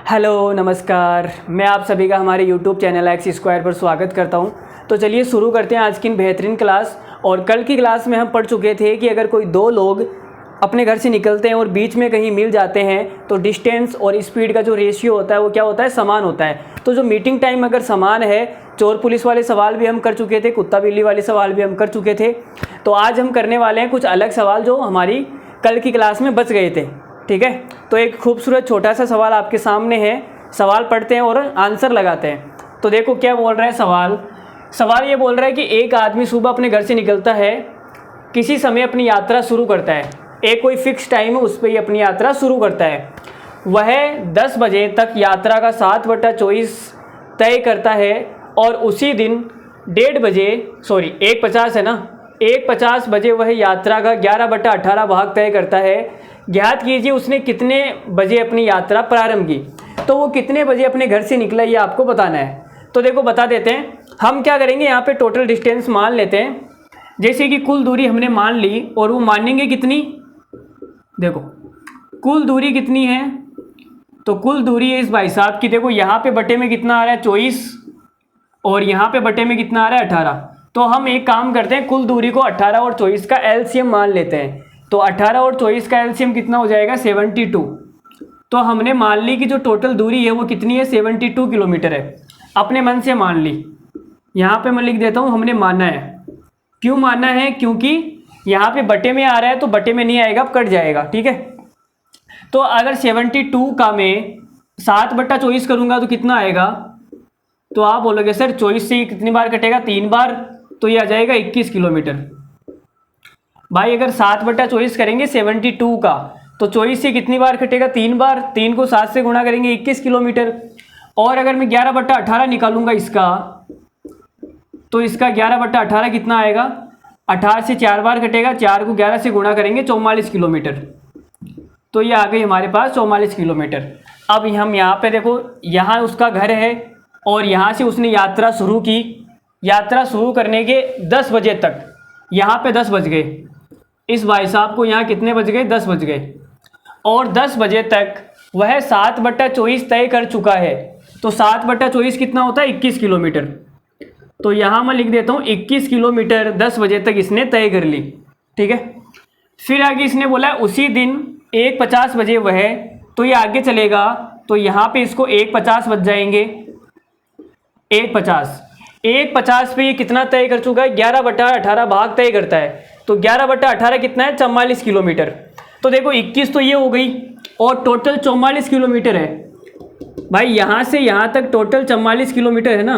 Hello नमस्कार, मैं आप सभी का हमारे YouTube चैनल एक्स स्क्वायर पर स्वागत करता हूं। तो चलिए शुरू करते हैं आज की बेहतरीन क्लास। और कल की क्लास में हम पढ़ चुके थे कि अगर कोई दो लोग अपने घर से निकलते हैं और बीच में कहीं मिल जाते हैं तो डिस्टेंस और स्पीड का जो रेशियो होता है वो क्या होता है, समान होता है। तो जो मीटिंग टाइम अगर समान है, चोर पुलिस वाले सवाल भी हम कर चुके थे, कुत्ता बिल्ली वाले सवाल भी हम कर चुके थे। तो आज हम करने वाले हैं कुछ अलग सवाल जो हमारी कल की क्लास में बच गए थे। ठीक है, तो एक खूबसूरत छोटा सा सवाल आपके सामने है। सवाल पढ़ते हैं और आंसर लगाते हैं। तो देखो क्या बोल रहा है सवाल ये बोल रहा है कि एक आदमी सुबह अपने घर से निकलता है, किसी समय अपनी यात्रा शुरू करता है। एक कोई फिक्स टाइम है, उस पर ही अपनी यात्रा शुरू करता है। वह 10 बजे तक यात्रा का 7/24 तय करता है और उसी दिन 1:50 है ना, 1:50 बजे वह यात्रा का 11/18 भाग तय करता है। ज्ञात कीजिए उसने कितने बजे अपनी यात्रा प्रारंभ की। तो वो कितने बजे अपने घर से निकला ये आपको बताना है। तो देखो बता देते हैं। हम क्या करेंगे, यहाँ पे टोटल डिस्टेंस मान लेते हैं। जैसे कि कुल दूरी हमने मान ली और वो मानेंगे कितनी, देखो कुल दूरी कितनी है। तो कुल दूरी है इस भाई साहब की, देखो यहाँ पे बटे में कितना आ रहा है 24 और यहाँ पे बटे में कितना आ रहा है 18। तो हम एक काम करते हैं, कुल दूरी को 18 और 24 का एलसीएम मान लेते हैं। तो 18 और 24 का एलसीएम कितना हो जाएगा 72। तो हमने मान ली कि जो टोटल दूरी है वो कितनी है 72 किलोमीटर है। अपने मन से मान ली, यहाँ पे मैं लिख देता हूँ हमने माना है। क्यों माना है, क्योंकि यहाँ पे बटे में आ रहा है तो बटे में नहीं आएगा, अब कट जाएगा। ठीक है, तो अगर 72 का मैं 7/24 करूँगा तो कितना आएगा। तो आप बोलोगे सर 24 से कितनी बार कटेगा, 3 बार, तो ये आ जाएगा 21 किलोमीटर। भाई अगर 7/24 करेंगे 72 का तो 24 से कितनी बार कटेगा, 3 बार। 3 को 7 से गुणा करेंगे 21 किलोमीटर। और अगर मैं 11/18 निकालूंगा इसका, तो इसका 11/18 कितना आएगा, 18 से 4 बार कटेगा, 4 को 11 से गुणा करेंगे 44 किलोमीटर। तो ये आ गई हमारे पास 44 किलोमीटर। अब हम यहाँ पे देखो, यहाँ उसका घर है और यहाँ से उसने यात्रा शुरू की। यात्रा शुरू करने के 10 बजे तक, यहाँ पे 10 बज गए, इस भाई साहब को यहाँ कितने बज गए, 10 बज गए। और 10 बजे तक वह 7/24 तय कर चुका है। तो 7/24 कितना होता है 21 किलोमीटर। तो यहाँ मैं लिख देता हूँ 21 किलोमीटर 10 बजे तक इसने तय कर ली। ठीक है, फिर आगे इसने बोला उसी दिन 1:50 बजे वह, तो ये आगे चलेगा। तो यहाँ पे इसको 1:50 बज जाएंगे। 1:50 पे ये कितना तय कर चुका है, 11/18 भाग तय करता है। तो 11/18 कितना है 44 किलोमीटर। तो देखो 21 तो ये हो गई और टोटल 44 किलोमीटर है। भाई यहाँ से यहाँ तक टोटल 44 किलोमीटर है ना,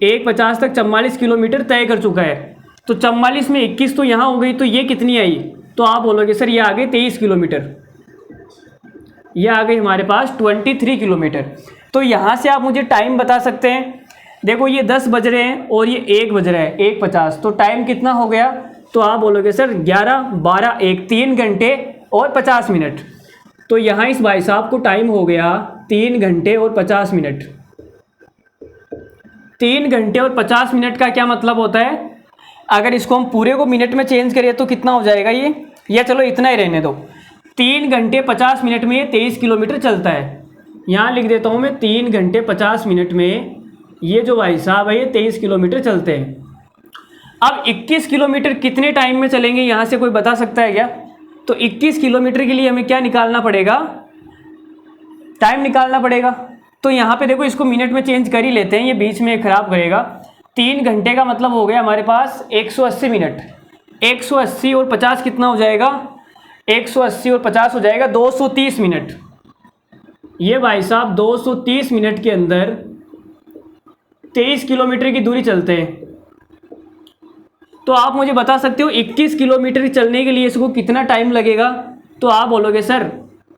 1:50 तक 44 किलोमीटर तय कर चुका है। तो 44 में 21 तो यहाँ हो गई, तो ये कितनी आई। तो आप बोलोगे सर ये आ गई 23 किलोमीटर। ये आ गई हमारे पास 23 किलोमीटर। तो यहाँ से आप मुझे टाइम बता सकते हैं। देखो ये 10 बज रहे हैं और ये 1 बज रहा है, 1:50, तो टाइम कितना हो गया। तो आप बोलोगे सर 11, 12, 1, 3 घंटे और 50 मिनट। तो यहाँ इस भाई साहब को टाइम हो गया 3 घंटे और 50 मिनट। 3 घंटे और 50 मिनट का क्या मतलब होता है, अगर इसको हम पूरे को मिनट में चेंज करें तो कितना हो जाएगा ये, या चलो इतना ही रहने दो। 3 घंटे 50 मिनट में ये 23 किलोमीटर चलता है। यहाँ लिख देता हूँ मैं 3 घंटे 50 मिनट में ये जो भाई साहब है ये 23 किलोमीटर चलते हैं। अब 21 किलोमीटर कितने टाइम में चलेंगे, यहाँ से कोई बता सकता है क्या। तो 21 किलोमीटर के लिए हमें क्या निकालना पड़ेगा, टाइम निकालना पड़ेगा। तो यहाँ पे देखो इसको मिनट में चेंज कर ही लेते हैं, ये बीच में खराब करेगा। 3 घंटे का मतलब हो गया हमारे पास 180 मिनट। 180 और 50 कितना हो जाएगा, 180 और 50 हो जाएगा 230 मिनट। ये भाई साहब 230 मिनट के अंदर 23 किलोमीटर की दूरी चलते हैं। तो आप मुझे बता सकते हो 21 किलोमीटर चलने के लिए इसको कितना टाइम लगेगा। तो आप बोलोगे सर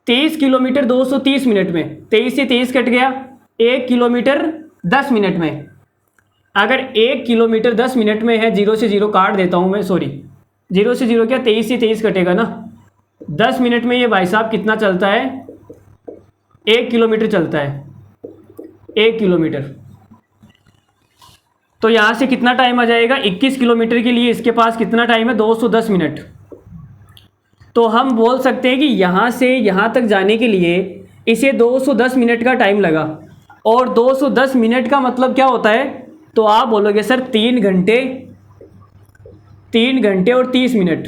23 किलोमीटर 230 मिनट में, 23 से 23 कट गया, 1 किलोमीटर 10 मिनट में। अगर 1 किलोमीटर 10 मिनट में है, 0 से 0 काट देता हूँ मैं, 0 से 0 क्या, 23 से 23 कटेगा ना। 10 मिनट में ये भाई साहब कितना चलता है, 1 किलोमीटर चलता है, 1 किलोमीटर। तो यहाँ से कितना टाइम आ जाएगा, 21 किलोमीटर के लिए इसके पास कितना टाइम है, 210 मिनट। तो हम बोल सकते हैं कि यहाँ से यहाँ तक जाने के लिए इसे 210 मिनट का टाइम लगा। और 210 मिनट का मतलब क्या होता है, तो आप बोलोगे सर 3 घंटे, 3 घंटे और 30 मिनट,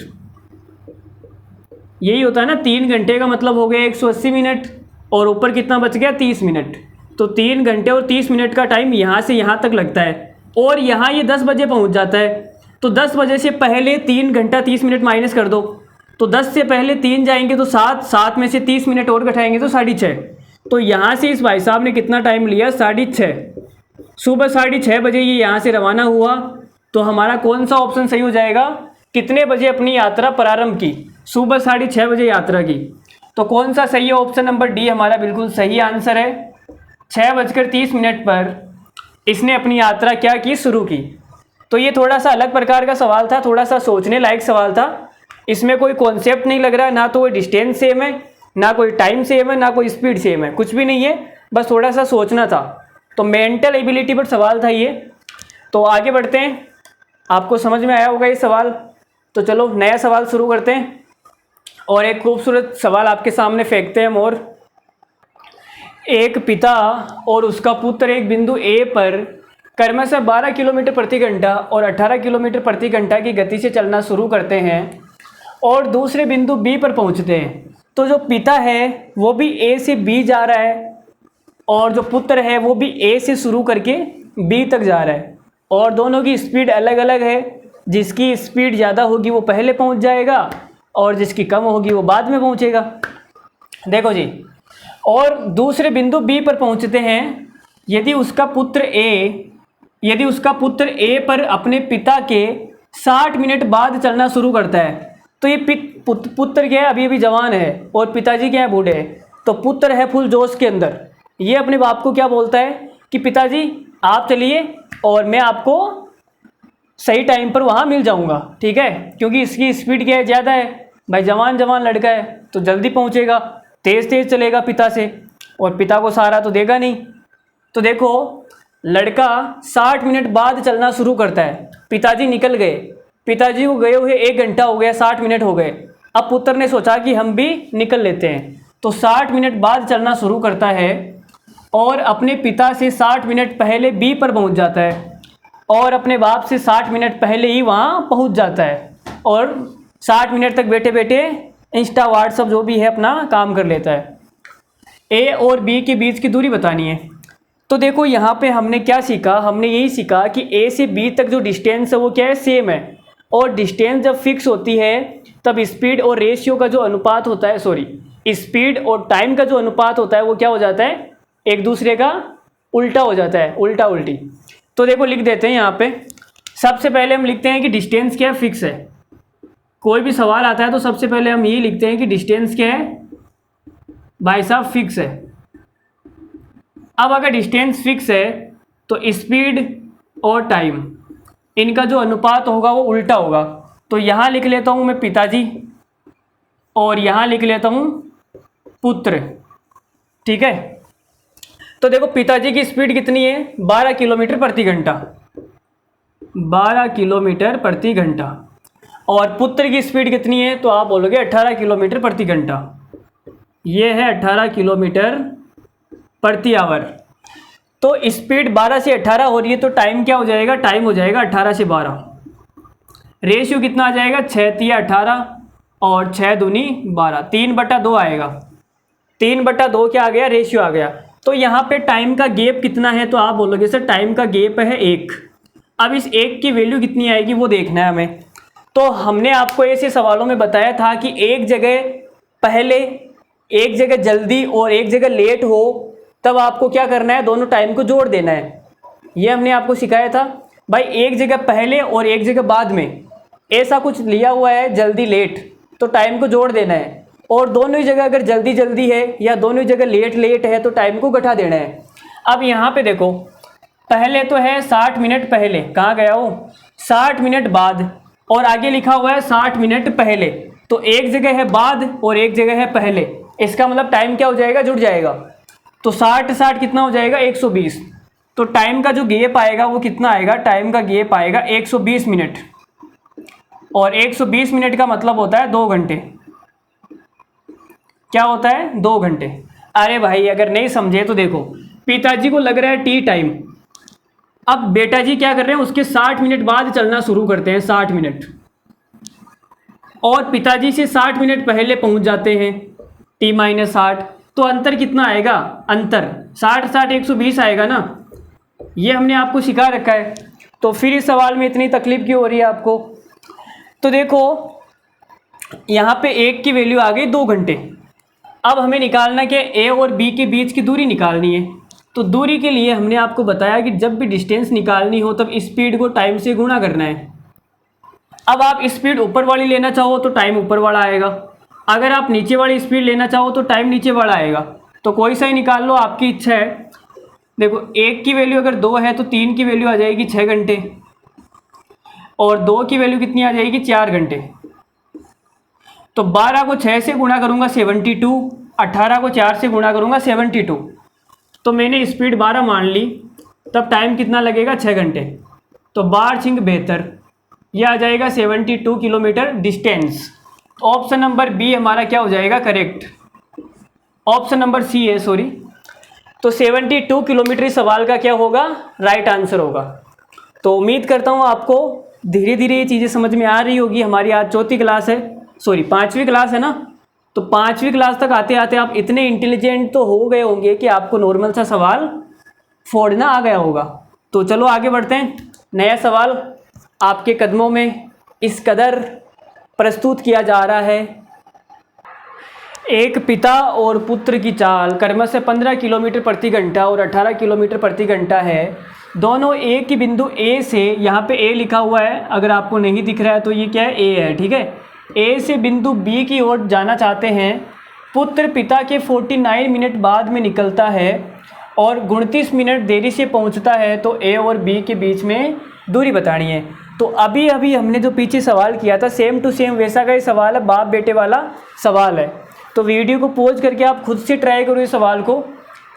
यही होता है ना। 3 घंटे का मतलब हो गया 180 मिनट, और ऊपर कितना बच गया 30 मिनट। तो 3 घंटे और 30 मिनट का टाइम यहाँ से यहाँ तक लगता है। और यहाँ ये 10 बजे पहुँच जाता है, तो 10 बजे से पहले 3 घंटा 30 मिनट माइनस कर दो, तो 10 से पहले 3 जाएंगे तो 7, 7 में से 30 मिनट और घटाएंगे तो 6:30। तो यहाँ से इस भाई साहब ने कितना टाइम लिया, 6:30। सुबह 6:30 बजे ये यहाँ से रवाना हुआ। तो हमारा कौन सा ऑप्शन सही हो जाएगा, कितने बजे अपनी यात्रा प्रारंभ की, सुबह 6:30 बजे यात्रा की। तो कौन सा सही है, ऑप्शन नंबर डी हमारा बिल्कुल सही आंसर है। 6:30 पर इसने अपनी यात्रा क्या की, शुरू की। तो ये थोड़ा सा अलग प्रकार का सवाल था, थोड़ा सा सोचने लायक सवाल था। इसमें कोई कॉन्सेप्ट नहीं लग रहा, ना तो कोई डिस्टेंस सेम है, ना कोई टाइम सेम है, ना कोई स्पीड सेम है, कुछ भी नहीं है, बस थोड़ा सा सोचना था। तो मेंटल एबिलिटी पर सवाल था ये। तो आगे बढ़ते हैं, आपको समझ में आया होगा ये सवाल। तो चलो नया सवाल शुरू करते हैं, और एक खूबसूरत सवाल आपके सामने फेंकते हैं हम। और एक पिता और उसका पुत्र एक बिंदु ए पर क्रमशः 12 किलोमीटर प्रति घंटा और 18 किलोमीटर प्रति घंटा की गति से चलना शुरू करते हैं और दूसरे बिंदु बी पर पहुंचते हैं। तो जो पिता है वो भी ए से बी जा रहा है, और जो पुत्र है वो भी ए से शुरू करके बी तक जा रहा है, और दोनों की स्पीड अलग अलग है। जिसकी स्पीड ज़्यादा होगी वो पहले पहुंच जाएगा, और जिसकी कम होगी वो बाद में पहुंचेगा। देखो जी, और दूसरे बिंदु बी पर पहुंचते हैं। यदि उसका पुत्र ए पर अपने पिता के 60 मिनट बाद चलना शुरू करता है, तो ये पुत्र क्या है, अभी अभी जवान है, और पिताजी क्या है, बूढ़े हैं। तो पुत्र है फुल जोश के अंदर, ये अपने बाप को क्या बोलता है कि पिताजी आप चलिए और मैं आपको सही टाइम पर वहाँ मिल जाऊँगा, ठीक है, क्योंकि इसकी स्पीड क्या है, ज़्यादा है। भाई जवान लड़का है तो जल्दी पहुँचेगा, तेज़ तेज़ चलेगा पिता से, और पिता को सहारा तो देगा नहीं। तो देखो लड़का 60 मिनट बाद चलना शुरू करता है, पिताजी निकल गए, पिताजी को गए हुए 1 घंटा हो गया, 60 मिनट हो गए। अब पुत्र ने सोचा कि हम भी निकल लेते हैं, तो 60 मिनट बाद चलना शुरू करता है और अपने पिता से 60 मिनट पहले बी पर पहुंच जाता है, और अपने बाप से 60 मिनट पहले ही वहाँ पहुंच जाता है, और 60 मिनट तक बैठे बैठे इंस्टा व्हाट्सअप जो भी है अपना काम कर लेता है। ए और बी के बीच की दूरी बतानी है। तो देखो यहाँ पे हमने क्या सीखा, हमने यही सीखा कि ए से बी तक जो डिस्टेंस है वो क्या है, सेम है। और डिस्टेंस जब फिक्स होती है तब स्पीड और रेशियो का जो अनुपात होता है, स्पीड और टाइम का जो अनुपात होता है वो क्या हो जाता है, एक दूसरे का उल्टा हो जाता है, उल्टा उल्टी। तो देखो लिख देते हैं यहाँ पे। सबसे पहले हम लिखते हैं कि डिस्टेंस क्या है, फिक्स है। कोई भी सवाल आता है तो सबसे पहले हम यही लिखते हैं कि डिस्टेंस क्या है भाई साहब, फिक्स है। अब अगर डिस्टेंस फिक्स है तो स्पीड और टाइम इनका जो अनुपात होगा वो उल्टा होगा। तो यहाँ लिख लेता हूँ मैं पिताजी, और यहाँ लिख लेता हूँ पुत्र, ठीक है। तो देखो पिताजी की स्पीड कितनी है, 12 किलोमीटर प्रति घंटा, 12 किलोमीटर प्रति घंटा, और पुत्र की स्पीड कितनी है, तो आप बोलोगे 18 किलोमीटर प्रति घंटा। ये है 18 किलोमीटर प्रति आवर। तो स्पीड 12 से 18 हो रही है, तो टाइम क्या हो जाएगा, टाइम हो जाएगा 18 से 12। रेशियो कितना आ जाएगा, 6 × 18 और 6 दूनी 12, 3/2 आएगा। 3/2 क्या आ गया, रेशियो आ गया। तो यहाँ पे टाइम का गैप कितना है, तो आप बोलोगे सर टाइम का गैप है 1। अब इस 1 की वैल्यू कितनी आएगी वो देखना है हमें। तो हमने आपको ऐसे सवालों में बताया था कि एक जगह पहले, एक जगह जल्दी और एक जगह लेट हो, तब आपको क्या करना है, दोनों टाइम को जोड़ देना है। ये हमने आपको सिखाया था। भाई एक जगह पहले और एक जगह बाद में ऐसा कुछ लिया हुआ है, जल्दी लेट, तो टाइम को जोड़ देना है। और दोनों ही जगह अगर जल्दी जल्दी है या दोनों ही जगह लेट लेट है तो टाइम को घटा देना है। अब यहाँ पे देखो, पहले तो है 60 मिनट पहले, कहाँ गया हो, 60 मिनट बाद, और आगे लिखा हुआ है 60 मिनट पहले। तो एक जगह है बाद और एक जगह है पहले, इसका मतलब टाइम क्या हो जाएगा, जुड़ जाएगा। तो 60 कितना हो जाएगा, 120। तो टाइम का जो गैप आएगा वो कितना आएगा, टाइम का गैप आएगा 120 मिनट, और 120 मिनट का मतलब होता है 2 घंटे। क्या होता है, 2 घंटे। अरे भाई अगर नहीं समझे तो देखो, पिताजी को लग रहा है टी टाइम, अब बेटा जी क्या कर रहे हैं, उसके 60 मिनट बाद चलना शुरू करते हैं, 60 मिनट, और पिताजी से 60 मिनट पहले पहुंच जाते हैं, t-60। तो अंतर कितना आएगा, अंतर 60 120 आएगा ना, ये हमने आपको सिखा रखा है। तो फिर इस सवाल में इतनी तकलीफ क्यों हो रही है आपको। तो देखो यहाँ पे एक की वैल्यू आ गई 2 घंटे। अब हमें निकालना कि ए और बी के बीच की दूरी निकालनी है। तो दूरी के लिए हमने आपको बताया कि जब भी डिस्टेंस निकालनी हो तब स्पीड को टाइम से गुणा करना है। अब आप स्पीड ऊपर वाली लेना चाहो तो टाइम ऊपर वाला आएगा, अगर आप नीचे वाली स्पीड लेना चाहो तो टाइम नीचे वाला आएगा। तो कोई सा ही निकाल लो, आपकी इच्छा है। देखो एक की वैल्यू अगर 2 है तो 3 की वैल्यू आ जाएगी 6 घंटे, और 2 की वैल्यू कितनी आ जाएगी 4 घंटे। तो 12 को 6 से गुणा करूँगा 72, 18 को 4 से गुणा करूँगा 72। तो मैंने स्पीड 12 मान ली, तब टाइम कितना लगेगा 6 घंटे। तो 12×72 ये आ जाएगा 72 kilometre distance. Option number B हमारा क्या हो जाएगा, करेक्ट। ऑप्शन नंबर सी है, सॉरी। तो 72 किलोमीटर इस सवाल का क्या होगा, राइट आंसर होगा। तो उम्मीद करता हूँ आपको धीरे धीरे ये चीज़ें समझ में आ रही होगी। हमारी आज चौथी क्लास है, सॉरी 5वीं क्लास है ना। तो 5वीं क्लास तक आते आते आप इतने इंटेलिजेंट तो हो गए होंगे कि आपको नॉर्मल सा सवाल फोड़ना आ गया होगा। तो चलो आगे बढ़ते हैं। नया सवाल आपके कदमों में इस कदर प्रस्तुत किया जा रहा है। एक पिता और पुत्र की चाल क्रमशः 15 किलोमीटर प्रति घंटा और 18 किलोमीटर प्रति घंटा है। दोनों एक ही बिंदु ए से, यहाँ पे ए लिखा हुआ है, अगर आपको नहीं दिख रहा है तो ये क्या है, ए है, ठीक है। ए से बिंदु बी की ओर जाना चाहते हैं। पुत्र पिता के 49 मिनट बाद में निकलता है और 29 मिनट देरी से पहुँचता है। तो ए और बी के बीच में दूरी बतानी है। तो अभी अभी हमने जो पीछे सवाल किया था सेम टू सेम वैसा का ही सवाल है, बाप बेटे वाला सवाल है। तो वीडियो को पॉज करके आप खुद से ट्राई करो इस सवाल को।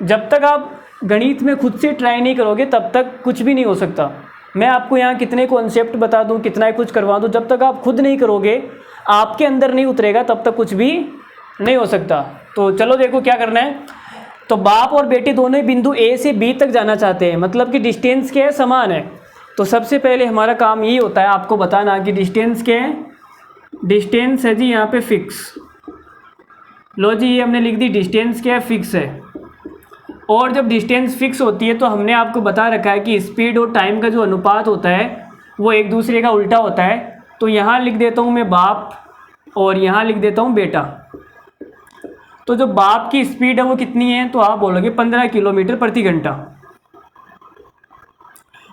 जब तक आप गणित में खुद से ट्राई नहीं करोगे तब तक कुछ भी नहीं हो सकता। मैं आपको यहाँ कितने कॉन्सेप्ट बता दूँ, कितना कुछ करवा दूँ, जब तक आप खुद नहीं करोगे, आपके अंदर नहीं उतरेगा, तब तक कुछ भी नहीं हो सकता। तो चलो देखो क्या करना है। तो बाप और बेटे दोनों ही बिंदु ए से बी तक जाना चाहते हैं, मतलब कि डिस्टेंस क्या है, समान है। तो सबसे पहले हमारा काम यही होता है आपको बताना कि डिस्टेंस क्या है। डिस्टेंस है जी यहाँ पे फिक्स। लो जी, ये हमने लिख दी, डिस्टेंस क्या है, फिक्स है। और जब डिस्टेंस फिक्स होती है तो हमने आपको बता रखा है कि स्पीड और टाइम का जो अनुपात होता है वो एक दूसरे का उल्टा होता है। तो यहाँ लिख देता हूँ मैं बाप और यहाँ लिख देता हूँ बेटा। तो जो बाप की स्पीड है वो कितनी है, तो आप बोलोगे 15 किलोमीटर प्रति घंटा,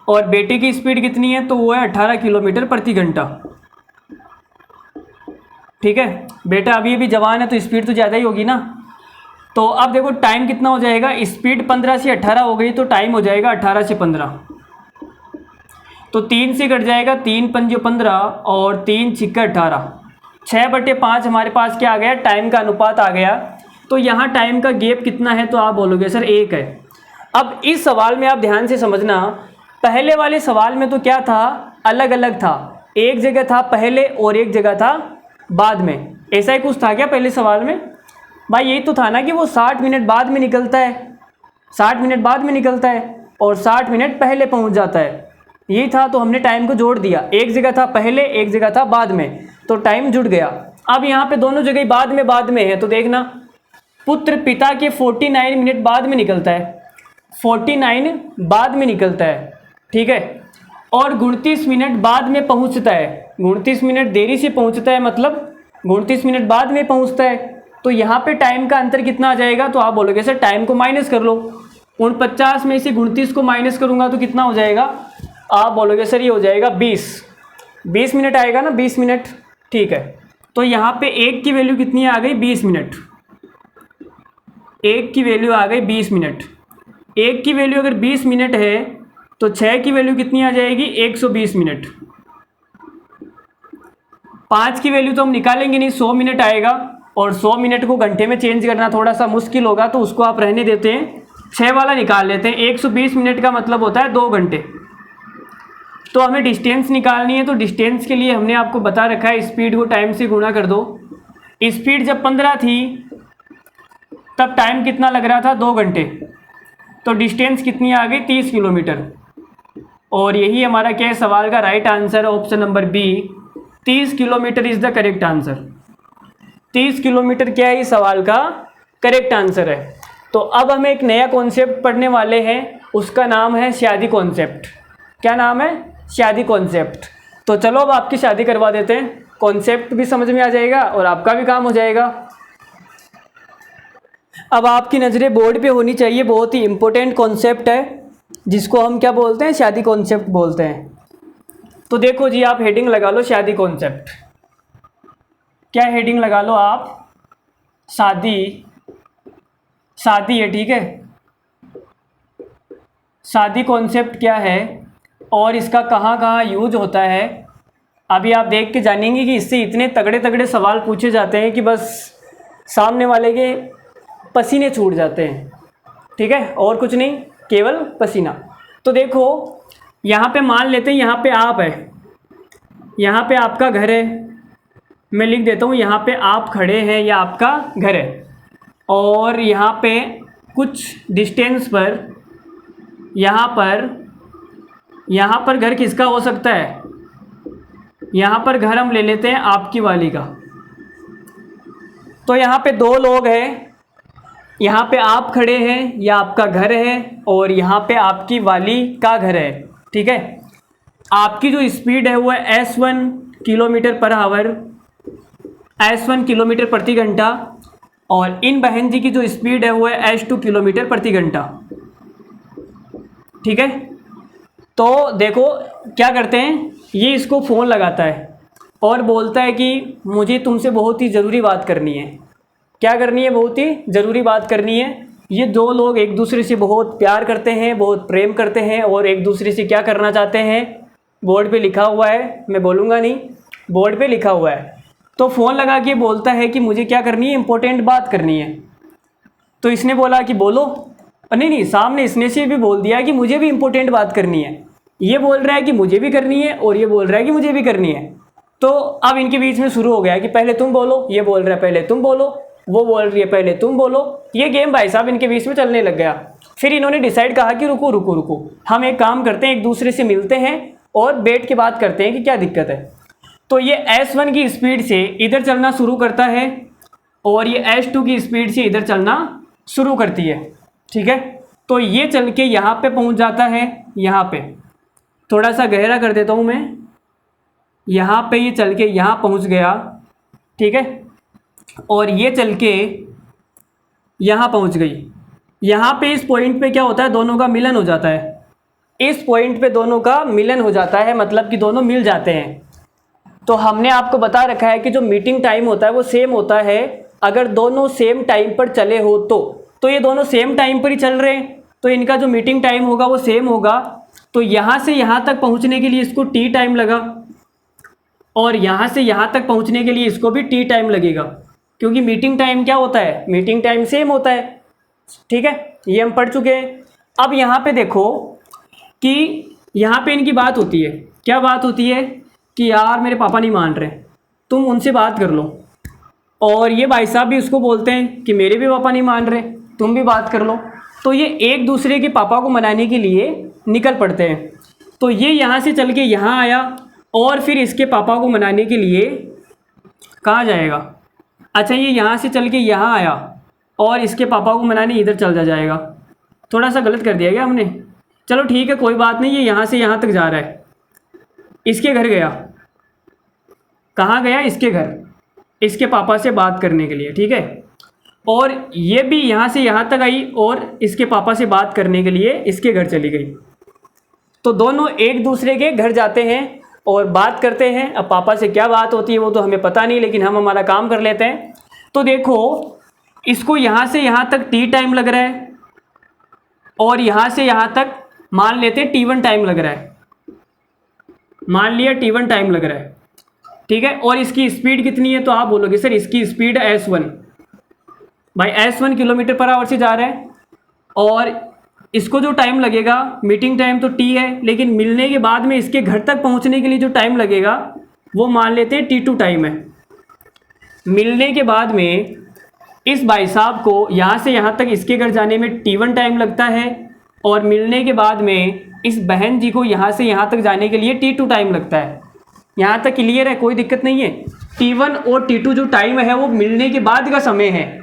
और बेटे की स्पीड कितनी है, तो वो है 18 किलोमीटर प्रति घंटा, ठीक है। बेटा अभी अभी जवान है तो स्पीड तो ज़्यादा ही होगी ना। तो अब देखो टाइम कितना हो जाएगा, स्पीड 15 से 18 हो गई तो टाइम हो जाएगा 18 से 15। तो 3 से कट जाएगा, 3 पंजे 15 और 3 छिक्के 18, 6/5 हमारे पास क्या आ गया, टाइम का अनुपात आ गया। तो यहाँ टाइम का गैप कितना है, तो आप बोलोगे सर 1 है। अब इस सवाल में आप ध्यान से समझना, पहले वाले सवाल में तो क्या था, अलग अलग था, एक जगह था पहले और एक जगह था बाद में। ऐसा ही कुछ था क्या पहले सवाल में भाई, यही तो था ना कि वो 60 मिनट बाद में निकलता है, 60 मिनट बाद में निकलता है और 60 मिनट पहले पहुंच जाता है, यही था। तो हमने टाइम को जोड़ दिया, एक जगह था पहले एक जगह था बाद में, तो टाइम जुड़ गया। अब यहाँ पे दोनों जगह बाद में है, तो देखना पुत्र पिता के 49 मिनट बाद में निकलता है, 49 बाद में निकलता है, ठीक है। और 29 मिनट बाद में पहुंचता है, 29 मिनट देरी से पहुंचता है, मतलब 29 मिनट बाद में पहुंचता है। तो यहाँ पे टाइम का अंतर कितना आ जाएगा, तो आप बोलोगे सर टाइम को माइनस कर लो। 49 में से 29 को माइनस करूँगा तो कितना हो जाएगा, आप बोलोगे सर ये हो जाएगा 20 मिनट आएगा ना, 20 मिनट, ठीक है। तो यहाँ पे एक की वैल्यू कितनी आ गई, 20 मिनट, एक की वैल्यू आ गई 20 मिनट। एक की वैल्यू अगर 20 मिनट है तो 6 की वैल्यू कितनी आ जाएगी, 120 मिनट। 5 की वैल्यू तो हम निकालेंगे नहीं, 100 मिनट आएगा, और 100 मिनट को घंटे में चेंज करना थोड़ा सा मुश्किल होगा, तो उसको आप रहने देते हैं, 6 वाला निकाल लेते हैं। 120 मिनट का मतलब होता है 2 घंटे। तो हमें डिस्टेंस निकालनी है, तो डिस्टेंस के लिए हमने आपको बता रखा है स्पीड को टाइम से गुणा कर दो। स्पीड जब 15 थी तब टाइम कितना लग रहा था, 2 घंटे। तो डिस्टेंस कितनी आ गई, 30 किलोमीटर। और यही हमारा क्या है, सवाल का right answer option number B, 30 kilometre is the correct answer. 30 kilometre क्या है, इस सवाल का करेक्ट आंसर है। तो अब हम एक नया कॉन्सेप्ट पढ़ने वाले हैं, उसका नाम है शादी कॉन्सेप्ट। क्या नाम है, शादी कॉन्सेप्ट। तो चलो अब आपकी शादी करवा देते हैं, कॉन्सेप्ट भी समझ में आ जाएगा और आपका भी काम हो जाएगा। अब आपकी नज़रें बोर्ड पे होनी चाहिए, बहुत ही इम्पोर्टेंट कॉन्सेप्ट है जिसको हम क्या बोलते हैं, शादी कॉन्सेप्ट बोलते हैं। तो देखो जी, आप हेडिंग लगा लो शादी कॉन्सेप्ट। क्या हेडिंग लगा लो आप, शादी, शादी है, ठीक है। शादी कॉन्सेप्ट क्या है और इसका कहाँ कहाँ यूज होता है, अभी आप देख के जानेंगे कि इससे इतने तगड़े तगड़े सवाल पूछे जाते हैं कि बस सामने वाले के पसीने छूट जाते हैं, ठीक है, और कुछ नहीं, केवल पसीना। तो देखो यहाँ पे मान लेते हैं, यहाँ पे आप है, यहाँ पे आपका घर है, मैं लिख देता हूँ यहाँ पे आप खड़े हैं, या आपका घर है, और यहाँ पे कुछ डिस्टेंस पर, यहाँ पर घर किसका हो सकता है, यहाँ पर घर हम ले लेते हैं आपकी वाली का। तो यहाँ पे 2 लोग हैं, यहाँ पे आप खड़े हैं या आपका घर है, और यहाँ पे आपकी वाली का घर है, ठीक है। आपकी जो स्पीड है वो है S1 kilometre per our, S1 kilometre प्रति घंटा, और इन बहन जी की जो स्पीड है वो है S2 किलोमीटर प्रति घंटा, ठीक है। तो देखो क्या करते हैं, ये इसको फ़ोन लगाता है और बोलता है कि मुझे तुमसे बहुत ही ज़रूरी बात करनी है। क्या करनी है, बहुत ही ज़रूरी बात करनी है। ये 2 लोग एक दूसरे से बहुत प्यार करते हैं, बहुत प्रेम करते हैं, और एक दूसरे से क्या करना चाहते हैं, बोर्ड पे लिखा हुआ है, मैं बोलूँगा नहीं, बोर्ड पे लिखा हुआ है। तो फ़ोन लगा के बोलता है कि मुझे क्या करनी है, इम्पोर्टेंट बात करनी है। तो इसने बोला कि बोलो, नहीं, सामने इसने से भी बोल दिया कि मुझे भी इम्पोर्टेंट बात करनी है। ये बोल रहा है कि मुझे भी करनी है, और ये बोल रहा है कि मुझे भी करनी है। तो अब इनके बीच में शुरू हो गया कि पहले तुम बोलो, ये बोल रहा है पहले तुम बोलो, वो बोल रही है पहले तुम बोलो। ये गेम भाई साहब इनके बीच में चलने लग गया। फिर इन्होंने डिसाइड कहा कि रुको रुको रुको, हम एक काम करते हैं, एक दूसरे से मिलते हैं और बैठ के बात करते हैं कि क्या दिक्कत है। तो ये S1 की स्पीड से इधर चलना शुरू करता है, और ये S2 की स्पीड से इधर चलना शुरू करती है, ठीक है। तो ये चल के यहाँ पे पहुँच जाता है, यहाँ पे थोड़ा सा गहरा कर देता हूँ मैं, यहाँ पे ये चल के यहाँ पहुँच गया, ठीक है, और ये चल के यहाँ पहुँच गई। यहाँ पे इस पॉइंट पे क्या होता है, दोनों का मिलन हो जाता है। इस पॉइंट पे दोनों का मिलन हो जाता है, मतलब कि दोनों मिल जाते हैं। तो हमने आपको बता रखा है कि जो मीटिंग टाइम होता है वो सेम होता है, अगर दोनों सेम टाइम पर चले हो तो ये दोनों सेम टाइम पर ही चल रहे हैं, तो इनका जो मीटिंग टाइम होगा वो सेम होगा। तो यहाँ से यहाँ तक पहुँचने के लिए इसको T टाइम लगा, और यहाँ से यहाँ तक पहुँचने के लिए इसको भी T टाइम लगेगा, क्योंकि मीटिंग टाइम क्या होता है, मीटिंग टाइम सेम होता है, ठीक है। ये हम पढ़ चुके हैं। अब यहाँ पे देखो कि यहाँ पे इनकी बात होती है, क्या बात होती है कि यार मेरे पापा नहीं मान रहे, तुम उनसे बात कर लो। और ये भाई साहब भी उसको बोलते हैं कि मेरे भी पापा नहीं मान रहे, तुम भी बात कर लो। तो ये एक दूसरे के पापा को मनाने के लिए निकल पड़ते हैं। तो ये यहाँ से चल के यहाँ आया, और फिर इसके पापा को मनाने के लिए कहाँ जाएगा, अच्छा ये यहाँ से चल के यहाँ आया, और इसके पापा को मनाने इधर चल जाएगा। थोड़ा सा गलत कर दिया गया हमने, चलो ठीक है कोई बात नहीं। ये यहाँ से यहाँ तक जा रहा है, इसके घर गया, कहाँ गया, इसके घर, इसके पापा से बात करने के लिए, ठीक है। और ये भी यहाँ से यहाँ तक आई, और इसके पापा से बात करने के लिए इसके घर चली गई। तो दोनों एक दूसरे के घर जाते हैं और बात करते हैं। अब पापा से क्या बात होती है वो तो हमें पता नहीं, लेकिन हम हमारा काम कर लेते हैं। तो देखो इसको यहाँ से यहाँ तक T टाइम लग रहा है, और यहाँ से यहाँ तक मान लेते हैं T1 टाइम लग रहा है, मान लिया T1 टाइम लग रहा है, ठीक है। और इसकी स्पीड कितनी है, तो आप बोलोगे सर इसकी स्पीड S1, भाई S1 किलोमीटर पर आवर से जा रहा है, और इसको जो टाइम लगेगा मीटिंग टाइम तो T है, लेकिन मिलने के बाद में इसके घर तक पहुंचने के लिए जो टाइम लगेगा वो मान लेते हैं T2 टाइम है। मिलने के बाद में इस भाई साहब को यहाँ से यहाँ तक इसके घर जाने में T1 टाइम लगता है और मिलने के बाद में इस बहन जी को यहाँ से यहाँ तक जाने के लिए T2 टाइम लगता है। यहाँ तक क्लियर है, कोई दिक्कत नहीं है। T1 और T2 जो टाइम है वो मिलने के बाद का समय है।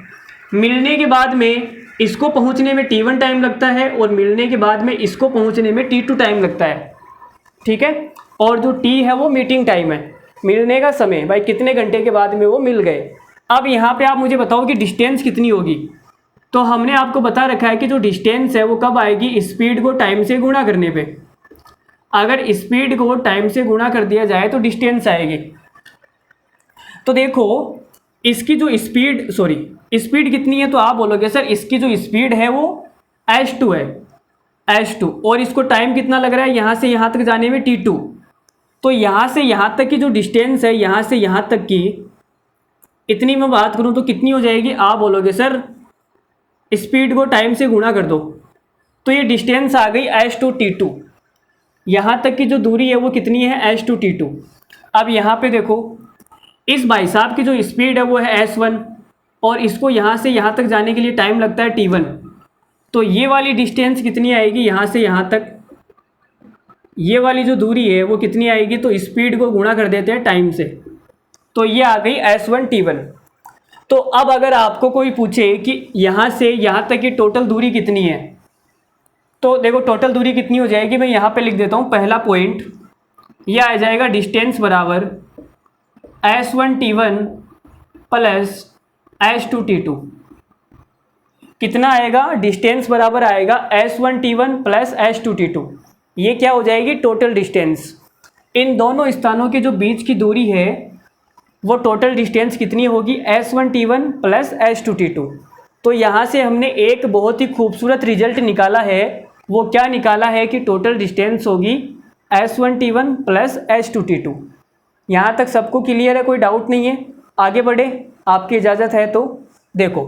मिलने के बाद में इसको पहुँचने में T1 टाइम लगता है और मिलने के बाद में इसको पहुँचने में T2 टाइम लगता है, ठीक है। और जो T है वो मीटिंग टाइम है, मिलने का समय, भाई कितने घंटे के बाद में वो मिल गए। अब यहाँ पे आप मुझे बताओ कि डिस्टेंस कितनी होगी। तो हमने आपको बता रखा है कि जो डिस्टेंस है वो कब आएगी, स्पीड को टाइम से गुणा करने पे। अगर स्पीड को टाइम से गुणा कर दिया जाए तो डिस्टेंस आएगी। तो देखो इसकी जो स्पीड कितनी है, तो आप बोलोगे सर इसकी जो स्पीड है वो h2 है, h2, और इसको टाइम कितना लग रहा है यहाँ से यहाँ तक जाने में T2। तो यहाँ से यहाँ तक की जो डिस्टेंस है, यहाँ से यहाँ तक की इतनी मैं बात करूँ तो कितनी हो जाएगी, आप बोलोगे सर स्पीड को टाइम से गुणा कर दो। तो ये डिस्टेंस आ गई h2 T2। यहाँ तक की जो दूरी है वो कितनी है, h2 T2। अब यहाँ पे देखो इस भाई साहब की जो स्पीड है वो है s1 और इसको यहाँ से यहाँ तक जाने के लिए टाइम लगता है T1। तो ये वाली डिस्टेंस कितनी आएगी, यहाँ से यहाँ तक ये वाली जो दूरी है वो कितनी आएगी, तो स्पीड को गुणा कर देते हैं टाइम से। तो ये आ गई s1 T1। तो अब अगर आपको कोई पूछे कि यहाँ से यहाँ तक की टोटल दूरी कितनी है, तो देखो टोटल दूरी कितनी हो जाएगी, मैं यहाँ पे लिख देता हूँ पहला पॉइंट। ये आ जाएगा डिस्टेंस बराबर s1 T1 plus s2 T2। कितना आएगा, डिस्टेंस बराबर आएगा s1 T1 plus s2 T2। ये क्या हो जाएगी, टोटल डिस्टेंस। इन दोनों स्थानों के जो बीच की दूरी है वो टोटल डिस्टेंस कितनी होगी, s1 T1 plus s2 T2। तो यहाँ से हमने एक बहुत ही खूबसूरत रिजल्ट निकाला है। वो क्या निकाला है कि टोटल डिस्टेंस होगी s1 T1 plus s2 T2। यहाँ तक सबको क्लियर है, कोई डाउट नहीं है। आगे बढ़े, आपकी इजाज़त है तो। देखो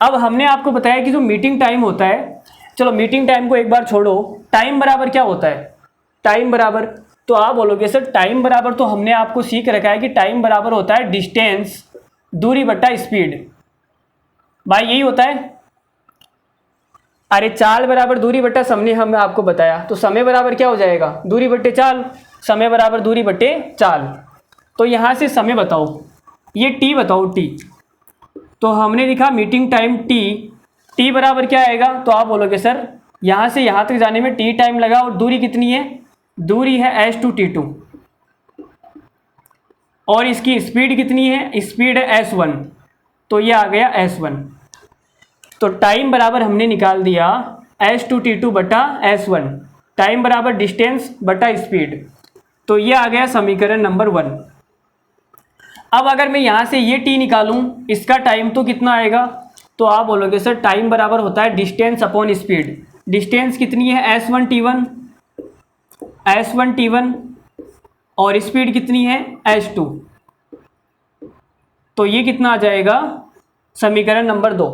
अब हमने आपको बताया कि जो मीटिंग टाइम होता है, चलो मीटिंग टाइम को एक बार छोड़ो, टाइम बराबर क्या होता है, टाइम बराबर, तो आप बोलोगे सर टाइम बराबर तो हमने आपको सीख रखा है कि टाइम बराबर होता है डिस्टेंस दूरी बट्टा स्पीड। भाई यही होता है। अरे चाल बराबर दूरी बट्टा समय हमने आपको बताया, तो समय बराबर क्या हो जाएगा, दूरी बट्टे चाल, समय बराबर दूरी बट्टे चाल। तो यहाँ से समय बताओ, ये टी बताओ टी। तो हमने लिखा मीटिंग टाइम टी बराबर क्या आएगा, तो आप बोलोगे सर यहाँ से यहाँ तक जाने में टी टाइम लगा और दूरी कितनी है, दूरी है s2 T2 और इसकी स्पीड कितनी है, स्पीड है s1। तो ये आ गया s1। तो टाइम बराबर हमने निकाल दिया s2 T2 बटा s1, टाइम बराबर डिस्टेंस बटा स्पीड। तो ये आ गया समीकरण नंबर 1। अब अगर मैं यहाँ से ये t निकालूं, इसका टाइम तो कितना आएगा, तो आप बोलोगे सर टाइम बराबर होता है डिस्टेंस अपॉन स्पीड। डिस्टेंस कितनी है, s1 T1 और स्पीड कितनी है, s2। तो ये कितना आ जाएगा, समीकरण नंबर 2।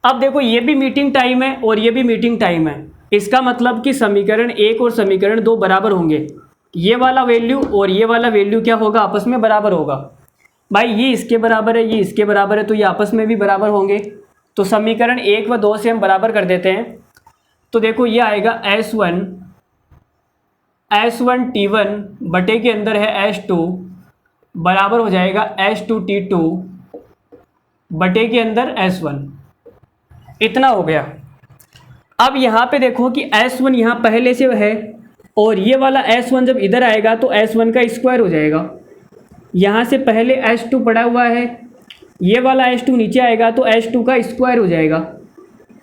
अब देखो ये भी मीटिंग टाइम है और ये भी मीटिंग टाइम है। इसका मतलब कि समीकरण 1 और समीकरण 2 बराबर होंगे। ये वाला वैल्यू और ये वाला वैल्यू क्या होगा, आपस में बराबर होगा। भाई ये इसके बराबर है, ये इसके बराबर है, तो ये आपस में भी बराबर होंगे। तो समीकरण 1 व 2 से हम बराबर कर देते हैं। तो देखो ये आएगा s1 T1 बटे के अंदर है s2 बराबर हो जाएगा s2 T2 बटे के अंदर s1। इतना हो गया। अब यहाँ पे देखो कि s1 यहाँ पहले से है और ये वाला s1 जब इधर आएगा तो s1 का स्क्वायर हो जाएगा। यहाँ से पहले s2 पड़ा हुआ है, ये वाला s2 नीचे आएगा तो s2 का स्क्वायर हो जाएगा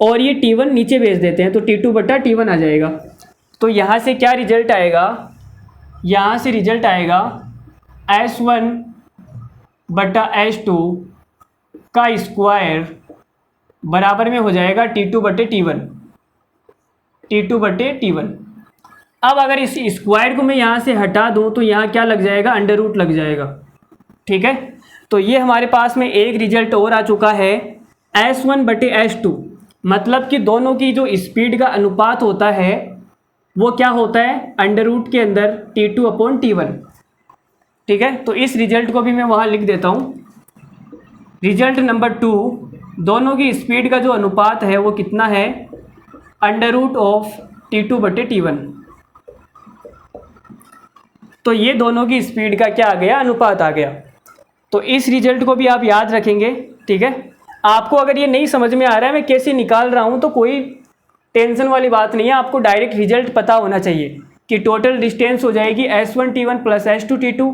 और ये T1 नीचे भेज देते हैं तो T2 बटा T1 आ जाएगा। तो यहाँ से क्या रिजल्ट आएगा, यहाँ से रिजल्ट आएगा s1 बटा s2 का स्क्वायर बराबर में हो जाएगा T2 बटे T1। अब अगर इस स्क्वायर को मैं यहाँ से हटा दूँ तो यहाँ क्या लग जाएगा, अंडर रूट लग जाएगा। ठीक है, तो ये हमारे पास में एक रिजल्ट और आ चुका है s1 बटे s2। मतलब कि दोनों की जो स्पीड का अनुपात होता है वो क्या होता है, अंडर रूट के अंदर T2 अपॉन T1। ठीक है, तो इस रिजल्ट को भी मैं वहाँ लिख देता हूँ। रिजल्ट नंबर 2 दोनों की स्पीड का जो अनुपात है वो कितना है, अंडर रूट ऑफ T2/T1। तो ये दोनों की स्पीड का क्या आ गया, अनुपात आ गया। तो इस रिजल्ट को भी आप याद रखेंगे, ठीक है। आपको अगर ये नहीं समझ में आ रहा है मैं कैसे निकाल रहा हूँ, तो कोई टेंशन वाली बात नहीं है, आपको डायरेक्ट रिजल्ट पता होना चाहिए कि टोटल डिस्टेंस हो जाएगी S1T1 प्लस S2T2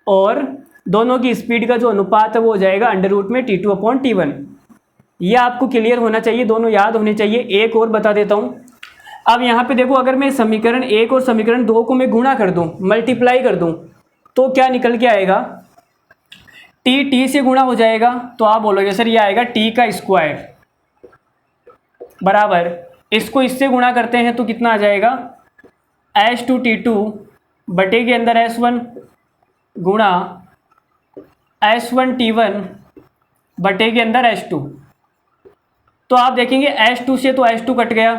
और दोनों की स्पीड का जो अनुपात है वो हो जाएगा अंडर रूट में T2/T1। ये आपको क्लियर होना चाहिए, दोनों याद होने चाहिए। एक और बता देता हूँ। अब यहाँ पे देखो, अगर मैं समीकरण 1 और समीकरण 2 को मैं गुणा कर दूँ, मल्टीप्लाई कर दूँ, तो क्या निकल के आएगा, T से गुणा हो जाएगा। तो आप बोलोगे सर ये आएगा T का स्क्वायर बराबर, इसको इससे गुणा करते हैं तो कितना आ जाएगा, S2T2 बटे के अंदर S1 गुणा S1T1 बटे के अंदर S2। तो आप देखेंगे S2 से तो S2 कट गया,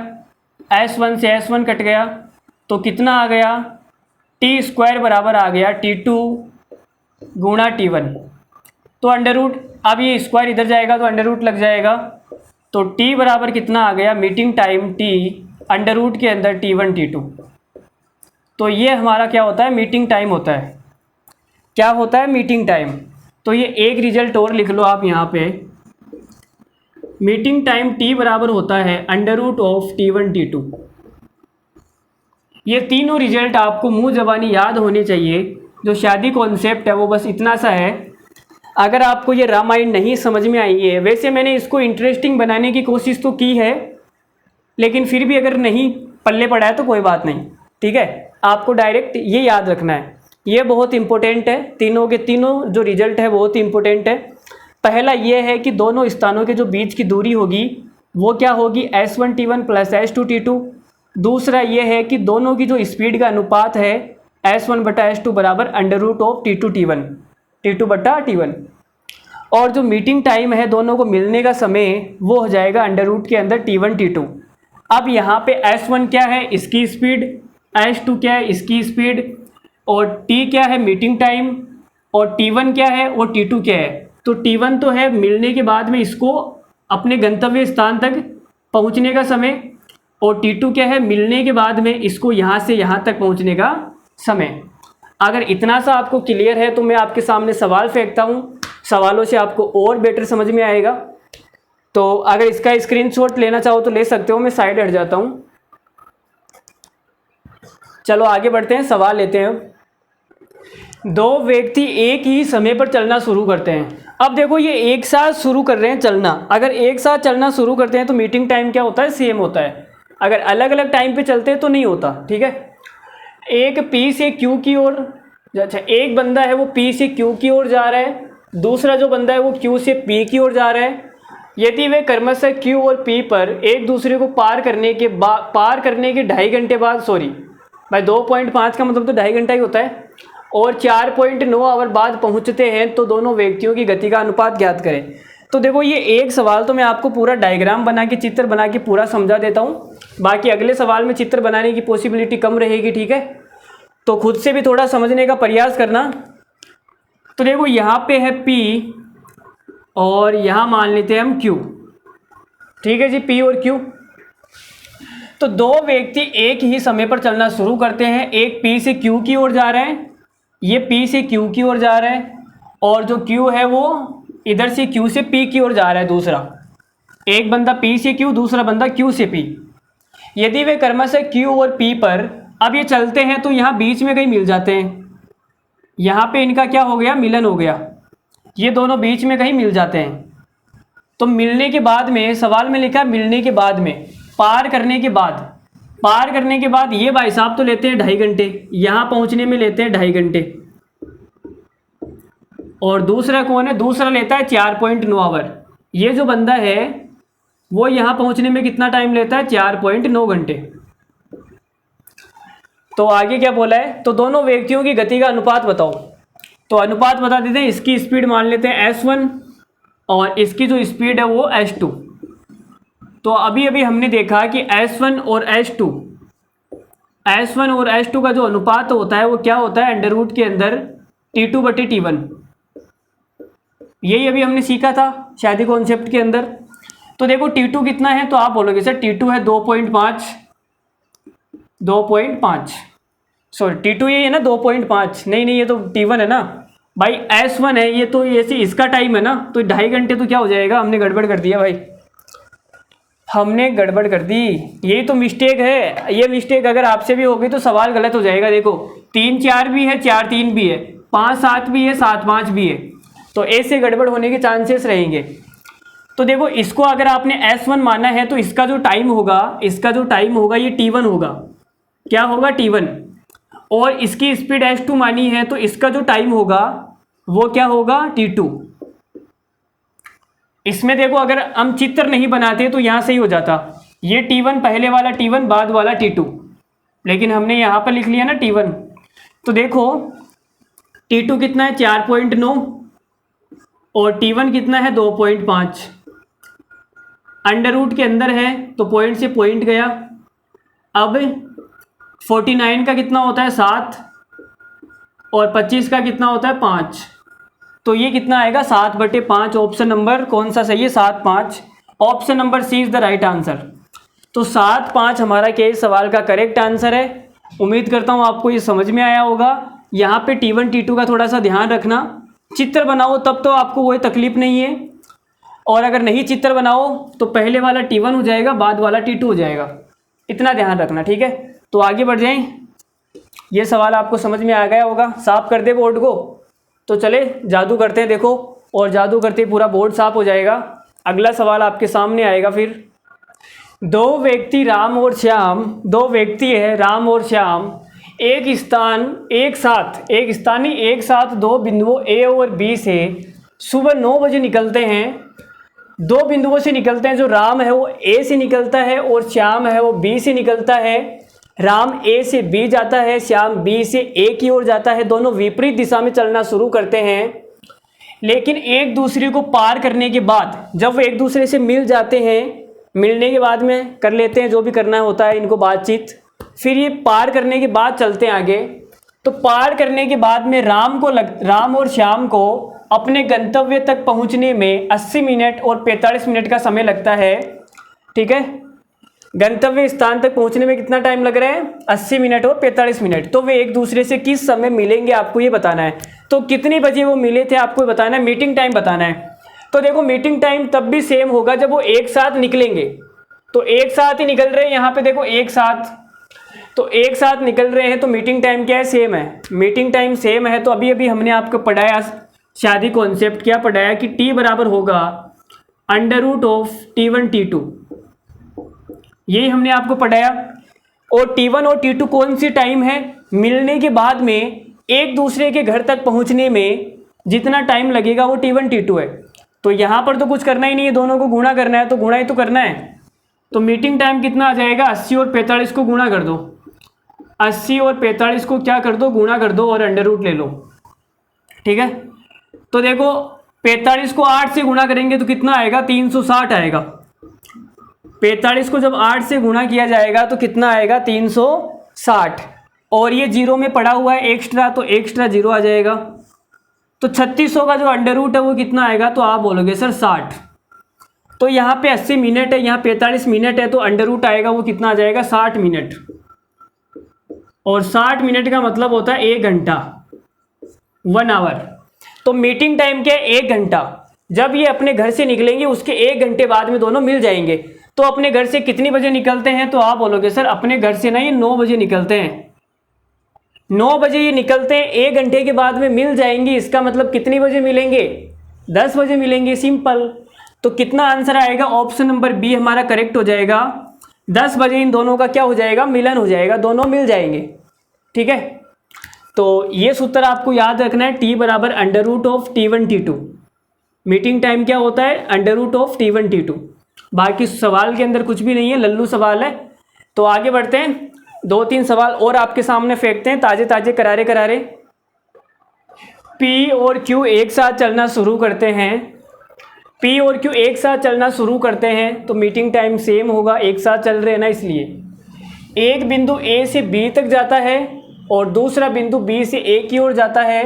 S1 से S1 कट गया, तो कितना आ गया, T स्क्वायर बराबर आ गया T2 गुणा T1। तो अंडर रूट, अब ये स्क्वायर इधर जाएगा तो अंडर रूट लग जाएगा, तो T बराबर कितना आ गया, meeting time T under root के अंदर T1 T2। तो ये हमारा क्या होता है, मीटिंग टाइम होता है। क्या होता है, मीटिंग टाइम। तो ये एक रिजल्ट और लिख लो आप यहाँ पे, मीटिंग टाइम T बराबर होता है under root of T1 T2। ये तीनों रिजल्ट आपको मुंह ज़बानी याद होने चाहिए। जो शादी कॉन्सेप्ट है वो बस इतना सा है। अगर आपको ये रामायण नहीं समझ में आई है, वैसे मैंने इसको इंटरेस्टिंग बनाने की कोशिश तो की है, लेकिन फिर भी अगर नहीं पल्ले पड़ा है तो कोई बात नहीं, ठीक है। आपको डायरेक्ट ये याद रखना है, ये बहुत इंपॉर्टेंट है। तीनों के तीनों जो रिजल्ट है बहुत इंपॉर्टेंट है। पहला ये है कि दोनों स्थानों के जो बीच की दूरी होगी वो क्या होगी, S1T1 प्लस S2T2। दूसरा ये है कि दोनों की जो स्पीड का अनुपात है S1/S2 बराबर under root of T2T1, T2/T1। और जो मीटिंग टाइम है दोनों को मिलने का समय वो हो जाएगा अंडर रूट के अंदर T1 T2। अब यहाँ पे S1 क्या है, इसकी स्पीड, S2 क्या है, इसकी स्पीड, और T क्या है, मीटिंग टाइम, और T1 क्या है और T2 क्या है। तो T1 तो है मिलने के बाद में इसको अपने गंतव्य स्थान तक पहुँचने का समय, और T2 क्या है, मिलने के बाद में इसको यहाँ से यहाँ तक पहुँचने का समय। अगर इतना सा आपको क्लियर है तो मैं आपके सामने सवाल फेंकता हूँ, सवालों से आपको और बेटर समझ में आएगा। तो अगर इसका स्क्रीनशॉट लेना चाहो तो ले सकते हो, मैं साइड हट जाता हूँ। चलो आगे बढ़ते हैं, सवाल लेते हैं। दो व्यक्ति एक ही समय पर चलना शुरू करते हैं। अब देखो ये एक साथ शुरू कर रहे हैं चलना। अगर एक साथ चलना शुरू करते हैं तो मीटिंग टाइम क्या होता है, सेम होता है। अगर अलग अलग टाइम पे चलते हैं तो नहीं होता, ठीक है। एक P से Q की ओर, अच्छा एक बंदा है वो P से Q की ओर जा रहा है, दूसरा जो बंदा है वो Q से P की ओर जा रहा है। यदि वे क्रमशः Q और P पर एक दूसरे को पार करने के 2.5 घंटे बाद, सॉरी भाई 2.5 का मतलब तो 2.5 घंटा ही होता है, और 4.9 आवर बाद पहुंचते हैं तो दोनों व्यक्तियों की गति का अनुपात ज्ञात करें। तो देखो ये एक सवाल तो मैं आपको पूरा डायग्राम बना के, चित्र बना के पूरा समझा देता हूँ। बाकी अगले सवाल में चित्र बनाने की पॉसिबिलिटी कम रहेगी, ठीक है। तो खुद से भी थोड़ा समझने का प्रयास करना। तो देखो यहाँ पे है P और यहाँ मान लेते हैं हम Q, ठीक है जी, P और Q। तो दो व्यक्ति एक ही समय पर चलना शुरू करते हैं। एक P से Q की ओर जा रहे हैं, ये P से Q की ओर जा रहा है, और जो Q है वो इधर से Q से P की ओर जा रहा है। दूसरा एक बंदा P से Q, दूसरा बंदा Q से P। यदि वे क्रमशः Q और P पर अब ये चलते हैं तो यहाँ बीच में कहीं मिल जाते हैं। यहाँ पे इनका क्या हो गया, मिलन हो गया। ये दोनों बीच में कहीं मिल जाते हैं। तो मिलने के बाद में, सवाल में लिखा मिलने के बाद में, पार करने के बाद, पार करने के बाद ये भाई साहब तो लेते हैं 2.5 घंटे, यहाँ पहुँचने में लेते हैं 2.5 घंटे। और दूसरा कौन है, दूसरा लेता है 4.9 आवर। ये जो बंदा है वो यहाँ पहुँचने में कितना टाइम लेता है, 4.9 घंटे। तो आगे क्या बोला है, तो दोनों व्यक्तियों की गति का अनुपात बताओ। तो अनुपात बता देते हैं, इसकी स्पीड मान लेते हैं S1 और इसकी जो स्पीड है वो S2। तो अभी अभी हमने देखा कि S1 और S2 का जो अनुपात होता है वो क्या होता है, अंडर रूट के अंदर T2/T1। यही अभी हमने सीखा था शादी कॉन्सेप्ट के अंदर। तो देखो T2 कितना है, तो आप बोलोगे सर T2 है 2.5 सॉरी T2 ये है ना 2.5, नहीं ये तो T1 है ना भाई, S1 है ये, तो ऐसे इसका टाइम है ना, तो 2.5 घंटे तो क्या हो जाएगा, हमने गड़बड़ कर दिया भाई, हमने गड़बड़ कर दी, यही तो मिस्टेक है। ये मिस्टेक अगर आपसे भी होगी तो सवाल गलत हो जाएगा। देखो 3-4 भी है, 4-3 भी है, 5-7 भी है, 7-5 भी है, तो ऐसे गड़बड़ होने के चांसेस रहेंगे। तो देखो इसको अगर आपने S1 माना है तो इसका जो टाइम होगा, ये T1 होगा, क्या होगा T1, और इसकी स्पीड S2 मानी है तो इसका जो टाइम होगा वो क्या होगा T2। इसमें देखो अगर हम चित्र नहीं बनाते तो यहाँ से ही हो जाता, ये T1 पहले वाला T1 बाद वाला T2, लेकिन हमने यहाँ पर लिख लिया ना T1। तो देखो T2 कितना है 4.9 और T1 कितना है 2.5, अंडर रूट के अंदर है तो पॉइंट से पॉइंट गया। अब 49 का कितना होता है 7 और 25 का कितना होता है 5, तो ये कितना आएगा 7/5। ऑप्शन नंबर कौन सा सही है 7-5, option number C is the right answer. तो 7-5 हमारा के सवाल का करेक्ट आंसर है। उम्मीद करता हूँ आपको ये समझ में आया होगा। यहाँ पे T1 T2 का थोड़ा सा ध्यान रखना, चित्र बनाओ तब तो आपको कोई तकलीफ नहीं है, और अगर नहीं चित्र बनाओ तो पहले वाला T1 हो जाएगा, बाद वाला T2 हो जाएगा, इतना ध्यान रखना, ठीक है। तो आगे बढ़ जाएं, ये सवाल आपको समझ में आ गया होगा। साफ कर दे बोर्ड को, तो चले जादू करते हैं देखो, और जादू करते पूरा बोर्ड साफ हो जाएगा। अगला सवाल आपके सामने आएगा फिर। दो व्यक्ति है राम और श्याम एक साथ दो बिंदुओं A और B से सुबह 9 बजे निकलते हैं। दो बिंदुओं से निकलते हैं, जो राम है वो A से निकलता है और श्याम है वो B से निकलता है। राम A से B जाता है, श्याम B से A की ओर जाता है, दोनों विपरीत दिशा में चलना शुरू करते हैं। लेकिन एक दूसरे को पार करने के बाद जब वो एक दूसरे से मिल जाते हैं, मिलने के बाद में कर लेते हैं जो भी करना होता है इनको बातचीत, फिर ये पार करने के बाद चलते हैं आगे। तो पार करने के बाद में राम और श्याम को अपने गंतव्य तक पहुंचने में 80 मिनट और 45 मिनट का समय लगता है, ठीक है। गंतव्य स्थान तक पहुंचने में कितना टाइम लग रहा है 80 मिनट और 45 मिनट। तो वे एक दूसरे से किस समय मिलेंगे आपको ये बताना है। तो कितने बजे वो मिले थे आपको बताना है, मीटिंग टाइम बताना है। तो देखो मीटिंग टाइम तब भी सेम होगा जब वो एक साथ निकलेंगे, तो एक साथ ही निकल रहे हैं, यहाँ पे देखो एक साथ निकल रहे हैं, तो मीटिंग टाइम क्या है सेम है, मीटिंग टाइम सेम है। तो अभी हमने आपको पढ़ाया शादी कॉन्सेप्ट, क्या पढ़ाया कि T बराबर होगा √of T1 T2, यही हमने आपको पढ़ाया। और T1 और T2 कौन सी टाइम है, मिलने के बाद में एक दूसरे के घर तक पहुंचने में जितना टाइम लगेगा वो T1 T2 है। तो यहाँ पर तो कुछ करना ही नहीं है, दोनों को गुणा करना है, तो गुणा ही तो करना है। तो मीटिंग टाइम कितना आ जाएगा 80 और 45 को गुणा कर दो, 80 और 45 को क्या कर दो गुणा कर दो और अंडर रूट ले लो, ठीक है। तो देखो 45 को 8 से गुणा करेंगे तो कितना आएगा 360 आएगा। 45 को जब 8 से गुणा किया जाएगा तो कितना आएगा 360, और ये जीरो में पड़ा हुआ है एक्स्ट्रा, तो एक्स्ट्रा जीरो आ जाएगा। तो 3600 का जो अंडर रूट है वो कितना आएगा, तो आप बोलोगे सर 60। तो यहाँ पे 80 मिनट है, यहाँ 45 मिनट है, तो अंडर रूट आएगा वो कितना आ जाएगा 60 मिनट, और 60 मिनट का मतलब होता है 1 घंटा, 1 आवर। तो मीटिंग टाइम क्या है 1 घंटा। जब ये अपने घर से निकलेंगे उसके 1 घंटे बाद में दोनों मिल जाएंगे। तो अपने घर से कितनी बजे निकलते हैं, तो आप बोलोगे सर अपने घर से ना ये 9 बजे निकलते हैं, 9 बजे ये निकलते हैं, 1 घंटे के बाद में मिल जाएंगे। इसका मतलब कितनी बजे मिलेंगे 10 बजे मिलेंगे, सिंपल। तो कितना आंसर आएगा, ऑप्शन नंबर बी हमारा करेक्ट हो जाएगा। 10 बजे इन दोनों का क्या हो जाएगा, मिलन हो जाएगा, दोनों मिल जाएंगे, ठीक है। तो ये सूत्र आपको याद रखना है, T बराबर √of T1 T2। Meeting time क्या होता है √of T1 T2। बाकी सवाल के अंदर कुछ भी नहीं है, लल्लू सवाल है। तो आगे बढ़ते हैं, 2-3 सवाल और आपके सामने फेंकते हैं, ताजे ताजे करारे करारे। P और Q एक साथ चलना शुरू करते हैं, P और Q एक साथ चलना शुरू करते हैं, तो मीटिंग टाइम सेम होगा, एक साथ चल रहे हैं ना इसलिए। एक बिंदु A से B तक जाता है और दूसरा बिंदु B से A की ओर जाता है,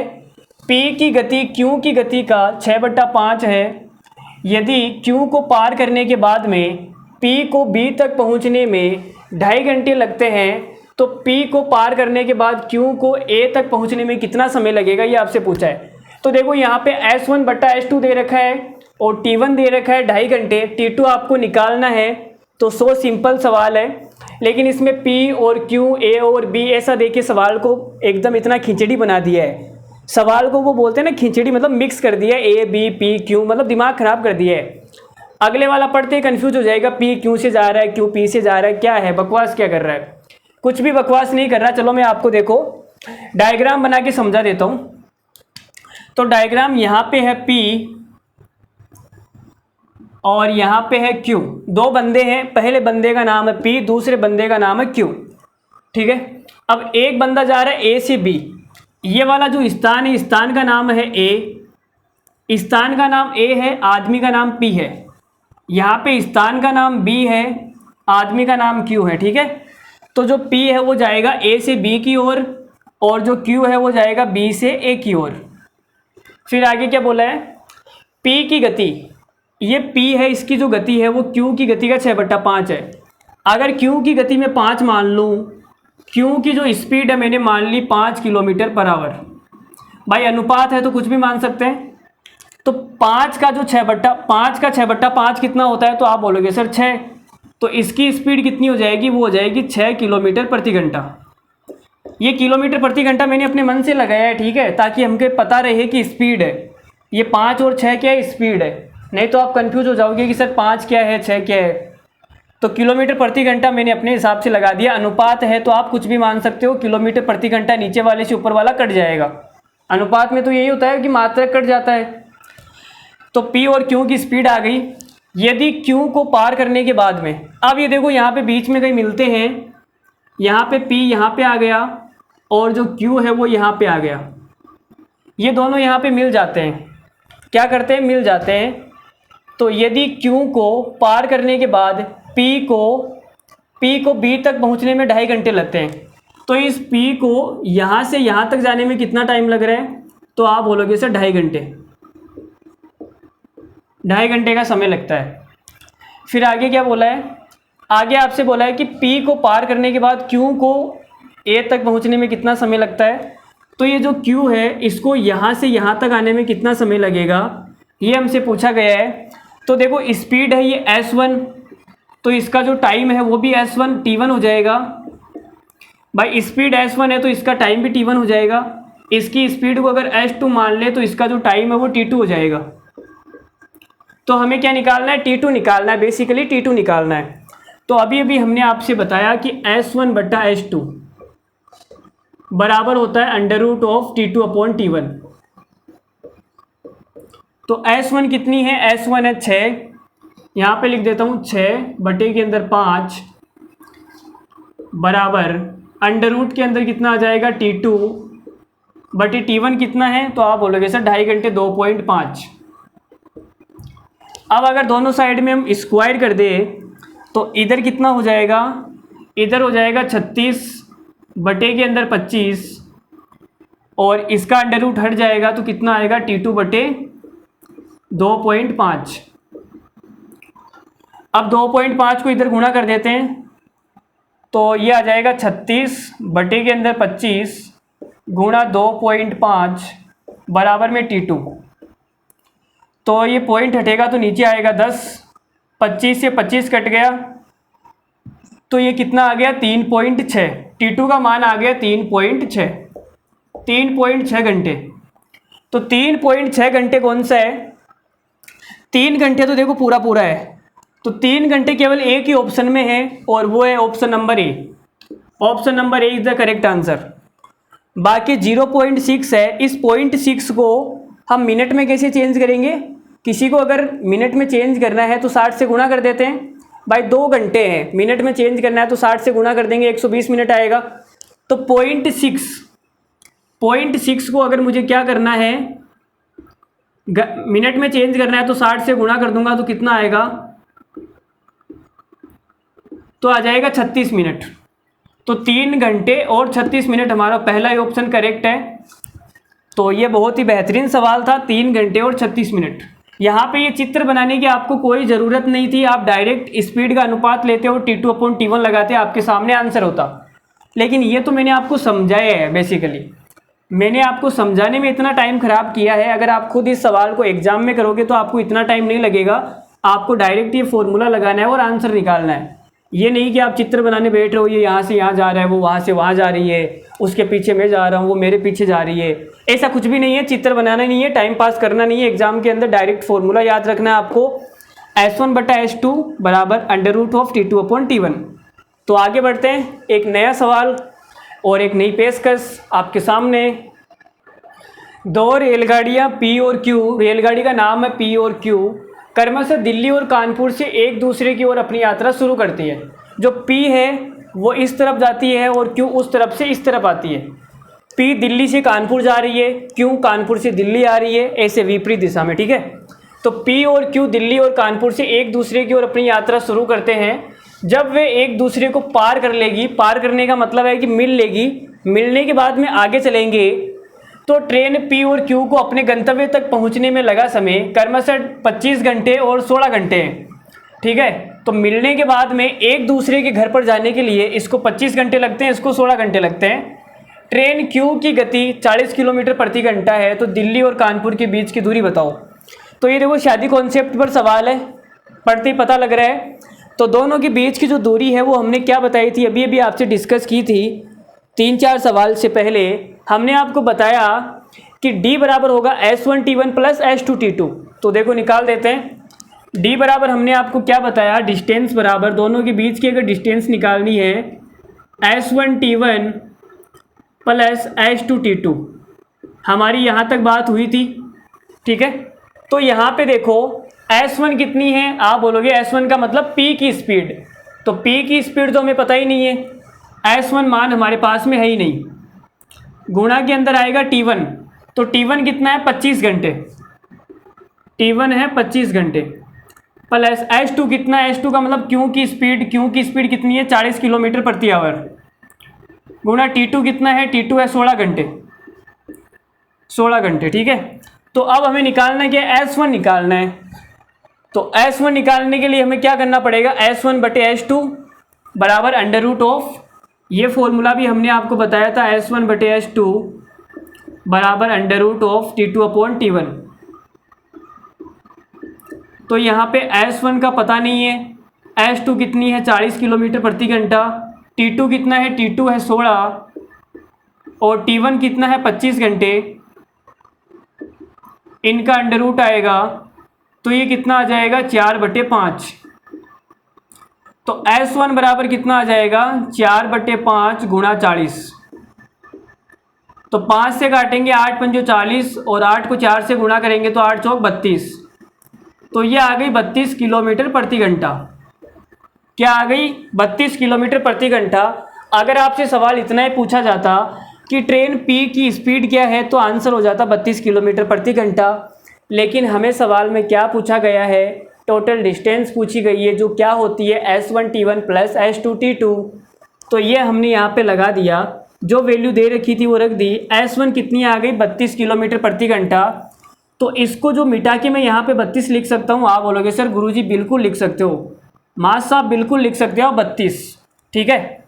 P की गति Q की गति का 6/5 है। यदि Q को पार करने के बाद में P को B तक पहुंचने में 2.5 घंटे लगते हैं, तो P को पार करने के बाद Q को A तक पहुंचने में कितना समय लगेगा, ये आपसे पूछा है। तो देखो यहाँ पे S1/S2 दे रखा है और T1 दे रखा है 2.5 घंटे, T2 आपको निकालना है। तो सो सिंपल सवाल है, लेकिन इसमें P और Q, A और B ऐसा देके सवाल को एकदम इतना खिचड़ी बना दिया है। सवाल को वो बोलते हैं ना खिचड़ी, मतलब मिक्स कर दिया है, A B P Q, मतलब दिमाग खराब कर दिया है। अगले वाला पढ़ते ही कंफ्यूज हो जाएगा, P Q से जा रहा है, Q P से जा रहा है, क्या है बकवास क्या कर रहा है। कुछ भी बकवास नहीं कर रहा। चलो मैं आपको देखो डायग्राम बना के समझा देता हूँ। तो डायग्राम यहाँ पे है P और यहाँ पे है Q। दो बंदे हैं, पहले बंदे का नाम है P, दूसरे बंदे का नाम है Q, ठीक है। अब एक बंदा जा रहा है A से B। ये वाला जो स्थान है, स्थान का नाम है A, स्थान का नाम A है, आदमी का नाम P है। यहाँ पे स्थान का नाम B है, आदमी का नाम Q है, ठीक है। तो जो P है वो जाएगा A से B की ओर और जो Q है वो जाएगा B से A की ओर। फिर आगे क्या बोला है, P की गति, ये P है, इसकी जो गति है वो Q की गति का 6/5 है। अगर Q की गति में 5 मान लूँ, Q की जो स्पीड है मैंने मान ली 5 किलोमीटर/आवर। भाई अनुपात है तो कुछ भी मान सकते हैं। तो 5 का 6/5 कितना होता है, तो आप बोलोगे सर 6। तो इसकी स्पीड कितनी हो जाएगी, वो हो जाएगी 6 किलोमीटर प्रति घंटा। ये किलोमीटर प्रति घंटा मैंने अपने मन से लगाया है, ठीक है, ताकि हमको पता रहे कि स्पीड है। ये 5 और 6 क्या है, स्पीड है। नहीं तो आप कंफ्यूज हो जाओगे कि सर 5 क्या है 6 क्या है। तो किलोमीटर प्रति घंटा मैंने अपने हिसाब से लगा दिया। अनुपात है तो आप कुछ भी मान सकते हो, किलोमीटर प्रति घंटा नीचे वाले से ऊपर वाला कट जाएगा। अनुपात में तो यही होता है कि मात्रक कट जाता है। तो P और Q की स्पीड आ गई। यदि Q को पार करने के बाद में, अब ये देखो यहाँ पे बीच में कहीं मिलते हैं, यहाँ पे P यहाँ पे आ गया और जो Q है वो यहाँ पे आ गया। ये दोनों यहाँ पे मिल जाते हैं, क्या करते हैं, मिल जाते हैं। तो यदि Q को पार करने के बाद P को B तक पहुँचने में 2.5 घंटे लगते हैं, तो इस P को यहाँ से यहाँ तक जाने में कितना टाइम लग रहा है, तो आप बोलोगे सर 2.5 घंटे, 2.5 घंटे का समय लगता है। फिर आगे क्या बोला है, आगे आपसे बोला है कि P को पार करने के बाद Q को A तक पहुँचने में कितना समय लगता है। तो ये जो Q है इसको यहाँ से यहाँ तक आने में कितना समय लगेगा, ये हमसे पूछा गया है। तो देखो स्पीड है ये S1, तो इसका जो टाइम है वो भी S1 T1 हो जाएगा। भाई स्पीड S1 है तो इसका टाइम भी T1 हो जाएगा। इसकी स्पीड को अगर S2 मान ले तो इसका जो टाइम है वो T2 हो जाएगा। तो हमें क्या निकालना है, T2 निकालना है, बेसिकली T2 निकालना है। तो अभी अभी हमने आपसे बताया कि S1/S2 बराबर होता है √T2/T1। तो S1 कितनी है, S1 है 6, यहाँ पे लिख देता हूँ 6/5 बराबर अंडर रूट के अंदर कितना आ जाएगा T2/T1 कितना है, तो आप बोलोगे सर 2.5 घंटे 2.5। अब अगर दोनों साइड में हम स्क्वायर कर दे तो इधर कितना हो जाएगा, इधर हो जाएगा 36/25 और इसका अंडर रूट हट जाएगा तो कितना आएगा T2/2.5। अब 2.5 को इधर गुणा कर देते हैं तो ये आ जाएगा 36/25 गुणा 2.5 बराबर में T2। तो ये पॉइंट हटेगा तो नीचे आएगा 10, 25 से 25 कट गया तो ये कितना आ गया 3.6। T2 का मान आ गया 3.6 घंटे। तो 3.6 घंटे कौन सा है, 3 घंटे तो देखो पूरा पूरा है, तो 3 घंटे केवल एक ही ऑप्शन में है और वो है option number A. Option number A is the correct answer. बाकी 0.6 है, इस 0.6 को हम मिनट में कैसे चेंज करेंगे, किसी को अगर मिनट में चेंज करना है तो 60 से गुणा कर देते हैं। भाई 2 घंटे हैं, मिनट में चेंज करना है तो 60 से गुणा कर देंगे, 120 मिनट आएगा। तो 0.6 को अगर मुझे क्या करना है, मिनट में चेंज करना है तो 60 से गुणा कर दूंगा तो कितना आएगा, तो आ जाएगा 36 मिनट। तो 3 घंटे और 36 मिनट हमारा पहला ही ऑप्शन करेक्ट है। तो ये बहुत ही बेहतरीन सवाल था, 3 घंटे और 36 मिनट। यहाँ पे ये चित्र बनाने की आपको कोई ज़रूरत नहीं थी, आप डायरेक्ट स्पीड का अनुपात लेते हो, T2/T1 लगाते, आपके सामने आंसर होता। लेकिन ये तो मैंने आपको समझाया है, बेसिकली मैंने आपको समझाने में इतना टाइम ख़राब किया है। अगर आप खुद इस सवाल को एग्जाम में करोगे तो आपको इतना टाइम नहीं लगेगा, आपको डायरेक्ट ये फॉर्मूला लगाना है और आंसर निकालना है। ये नहीं कि आप चित्र बनाने बैठ रहे हो, ये यहाँ से यहाँ जा रहा है, वो वहाँ से वहाँ जा रही है, उसके पीछे मैं जा रहा हूँ, वो मेरे पीछे जा रही है। ऐसा कुछ भी नहीं है, चित्र बनाना नहीं है, टाइम पास करना नहीं है। एग्जाम के अंदर डायरेक्ट फॉर्मूला याद रखना है आपको, S1/S2 बराबर √T2/T1। तो आगे बढ़ते हैं, एक नया सवाल और एक नई पेशकश आपके सामने। दो रेलगाड़ियाँ P और Q, रेलगाड़ी का नाम है P और Q, क्रमशः दिल्ली और कानपुर से एक दूसरे की ओर अपनी यात्रा शुरू करती है। जो P है वो इस तरफ जाती है और Q उस तरफ से इस तरफ आती है। P दिल्ली से कानपुर जा रही है, Q कानपुर से दिल्ली आ रही है, ऐसे विपरीत दिशा में, ठीक है। तो P और Q दिल्ली और कानपुर से एक दूसरे की ओर अपनी यात्रा शुरू करते हैं। जब वे एक दूसरे को पार कर लेगी, पार करने का मतलब है कि मिल लेगी, मिलने के बाद में आगे चलेंगे, तो ट्रेन P और Q को अपने गंतव्य तक पहुंचने में लगा समय क्रमशः 25 घंटे और 16 घंटे है, ठीक है। तो मिलने के बाद में एक दूसरे के घर पर जाने के लिए इसको 25 घंटे लगते हैं, इसको 16 घंटे लगते हैं। ट्रेन Q की गति 40 किलोमीटर प्रति घंटा है, तो दिल्ली और कानपुर के बीच की दूरी बताओ। तो ये देखो शादी कॉन्सेप्ट पर सवाल है, पढ़ते ही पता लग रहा है। तो दोनों के बीच की जो दूरी है वो हमने क्या बताई थी, अभी अभी आपसे डिस्कस की थी 3-4 सवाल से पहले। हमने आपको बताया कि D बराबर होगा S1T1 प्लस S2T2। तो देखो निकाल देते हैं। D बराबर हमने आपको क्या बताया, डिस्टेंस बराबर, दोनों के बीच की अगर डिस्टेंस निकालनी है S1T1 प्लस S2T2। हमारी यहाँ तक बात हुई थी, ठीक है। तो यहाँ पे देखो S1 कितनी है, आप बोलोगे S1 का मतलब P की स्पीड। तो P की स्पीड तो हमें पता ही नहीं है, S1 मान हमारे पास में है ही नहीं। गुणा के अंदर आएगा T1, तो T1 कितना है 25 घंटे, T1 है 25 घंटे, प्लस S2 कितना है, S2 का मतलब Q की स्पीड, Q की स्पीड कितनी है 40 किलोमीटर प्रति आवर, गुणा T2 कितना है, T2 है 16 घंटे, 16 घंटे, ठीक है। तो अब हमें निकालना है क्या, S1 निकालना है। तो S1 निकालने के लिए हमें क्या करना पड़ेगा, S1/S2 बराबर √, ये फॉर्मूला भी हमने आपको बताया था, S1/S2 बराबर √T2/T1। तो यहाँ पे S1 का पता नहीं है, S2 कितनी है 40 किलोमीटर प्रति घंटा, T2 कितना है, T2 है 16 और T1 कितना है 25 घंटे, इनका √ आएगा तो ये कितना आ जाएगा 4/5। तो S1 बराबर कितना आ जाएगा 4/5 गुणा 40। तो 5 से काटेंगे 8 पंजो 40 और 8 को 4 से गुणा करेंगे तो 8 चौक 32। तो ये आ गई 32 किलोमीटर प्रति घंटा। क्या आ गई 32 किलोमीटर प्रति घंटा। अगर आपसे सवाल इतना ही पूछा जाता कि ट्रेन P की स्पीड क्या है तो आंसर हो जाता 32 किलोमीटर प्रति घंटा। लेकिन हमें सवाल में क्या पूछा गया है, टोटल डिस्टेंस पूछी गई है जो क्या होती है S1T1 प्लस S2T2। तो ये हमने यहाँ पे लगा दिया, जो वैल्यू दे रखी थी वो रख दी। S1 कितनी आ गई 32 किलोमीटर प्रति घंटा। तो इसको जो मिटा के मैं यहाँ पे 32 लिख सकता हूँ। आप बोलोगे सर गुरुजी बिल्कुल लिख सकते हो, मास साहब बिल्कुल लिख सकते हो 32, ठीक है।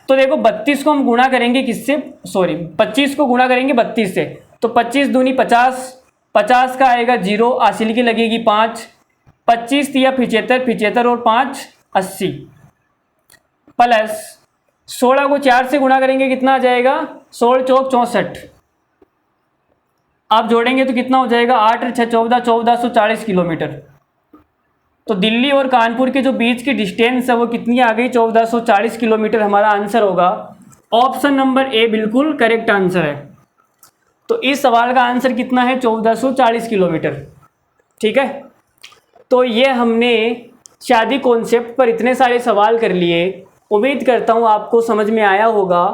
तो देखो 32 को हम गुणा करेंगे किससे, 25 को गुणा करेंगे 32 से, तो 25 दूनी 50, 50 का आएगा 0, हासिल की लगेगी 5, 25 दिया 75, 75 और 5 80, प्लस 16 को 4 से गुणा करेंगे कितना आ जाएगा 16 चौक 64। आप जोड़ेंगे तो कितना हो जाएगा 8 और 6 14, 1440 किलोमीटर। तो दिल्ली और कानपुर के जो बीच की डिस्टेंस है वो कितनी आ गई 1440 किलोमीटर। हमारा आंसर होगा ऑप्शन नंबर ए बिल्कुल करेक्ट आंसर है। तो इस सवाल का आंसर कितना है 1440 किलोमीटर, ठीक है। तो ये हमने शादी कॉन्सेप्ट पर इतने सारे सवाल कर लिए। उम्मीद करता हूँ आपको समझ में आया होगा,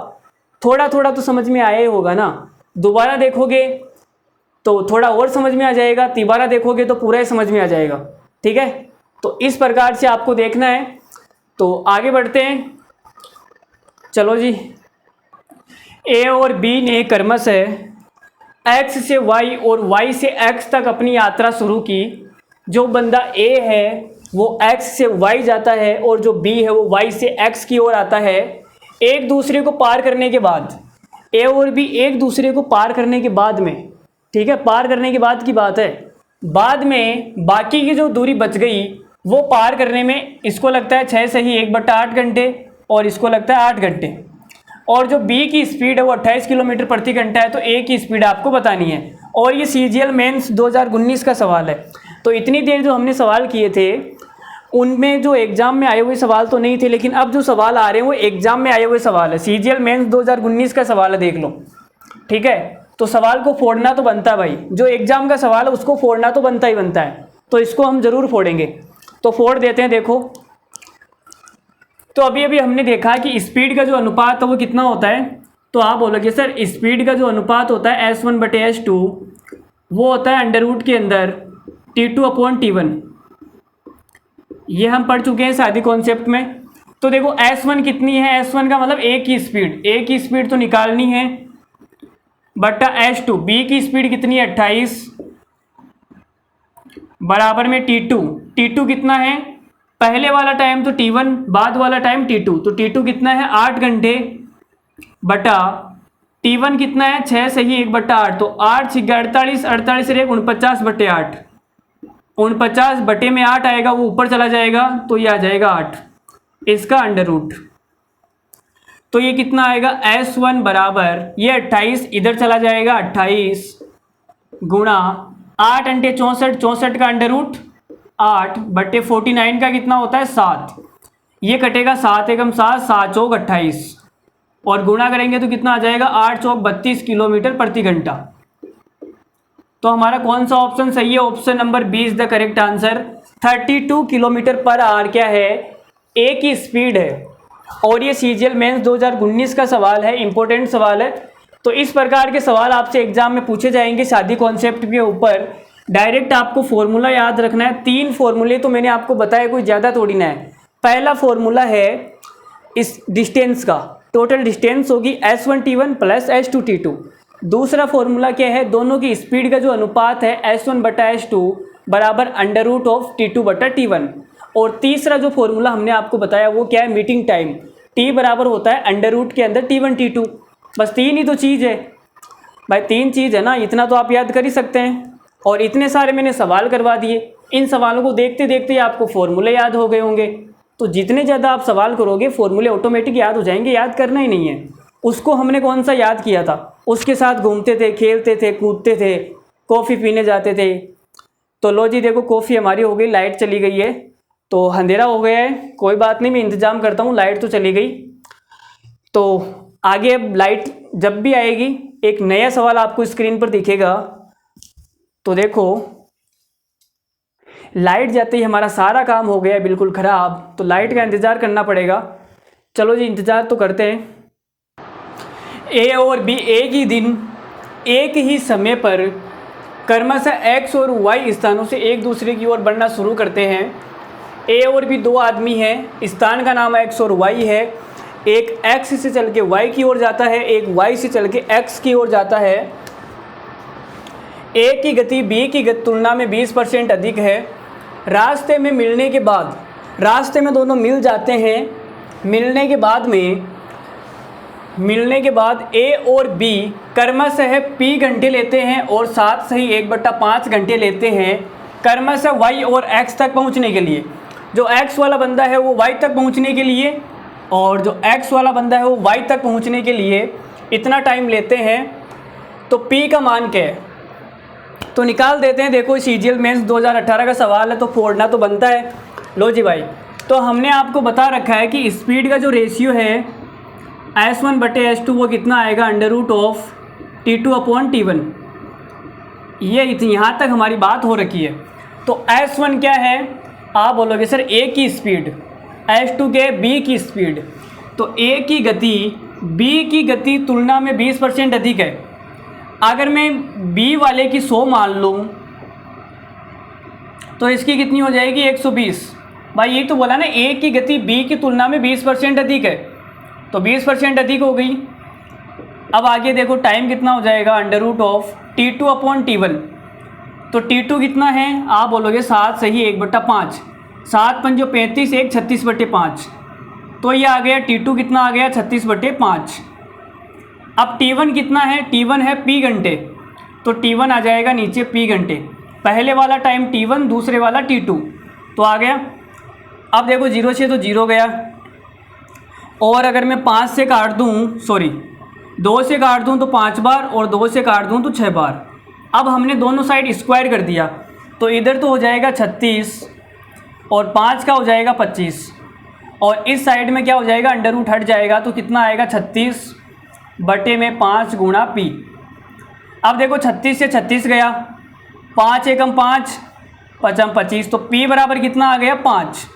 थोड़ा थोड़ा तो समझ में आया ही होगा ना। दोबारा देखोगे तो थोड़ा और समझ में आ जाएगा, तिबारा देखोगे तो पूरा ही समझ में आ जाएगा, ठीक है। तो इस प्रकार से आपको देखना है। तो आगे बढ़ते हैं, चलो जी। ए और बी ने क्रमशः x से y और y से x तक अपनी यात्रा शुरू की। जो बंदा A है वो x से y जाता है और जो B है वो y से x की ओर आता है। एक दूसरे को पार करने के बाद, A और B एक दूसरे को पार करने के बाद में, ठीक है, पार करने के बाद की बात है, बाद में बाकी की जो दूरी बच गई वो पार करने में इसको लगता है 6 सही 1/8 घंटे और इसको लगता है 8 घंटे। और जो B की स्पीड है वो 28 किलोमीटर प्रति घंटा है, तो A की स्पीड आपको बतानी है। और ये CGL मेंस 2019 का सवाल है। तो इतनी देर जो हमने सवाल किए थे उनमें जो एग्जाम में आए हुए सवाल तो नहीं थे, लेकिन अब जो सवाल आ रहे हैं वो एग्जाम में आए हुए सवाल है। CGL मेंस 2019 का सवाल है, देख लो, ठीक है। तो सवाल को फोड़ना तो बनता है भाई, जो एग्जाम का सवाल है उसको फोड़ना तो बनता ही बनता है, तो इसको हम जरूर फोड़ेंगे। तो फोड़ देते हैं। देखो, तो अभी अभी हमने देखा कि स्पीड का जो अनुपात है वो कितना होता है। तो आप बोलोगे सर स्पीड का जो अनुपात होता है S1/S2 वो होता है अंडर रूट के अंदर T2/T1। ये हम पढ़ चुके हैं शादी कॉन्सेप्ट में। तो देखो S1 कितनी है, S1 का मतलब A की स्पीड, A की स्पीड तो निकालनी है बट्टा S2। B की स्पीड कितनी है 28 बराबर में T2। T2 कितना है, पहले वाला टाइम तो T1, बाद वाला टाइम T2। तो T2 कितना है 8 घंटे बटा T1 कितना है 6 सही 1/8। तो 8 6 48, 48 से 49/8, 49 बटे में 8 आएगा, वो ऊपर चला जाएगा तो ये आ जाएगा 8, इसका अंडर रूट। तो ये कितना आएगा S1 बराबर ये 28 इधर चला जाएगा 28 गुणा 8 अंटे 64, 64 का अंडर रूट 8 बटे 49 का कितना होता है 7। ये कटेगा 7 एकम 7, 7 चौक 28 और गुणा करेंगे तो कितना आ जाएगा 8 चौक 32 किलोमीटर प्रति घंटा। तो हमारा कौन सा ऑप्शन सही है, option number B is the correct answer. 32 kilometre per hour क्या है, ए की स्पीड है। और ये CGL मेंस 2019 का सवाल है, इंपॉर्टेंट सवाल है। तो इस प्रकार के सवाल आपसे एग्जाम में पूछे जाएंगे शादी कॉन्सेप्ट के ऊपर। डायरेक्ट आपको फॉर्मूला याद रखना है। 3 फॉर्मूले तो मैंने आपको बताया, कोई ज़्यादा थोड़ी ना है। पहला फॉर्मूला है इस डिस्टेंस का, टोटल डिस्टेंस होगी S1T1 प्लस S2T2। दूसरा फॉर्मूला क्या है, दोनों की स्पीड का जो अनुपात है S1/S2 बराबर अंडर रूट ऑफ T2/T1। और तीसरा जो फॉर्मूला हमने आपको बताया वो क्या है, मीटिंग टाइम। T बराबर होता है अंडर रूट के अंदर T1 T2। बस 3 ही तो चीज़ है भाई, 3 चीज़ है ना, इतना तो आप याद कर ही सकते हैं। और इतने सारे मैंने सवाल करवा दिए, इन सवालों को देखते देखते आपको फॉर्मूले याद हो गए होंगे। तो जितने ज़्यादा आप सवाल करोगे फॉर्मूले ऑटोमेटिक याद हो जाएंगे, याद करना ही नहीं है। उसको हमने कौन सा याद किया था, उसके साथ घूमते थे, खेलते थे, कूदते थे, कॉफ़ी पीने जाते थे। तो लो जी देखो, कॉफ़ी हमारी हो गई, लाइट चली गई है, तो अंधेरा हो गया है, कोई बात नहीं, मैं इंतज़ाम करता हूँ, लाइट तो चली गई। तो आगे अब लाइट जब भी आएगी एक नया सवाल आपको स्क्रीन पर दिखेगा। तो देखो लाइट जाते ही हमारा सारा काम हो गया है बिल्कुल ख़राब, तो लाइट का इंतज़ार करना पड़ेगा। चलो जी इंतज़ार तो करते हैं। ए और बी एक ही दिन एक ही समय पर क्रमशः X और Y स्थानों से एक दूसरे की ओर बढ़ना शुरू करते हैं। ए और बी 2 आदमी हैं, स्थान का नाम X और Y है। एक X से चल के Y की ओर जाता है, एक Y से चल के X की ओर जाता है। ए की गति बी की गति तुलना में 20% अधिक है। रास्ते में मिलने के बाद, रास्ते में दोनों मिल जाते हैं, मिलने के बाद ए और बी क्रमशः P घंटे लेते हैं और 7 सही 1/5 घंटे लेते हैं क्रमशः Y और X तक पहुंचने के लिए। जो X वाला बंदा है वो Y तक पहुंचने के लिए, और जो X वाला बंदा है वो Y तक पहुंचने के लिए इतना टाइम लेते हैं। तो P का मान क्या है, तो निकाल देते हैं। देखो CGL मेंस 2018 का सवाल है, तो फोड़ना तो बनता है। लो जी भाई, तो हमने आपको बता रखा है कि स्पीड का जो रेशियो है S1/S2 वो कितना आएगा, अंडर रूट ऑफ T2/T1। ये यहाँ तक हमारी बात हो रखी है। तो S1 क्या है, आप बोलोगे सर A की स्पीड, S2 के B की स्पीड। तो A की गति B की गति तुलना में 20% अधिक है। अगर मैं B वाले की 100 मान लूँ तो इसकी कितनी हो जाएगी 120। भाई ये तो बोला ना A की गति B की तुलना में 20% अधिक है, तो 20% अधिक हो गई। अब आगे देखो टाइम कितना हो जाएगा, अंडर रूट ऑफ T2/T1। तो T2 कितना है, आप बोलोगे 7 सही 1/5, 7 पंजो 35, 1 36/5। तो ये आ गया T2 कितना आ गया 36/5। अब T1 कितना है, T1 है P घंटे, तो T1 आ जाएगा नीचे P घंटे। पहले वाला टाइम T1, दूसरे वाला T2, तो आ गया। अब देखो 0 से तो 0 गया, और अगर मैं 5 से काट दूँ, सॉरी 2 से काट दूँ तो 5 बार, और 2 से काट दूँ तो 6 बार। अब हमने दोनों साइड स्क्वायर कर दिया, तो इधर तो हो जाएगा 36 और 5 का हो जाएगा 25, और इस साइड में क्या हो जाएगा, अंडर रूट हट जाएगा, तो कितना आएगा 36/5 गुणा P। अब देखो 36 से 36 गया, 5 एकम 5, 5 25, तो P बराबर कितना आ गया 5।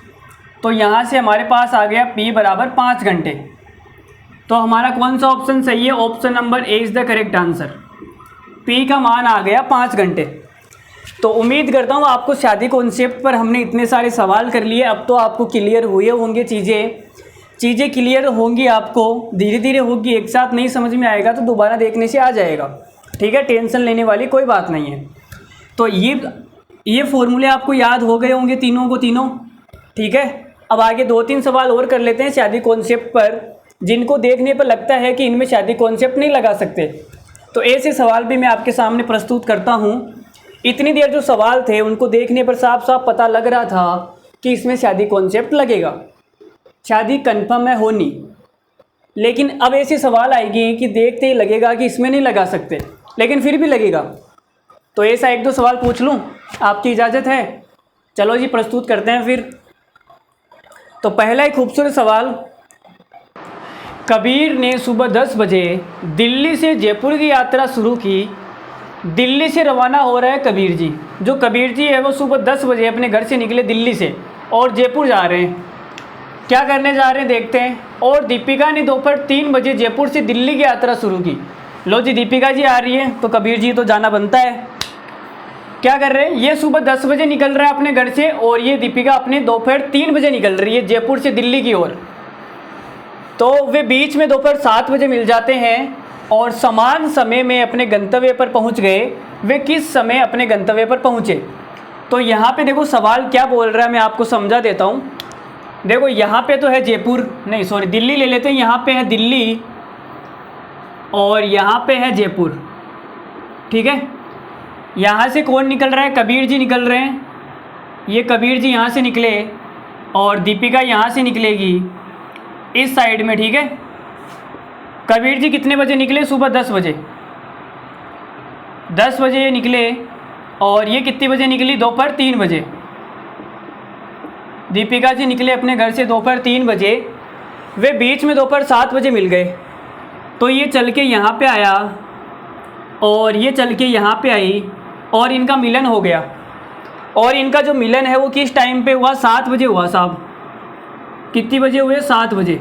तो यहाँ से हमारे पास आ गया P बराबर 5 घंटे। तो हमारा कौन सा ऑप्शन सही है, option number A is the correct answer. P का मान आ गया 5 घंटे। तो उम्मीद करता हूँ आपको शादी कॉन्सेप्ट पर हमने इतने सारे सवाल कर लिए, अब तो आपको क्लियर हुए होंगे, चीज़ें क्लियर होंगी, आपको धीरे धीरे होगी, एक साथ नहीं समझ में आएगा तो दोबारा देखने से आ जाएगा, ठीक है, टेंशन लेने वाली कोई बात नहीं है। तो ये फॉर्मूले आपको याद हो गए होंगे तीनों को तीनों, ठीक है। अब आगे 2-3 सवाल और कर लेते हैं शादी कॉन्सेप्ट पर, जिनको देखने पर लगता है कि इनमें शादी कॉन्सेप्ट नहीं लगा सकते, तो ऐसे सवाल भी मैं आपके सामने प्रस्तुत करता हूँ। इतनी देर जो सवाल थे उनको देखने पर साफ साफ पता लग रहा था कि इसमें शादी कॉन्सेप्ट लगेगा, शादी कन्फर्म है होनी, लेकिन अब ऐसे सवाल आएगी कि देखते ही लगेगा कि इसमें नहीं लगा सकते, लेकिन फिर भी लगेगा। तो ऐसा 1-2 सवाल पूछ लूँ, आपकी इजाज़त है? चलो जी प्रस्तुत करते हैं फिर। तो पहला एक खूबसूरत सवाल, कबीर ने सुबह 10 बजे दिल्ली से जयपुर की यात्रा शुरू की। दिल्ली से रवाना हो रहा है कबीर जी। जो कबीर जी है वो सुबह 10 बजे अपने घर से निकले दिल्ली से और जयपुर जा रहे हैं। क्या करने जा रहे हैं देखते हैं। और दीपिका ने दोपहर 3 बजे जयपुर से दिल्ली की यात्रा शुरू की। लो जी दीपिका जी आ रही है तो कबीर जी तो जाना बनता है। क्या कर रहे हैं, ये सुबह 10 बजे निकल रहा है अपने घर से, और ये दीपिका अपने दोपहर 3 बजे निकल रही है जयपुर से दिल्ली की ओर। तो वे बीच में दोपहर 7 बजे मिल जाते हैं और समान समय में अपने गंतव्य पर पहुंच गए। वे किस समय अपने गंतव्य पर पहुंचे? तो यहाँ पे देखो सवाल क्या बोल रहा है, मैं आपको समझा देता हूँ। देखो यहाँ पे तो है जयपुर, नहीं सॉरी दिल्ली ले लेते हैं। यहाँ पे है दिल्ली और यहाँ पे है जयपुर, ठीक है। यहाँ से कौन निकल रहा है, कबीर जी निकल रहे हैं। ये कबीर जी यहाँ से निकले और दीपिका यहाँ से निकलेगी इस साइड में, ठीक है। कबीर जी कितने बजे निकले, सुबह 10 बजे। 10 बजे ये निकले और ये कितने बजे निकली, दोपहर 3 बजे। दीपिका जी निकले अपने घर से दोपहर 3 बजे, वे बीच में दोपहर 7 बजे मिल गए। तो ये चल के यहाँ पे आया और ये चल के यहाँ पे आई और इनका मिलन हो गया। और इनका जो मिलन है वो किस टाइम पे हुआ, 7 बजे हुआ साहब। कितनी बजे हुए, 7 बजे।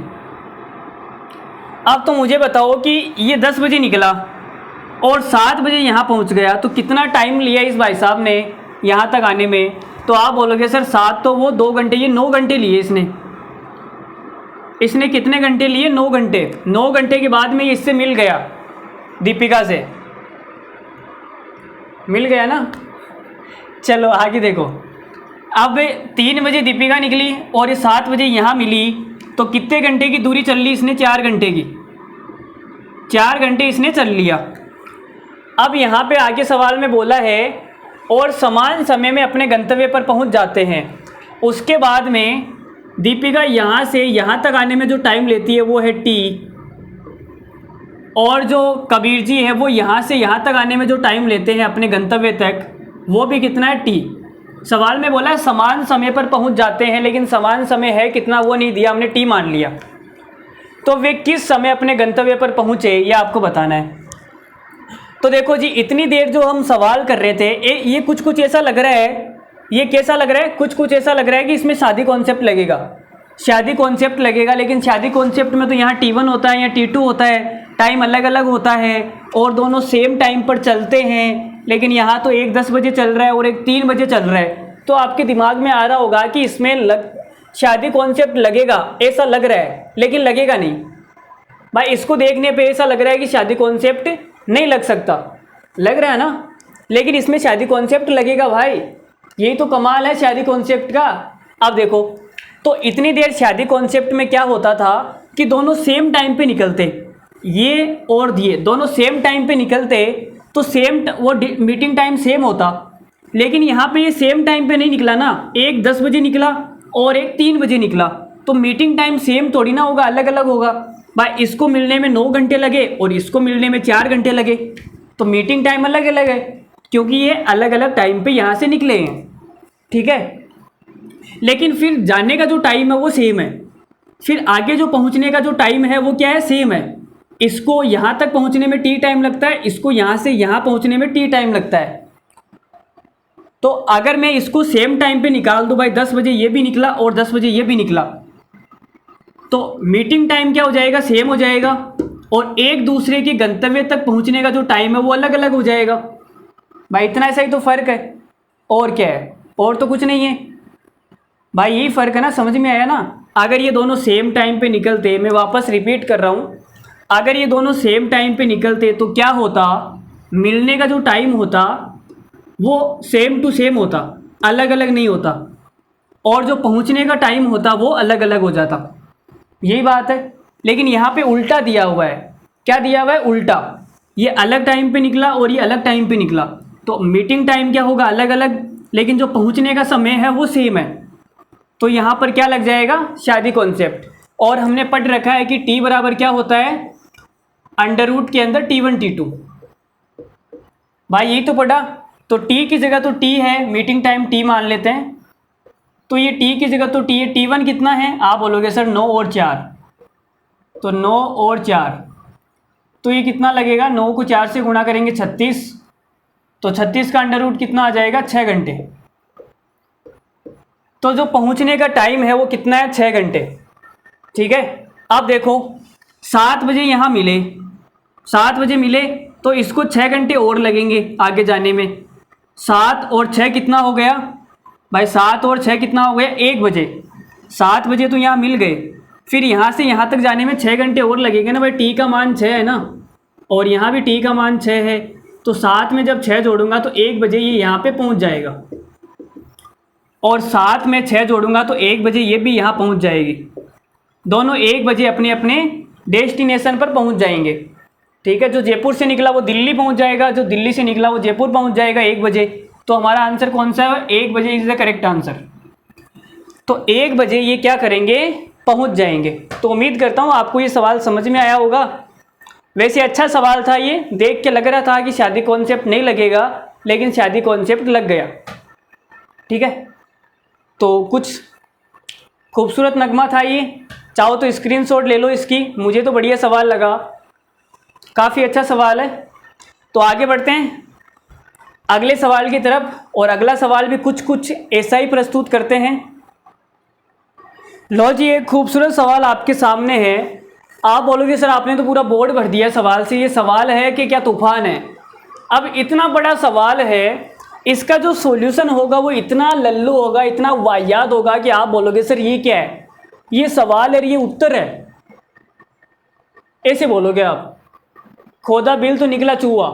अब तो मुझे बताओ कि ये 10 बजे निकला और 7 बजे यहाँ पहुँच गया, तो कितना टाइम लिया इस भाई साहब ने यहाँ तक आने में? तो आप बोलोगे सर 7 तो वो 2 घंटे, ये 9 घंटे लिए इसने कितने घंटे लिए, 9 घंटे। 9 घंटे के बाद में इससे मिल गया, दीपिका से मिल गया ना। चलो आगे देखो, अब 3 बजे दीपिका निकली और ये 7 बजे यहाँ मिली, तो कितने घंटे की दूरी चल ली इसने, 4 घंटे की। 4 घंटे इसने चल लिया। अब यहाँ पे आगे सवाल में बोला है और समान समय में अपने गंतव्य पर पहुँच जाते हैं। उसके बाद में दीपिका यहाँ से यहाँ तक आने में जो टाइम लेती है वो है T, और जो कबीर जी है वो यहाँ से यहाँ तक आने में जो टाइम लेते हैं अपने गंतव्य तक, वो भी कितना है, T। सवाल में बोला है समान समय पर पहुँच जाते हैं, लेकिन समान समय है कितना वो नहीं दिया, हमने T मान लिया। तो वे किस समय अपने गंतव्य पर पहुँचे ये आपको बताना है। तो देखो जी इतनी देर जो हम सवाल कर रहे थे, ये कुछ ऐसा लग रहा है, ये कैसा लग रहा है, कुछ ऐसा लग रहा है कि इसमें शादी कॉन्सेप्ट लगेगा, शादी कॉन्सेप्ट लगेगा। लेकिन शादी कॉन्सेप्ट में तो यहाँ T1 होता है, यहाँ T2 होता है, टाइम अलग अलग होता है और दोनों सेम टाइम पर चलते हैं। लेकिन यहाँ तो एक 10 बजे चल रहा है और एक 3 बजे चल रहा है। तो आपके दिमाग में आ रहा होगा कि इसमें शादी कॉन्सेप्ट लगेगा, ऐसा लग रहा है, लेकिन लगेगा नहीं भाई। इसको देखने पे ऐसा लग रहा है कि शादी कॉन्सेप्ट नहीं लग सकता। लग रहा है ना। लेकिन इसमें शादी कॉन्सेप्ट लगेगा भाई, यही तो कमाल है शादी कॉन्सेप्ट का। अब देखो, तो इतनी देर शादी कॉन्सेप्ट में क्या होता था कि दोनों सेम टाइम पे निकलते, ये और ये दोनों सेम टाइम पे निकलते, तो सेम वो मीटिंग टाइम सेम होता। लेकिन यहाँ पे ये सेम टाइम पे नहीं निकला ना, एक 10 बजे निकला और एक 3 बजे निकला, तो मीटिंग टाइम सेम थोड़ी ना होगा, अलग अलग होगा भाई। इसको मिलने में 9 घंटे लगे और इसको मिलने में 4 घंटे लगे, तो मीटिंग टाइम अलग अलग है, क्योंकि ये अलग अलग टाइम पे यहाँ से निकले हैं, ठीक है। लेकिन फिर जाने का जो टाइम है वो सेम है, फिर आगे जो पहुँचने का जो टाइम है वो क्या है, सेम है। इसको यहाँ तक पहुँचने में टी टाइम लगता है, इसको यहाँ से यहाँ पहुँचने में टी टाइम लगता है। तो अगर मैं इसको सेम टाइम पे निकाल दूँ भाई, 10 बजे ये भी निकला और 10 बजे ये भी निकला, तो मीटिंग टाइम क्या हो जाएगा, सेम हो जाएगा, और एक दूसरे के गंतव्य तक पहुंचने का जो टाइम है वो अलग अलग हो जाएगा भाई। इतना ऐसा ही तो फ़र्क है, और क्या है, और तो कुछ नहीं है भाई, यही फ़र्क है ना। समझ में आया ना। अगर ये दोनों सेम टाइम पे निकलते, मैं वापस रिपीट कर रहा हूँ, अगर ये दोनों सेम टाइम पे निकलते तो क्या होता, मिलने का जो टाइम होता वो सेम टू सेम होता, अलग अलग नहीं होता, और जो पहुंचने का टाइम होता वो अलग अलग हो जाता, यही बात है। लेकिन यहाँ पे उल्टा दिया हुआ है, क्या दिया हुआ है, उल्टा। ये अलग टाइम पे निकला और ये अलग टाइम पे निकला, तो मीटिंग टाइम क्या होगा, अलग अलग, लेकिन जो पहुंचने का समय है वो सेम है। तो यहाँ पर क्या लग जाएगा, शादी कॉन्सेप्ट। और हमने पढ़ रखा है कि टी बराबर क्या होता है, अंडर रूट के अंदर T1 T2 भाई, यही तो पढ़ा। तो टी की जगह तो टी है, मीटिंग टाइम टी मान लेते हैं, तो ये टी की जगह तो टी है। T1 कितना है, आप बोलोगे सर 9 और 4, तो 9 और 4, तो ये कितना लगेगा, 9 को 4 से गुणा करेंगे 36, तो 36 का अंडर रूट कितना आ जाएगा, 6 घंटे। तो जो पहुंचने का टाइम है वो कितना है, 6 घंटे, ठीक है। अब देखो 7 बजे यहाँ मिले, 7 बजे मिले तो इसको 6 घंटे और लगेंगे आगे जाने में। 7 और 6 कितना हो गया भाई, 7 और 6 कितना हो गया, 1 बजे। 7 बजे तो यहाँ मिल गए, फिर यहाँ से यहाँ तक जाने में 6 घंटे और लगेंगे ना भाई। टी का मान 6 है ना, और यहाँ भी टी का मान 6 है, तो 7 में जब 6 जोड़ूंगा तो 1 बजे ये यहाँ पे पहुँच जाएगा, और 7 में 6 जोड़ूंगा तो 1 बजे ये भी यहाँ पहुँच जाएगी। दोनों 1 बजे अपने अपने डेस्टिनेशन पर पहुँच जाएंगे, ठीक है। जो जयपुर से निकला वो दिल्ली पहुँच जाएगा, जो दिल्ली से निकला वो जयपुर पहुँच जाएगा 1 बजे। तो हमारा आंसर कौन सा है, 1 बजे इज़ द करेक्ट आंसर। तो 1 बजे ये क्या करेंगे, पहुँच जाएंगे। तो उम्मीद करता हूँ आपको ये सवाल समझ में आया होगा। वैसे अच्छा सवाल था ये, देख के लग रहा था कि शादी कॉन्सेप्ट नहीं लगेगा, लेकिन शादी कॉन्सेप्ट लग गया, ठीक है। तो कुछ खूबसूरत नगमा था ये, चाहो तो स्क्रीनशॉट ले लो इसकी। मुझे तो बढ़िया सवाल लगा, काफ़ी अच्छा सवाल है। तो आगे बढ़ते हैं अगले सवाल की तरफ, और अगला सवाल भी कुछ ऐसा ही प्रस्तुत करते हैं। लो जी, एक खूबसूरत सवाल आपके सामने है। आप बोलोगे सर आपने तो पूरा बोर्ड भर दिया सवाल से, ये सवाल है कि क्या तूफान है। अब इतना बड़ा सवाल है, इसका जो सॉल्यूशन होगा वो इतना लल्लू होगा, इतना वाहियात होगा कि आप बोलोगे सर ये क्या है, ये सवाल है ये उत्तर है, ऐसे बोलोगे आप। खोदा बिल तो निकला चूहा,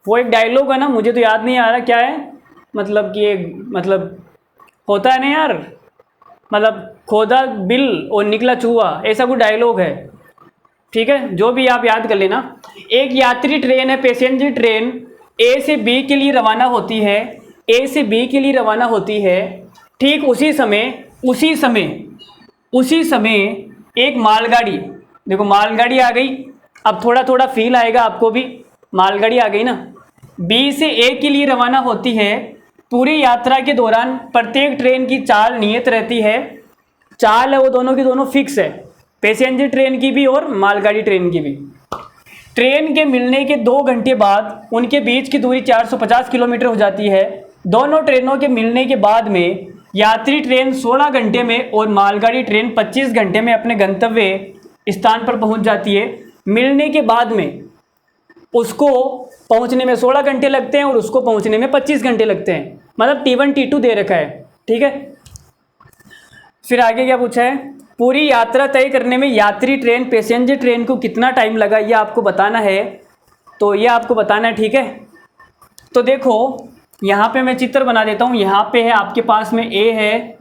वो एक डायलॉग है ना, मुझे तो याद नहीं आ रहा क्या है, मतलब कि एक मतलब होता है ना यार, मतलब खोदा बिल और निकला चूहा, ऐसा कोई डायलॉग है, ठीक है। जो भी आप याद कर लेना। एक यात्री ट्रेन है, पैसेंजर ट्रेन ए से बी के लिए रवाना होती है, ए से बी के लिए रवाना होती है। ठीक उसी समय एक मालगाड़ी, देखो मालगाड़ी आ गई, अब थोड़ा थोड़ा फील आएगा आपको भी, मालगाड़ी आ गई ना, बी से ए के लिए रवाना होती है। पूरी यात्रा के दौरान प्रत्येक ट्रेन की चाल नियत रहती है, चाल है वो दोनों की दोनों फिक्स है, पैसेंजर ट्रेन की भी और मालगाड़ी ट्रेन की भी। ट्रेन के मिलने के 2 घंटे बाद उनके बीच की दूरी 450 किलोमीटर हो जाती है। दोनों ट्रेनों के मिलने के बाद में यात्री ट्रेन 16 घंटे में और मालगाड़ी ट्रेन 25 घंटे में अपने गंतव्य स्थान पर पहुंच जाती है। मिलने के बाद में उसको पहुंचने में 16 घंटे लगते हैं और उसको पहुंचने में 25 घंटे लगते हैं, मतलब T1 T2 दे रखा है, ठीक है। फिर आगे क्या पूछा है, पूरी यात्रा तय करने में यात्री ट्रेन पैसेंजर ट्रेन को कितना टाइम लगा, ये आपको बताना है। तो ये आपको बताना है, ठीक है। तो देखो यहाँ पे मैं चित्र बना देता हूँ। यहाँ पे है आपके पास में ए है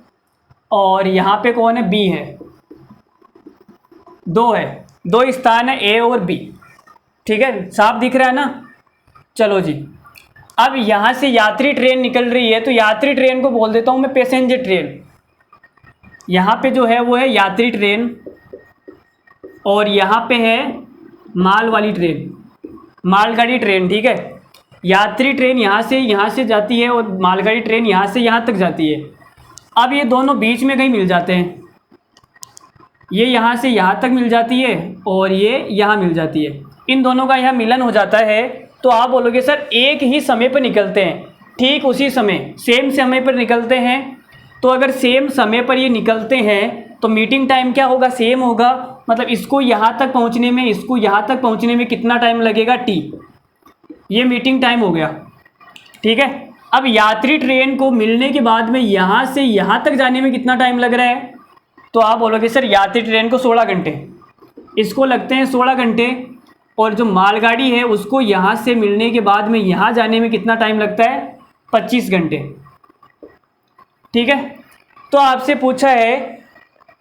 और यहाँ पे कौन है, बी है, दो है, दो स्थान है ए और बी। ठीक है, साफ दिख रहा है ना। चलो जी, अब यहाँ से यात्री ट्रेन निकल रही है, तो यात्री ट्रेन को बोल देता हूँ मैं पैसेंजर ट्रेन। यहाँ पे जो है वो है यात्री ट्रेन और यहाँ पे है माल वाली ट्रेन, मालगाड़ी ट्रेन। ठीक है, यात्री ट्रेन यहाँ से जाती है और मालगाड़ी ट्रेन यहाँ से यहाँ तक जाती है। अब ये दोनों बीच में कहीं मिल जाते हैं, ये यहाँ से यहाँ तक मिल जाती है और ये यहाँ मिल जाती है। इन दोनों का यहाँ मिलन हो जाता है, तो आप बोलोगे सर एक ही समय पर निकलते हैं, ठीक उसी समय, सेम समय पर निकलते हैं। तो अगर सेम समय पर ये निकलते हैं तो मीटिंग टाइम क्या होगा, सेम होगा। मतलब इसको यहाँ तक पहुँचने में, इसको यहाँ तक पहुँचने में कितना टाइम लगेगा, टी। ये मीटिंग टाइम हो गया। ठीक है, अब यात्री ट्रेन को मिलने के बाद में यहाँ से यहाँ तक जाने में कितना टाइम लग रहा है, तो आप बोलोगे सर यात्री ट्रेन को 16 घंटे, इसको लगते हैं 16 घंटे, और जो मालगाड़ी है उसको यहाँ से मिलने के बाद में यहाँ जाने में कितना टाइम लगता है, 25 घंटे। ठीक है, तो आपसे पूछा है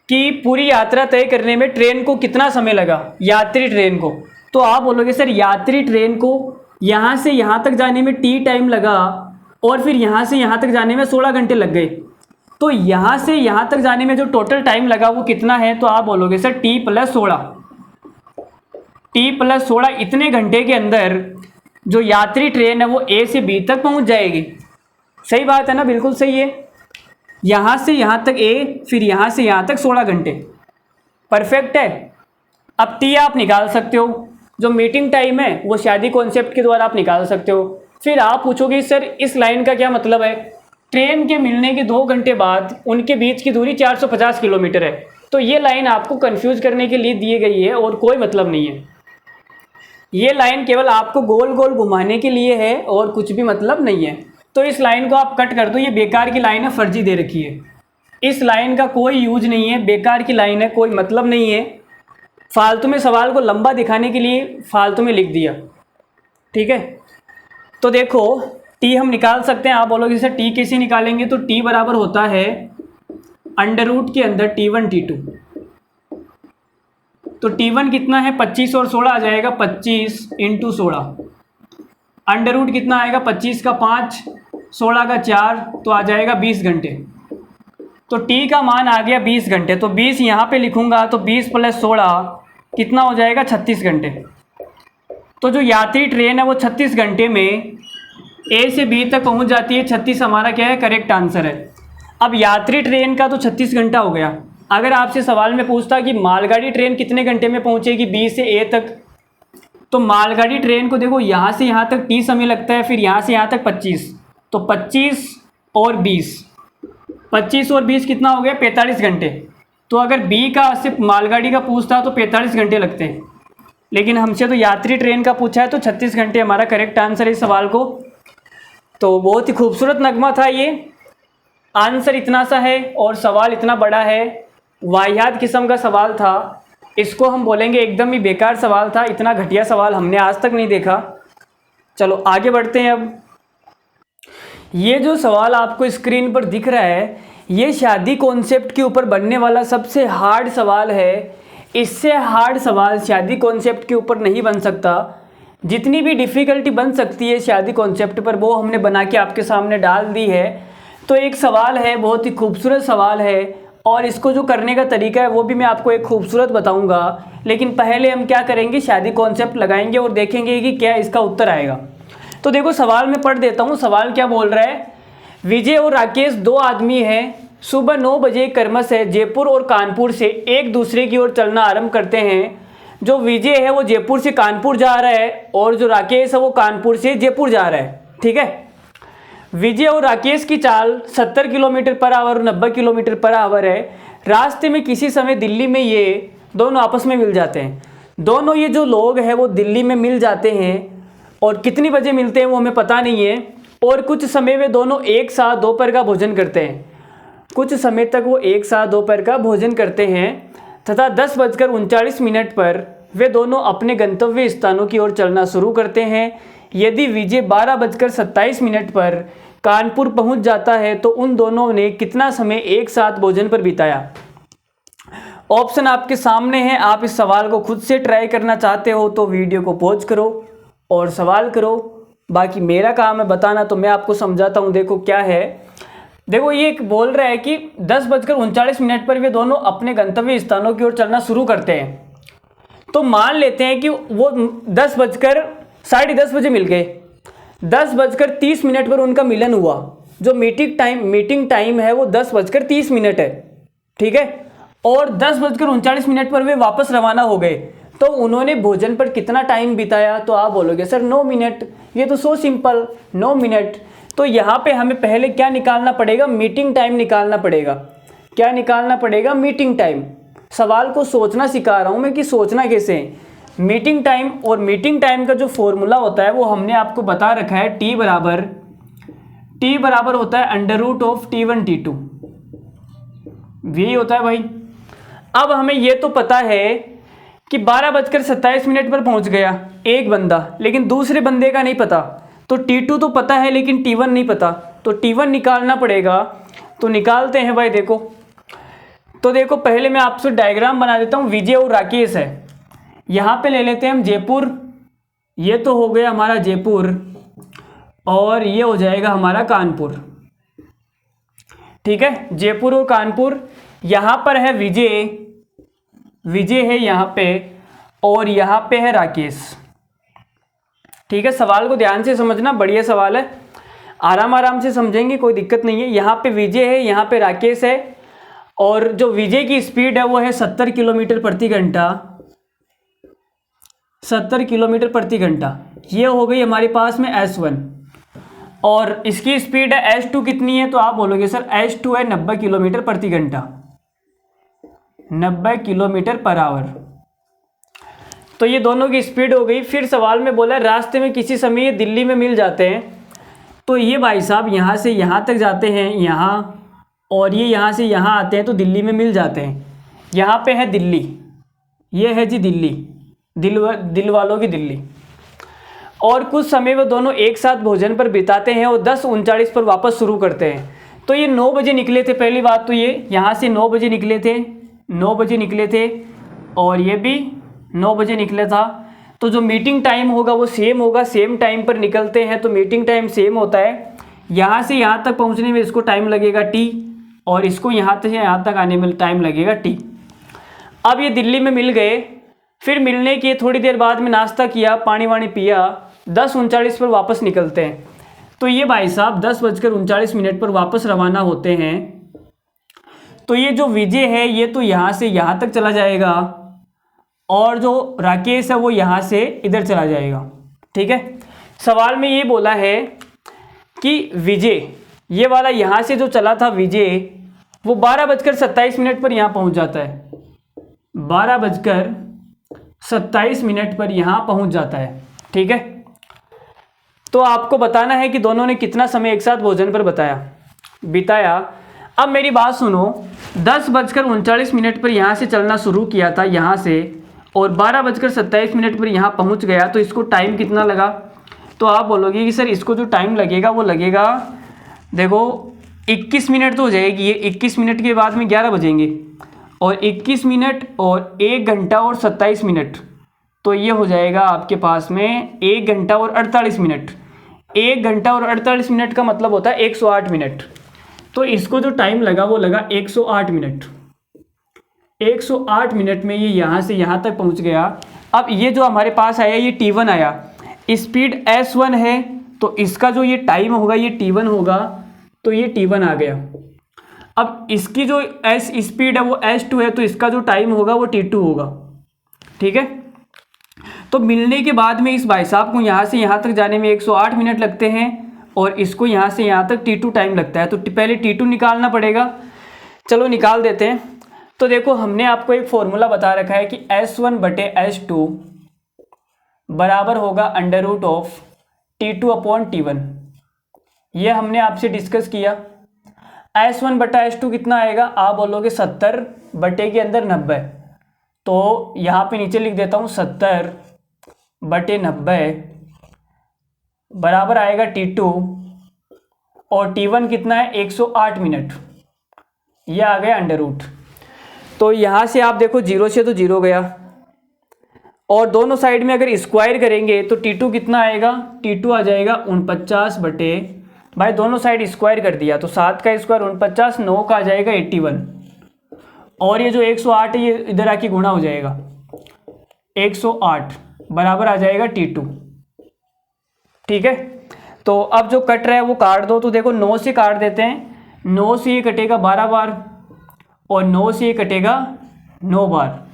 कि पूरी यात्रा तय करने में ट्रेन को कितना समय लगा, यात्री ट्रेन को। तो आप बोलोगे सर यात्री ट्रेन को यहाँ से यहाँ तक जाने में टी टाइम लगा और फिर यहाँ से यहाँ तक जाने में 16 घंटे लग गए। तो यहाँ से यहाँ तक जाने में जो टोटल टाइम लगा वो कितना है, तो आप बोलोगे सर टी प्लस 16। इतने घंटे के अंदर जो यात्री ट्रेन है वो ए से बी तक पहुँच जाएगी। सही बात है ना, बिल्कुल सही है। यहाँ से यहाँ तक ए, फिर यहाँ से यहाँ तक 16 घंटे, परफेक्ट है। अब टी आप निकाल सकते हो, जो मीटिंग टाइम है वो शादी कॉन्सेप्ट के द्वारा आप निकाल सकते हो। फिर आप पूछोगे सर इस लाइन का क्या मतलब है, ट्रेन के मिलने के 2 घंटे बाद उनके बीच की दूरी 450 किलोमीटर है। तो ये लाइन आपको कंफ्यूज करने के लिए दी गई है और कोई मतलब नहीं है। ये लाइन केवल आपको गोल गोल घुमाने के लिए है और कुछ भी मतलब नहीं है। तो इस लाइन को आप कट कर दो, ये बेकार की लाइन है, फर्जी दे रखी है। इस लाइन का कोई यूज नहीं है, बेकार की लाइन है, कोई मतलब नहीं है। फालतू में सवाल को लंबा दिखाने के लिए फालतू में लिख दिया। ठीक है, तो देखो टी हम निकाल सकते हैं। आप बोलोगे सर टी कैसे निकालेंगे, तो टी बराबर होता है अंडर रूट के अंदर T1 T2। तो T1 कितना है, 25 और 16 आ जाएगा 25 × 16। अंडर रूट कितना आएगा, 25 का 5, 16 का 4, तो आ जाएगा 20 घंटे। तो टी का मान आ गया 20 घंटे। तो 20 यहाँ पे लिखूंगा तो 20 + 16 कितना हो जाएगा, 36 घंटे। तो जो यात्री ट्रेन है वो 36 घंटे में ए से बी तक पहुँच जाती है। 36 हमारा क्या है, करेक्ट आंसर है। अब यात्री ट्रेन का तो 36 घंटा हो गया। अगर आपसे सवाल में पूछता कि मालगाड़ी ट्रेन कितने घंटे में पहुँचेगी बी से ए तक, तो मालगाड़ी ट्रेन को देखो यहाँ से यहाँ तक टी समय लगता है, फिर यहाँ से यहाँ तक 25, तो 25 और 20, 25 और 20 कितना हो गया, 45 घंटे। तो अगर बी का सिर्फ मालगाड़ी का पूछता तो 45 घंटे लगते हैं, लेकिन हमसे तो यात्री ट्रेन का पूछा है, तो 36 घंटे हमारा करेक्ट आंसर है इस सवाल को। तो बहुत ही खूबसूरत नगमा था ये। आंसर इतना सा है और सवाल इतना बड़ा है, वाहियात किस्म का सवाल था। इसको हम बोलेंगे एकदम ही बेकार सवाल था। इतना घटिया सवाल हमने आज तक नहीं देखा। चलो आगे बढ़ते हैं। अब ये जो सवाल आपको स्क्रीन पर दिख रहा है, ये शादी कॉन्सेप्ट के ऊपर बनने वाला सबसे हार्ड सवाल है। इससे हार्ड सवाल शादी कॉन्सेप्ट के ऊपर नहीं बन सकता। जितनी भी डिफ़िकल्टी बन सकती है शादी कॉन्सेप्ट पर, वो हमने बना के आपके सामने डाल दी है। तो एक सवाल है, बहुत ही खूबसूरत सवाल है, और इसको जो करने का तरीका है वो भी मैं आपको एक खूबसूरत बताऊंगा। लेकिन पहले हम क्या करेंगे, शादी कॉन्सेप्ट लगाएंगे और देखेंगे कि क्या इसका उत्तर आएगा। तो देखो सवाल मैं पढ़ देता हूँ। सवाल क्या बोल रहा है, विजय और राकेश 2 आदमी हैं। सुबह 9 बजे क्रमश है जयपुर और कानपुर से एक दूसरे की ओर चलना आरंभ करते हैं। जो विजय है वो जयपुर से कानपुर जा रहा है और जो राकेश है वो कानपुर से जयपुर जा रहा है। ठीक है, विजय और राकेश की चाल 70 किलोमीटर/h और 90 किलोमीटर/h है। रास्ते में किसी समय दिल्ली में ये दोनों आपस में मिल जाते हैं। दोनों ये जो लोग हैं वो दिल्ली में मिल जाते हैं, और कितनी बजे मिलते हैं वो हमें पता नहीं है। और कुछ समय वे दोनों एक साथ दोपहर का भोजन करते हैं। कुछ समय तक वो एक साथ दोपहर का भोजन करते हैं तथा 10:39 पर वे दोनों अपने गंतव्य स्थानों की ओर चलना शुरू करते हैं। यदि विजय 12:27 पर कानपुर पहुंच जाता है तो उन दोनों ने कितना समय एक साथ भोजन पर बिताया। ऑप्शन आपके सामने है, आप इस सवाल को खुद से ट्राई करना चाहते हो तो वीडियो को पॉज करो और सवाल करो। बाकी मेरा काम है बताना, तो मैं आपको समझाता हूँ। देखो क्या है, देखो ये बोल रहा है कि 10:39 पर वे दोनों अपने गंतव्य स्थानों की ओर चलना शुरू करते हैं। तो मान लेते हैं कि वो 10:10 बजे मिल गए, 10:30 पर उनका मिलन हुआ। जो मीटिंग टाइम है वो 10:30 है, ठीक है। और 10:39 पर वे वापस रवाना हो गए। तो उन्होंने भोजन पर कितना टाइम बिताया? तो आप बोलोगे सर 9 मिनट। ये तो सो सिंपल, 9 मिनट। तो यहाँ पे हमें पहले क्या निकालना पड़ेगा? मीटिंग टाइम निकालना पड़ेगा। क्या निकालना पड़ेगा? Meeting time. सवाल को सोचना सिखा रहा हूँ मैं कि सोचना कैसे है। मीटिंग टाइम, और मीटिंग टाइम का जो फॉर्मूला होता है वो हमने आपको बता रखा है। टी बराबर होता है √T1 T2, यही होता है भाई। अब हमें ये तो पता है कि 12:27 पर पहुंच गया एक बंदा, लेकिन दूसरे बंदे का नहीं पता। तो T2 तो पता है लेकिन T1 नहीं पता, तो T1 निकालना पड़ेगा। तो निकालते हैं भाई। देखो तो देखो पहले मैं आपसे डायग्राम बना देता हूँ। विजय और राकेश है, यहाँ पे ले लेते हैं हम जयपुर। ये तो हो गया हमारा जयपुर, और ये हो जाएगा हमारा कानपुर, ठीक है। जयपुर और कानपुर। यहाँ पर है विजय है यहाँ पे, और यहाँ पे है राकेश, ठीक है। सवाल को ध्यान से समझना, बढ़िया सवाल है, आराम से समझेंगे, कोई दिक्कत नहीं है। यहाँ पे विजय है, यहाँ पे राकेश है, और जो विजय की स्पीड है वो है 70 किलोमीटर प्रति घंटा, 70 किलोमीटर प्रति घंटा। ये हो गई हमारे पास में S1, और इसकी स्पीड है S2 कितनी है? तो आप बोलोगे सर S2 है 90 किलोमीटर प्रति घंटा, 90 किलोमीटर पर आवर। तो ये दोनों की स्पीड हो गई। फिर सवाल में बोला रास्ते में किसी समय ये दिल्ली में मिल जाते हैं। तो ये भाई साहब यहाँ से यहाँ तक जाते हैं, यहाँ, और ये यहाँ से यहाँ आते हैं तो दिल्ली में मिल जाते हैं। यहाँ पे है दिल्ली, ये है जी दिल्ली, दिल वालों की दिल्ली। और कुछ समय वो दोनों एक साथ भोजन पर बिताते हैं और 10:39 पर वापस शुरू करते हैं। तो ये 9 बजे निकले थे। पहली बात तो ये यहाँ से 9 बजे निकले थे, 9 बजे निकले थे, और ये भी 9 बजे निकले था। तो जो मीटिंग टाइम होगा वो सेम होगा, सेम टाइम पर निकलते हैं तो मीटिंग टाइम सेम होता है। यहाँ से यहाँ तक पहुँचने में इसको टाइम लगेगा T, और इसको यहाँ से यहाँ तक आने में टाइम लगेगा T। अब ये दिल्ली में मिल गए। फिर मिलने के थोड़ी देर बाद में नाश्ता किया, पानी वानी पिया, 10:39 पर वापस निकलते हैं। तो ये भाई साहब 10:39 पर वापस रवाना होते हैं। तो ये जो विजय है ये तो यहाँ से यहाँ तक चला जाएगा, और जो राकेश है वो यहाँ से इधर चला जाएगा, ठीक है। सवाल में ये बोला है कि विजय, ये वाला यहाँ से जो चला था विजय, वो 12:27 पर यहाँ पहुँच जाता है, 12:27 पर यहाँ पहुँच जाता है, ठीक है। तो आपको बताना है कि दोनों ने कितना समय एक साथ भोजन पर बिताया। अब मेरी बात सुनो, 10:39 पर यहाँ से चलना शुरू किया था यहाँ से, और 12:27 पर यहाँ पहुँच गया। तो इसको टाइम कितना लगा? तो आप बोलोगे कि सर इसको जो टाइम लगेगा वो लगेगा, देखो 21 मिनट तो हो जाएगी ये, 21 मिनट के बाद में 11 बजेंगे, और 21 मिनट और 1 घंटा और 27 मिनट, तो ये हो जाएगा आपके पास में 1 घंटा और 48 मिनट। 1 घंटा और 48 मिनट का मतलब होता है 108 मिनट। तो इसको जो टाइम लगा वो लगा 108 मिनट। 108 मिनट में ये यहाँ से यहाँ तक पहुँच गया। अब ये जो हमारे पास आया ये T1 आया, स्पीड S1 है, तो इसका जो ये टाइम होगा ये T1 होगा, तो ये T1 आ गया। अब इसकी जो स्पीड है वो S2 है, तो इसका जो टाइम होगा वो T2 होगा, ठीक है। तो मिलने के बाद में इस भाई साहब को यहाँ से यहाँ तक जाने में 108 मिनट लगते हैं, और इसको यहाँ से यहाँ तक T2 टाइम लगता है। तो पहले T2 निकालना पड़ेगा, चलो निकाल देते हैं। तो देखो हमने आपको एक फॉर्मूला बता रखा है कि S1/S2 बराबर होगा √T2/T1। ये हमने आपसे डिस्कस किया। S1/S2 कितना आएगा? आप बोलोगे 70 बटे के अंदर 90, तो यहाँ पे नीचे लिख देता हूँ 70/90 बराबर आएगा T2 और T1 कितना है 108 मिनट। यह आ गया अंडर रूट। तो यहाँ से आप देखो 0 से तो 0 गया और दोनों साइड में अगर स्क्वायर करेंगे तो T2 कितना आएगा, T2 आ जाएगा 49 बटे, भाई दोनों साइड स्क्वायर कर दिया तो 7 का स्क्वायर 49, 9 का आ जाएगा 81 और ये जो 108 है ये इधर आके गुणा हो जाएगा 108 बराबर आ जाएगा T2। ठीक है, तो अब जो कट रहा है वो काट दो। तो देखो 9 से काट देते हैं, 9 से ये कटेगा 12 बार और 9 से ये कटेगा 9 बार।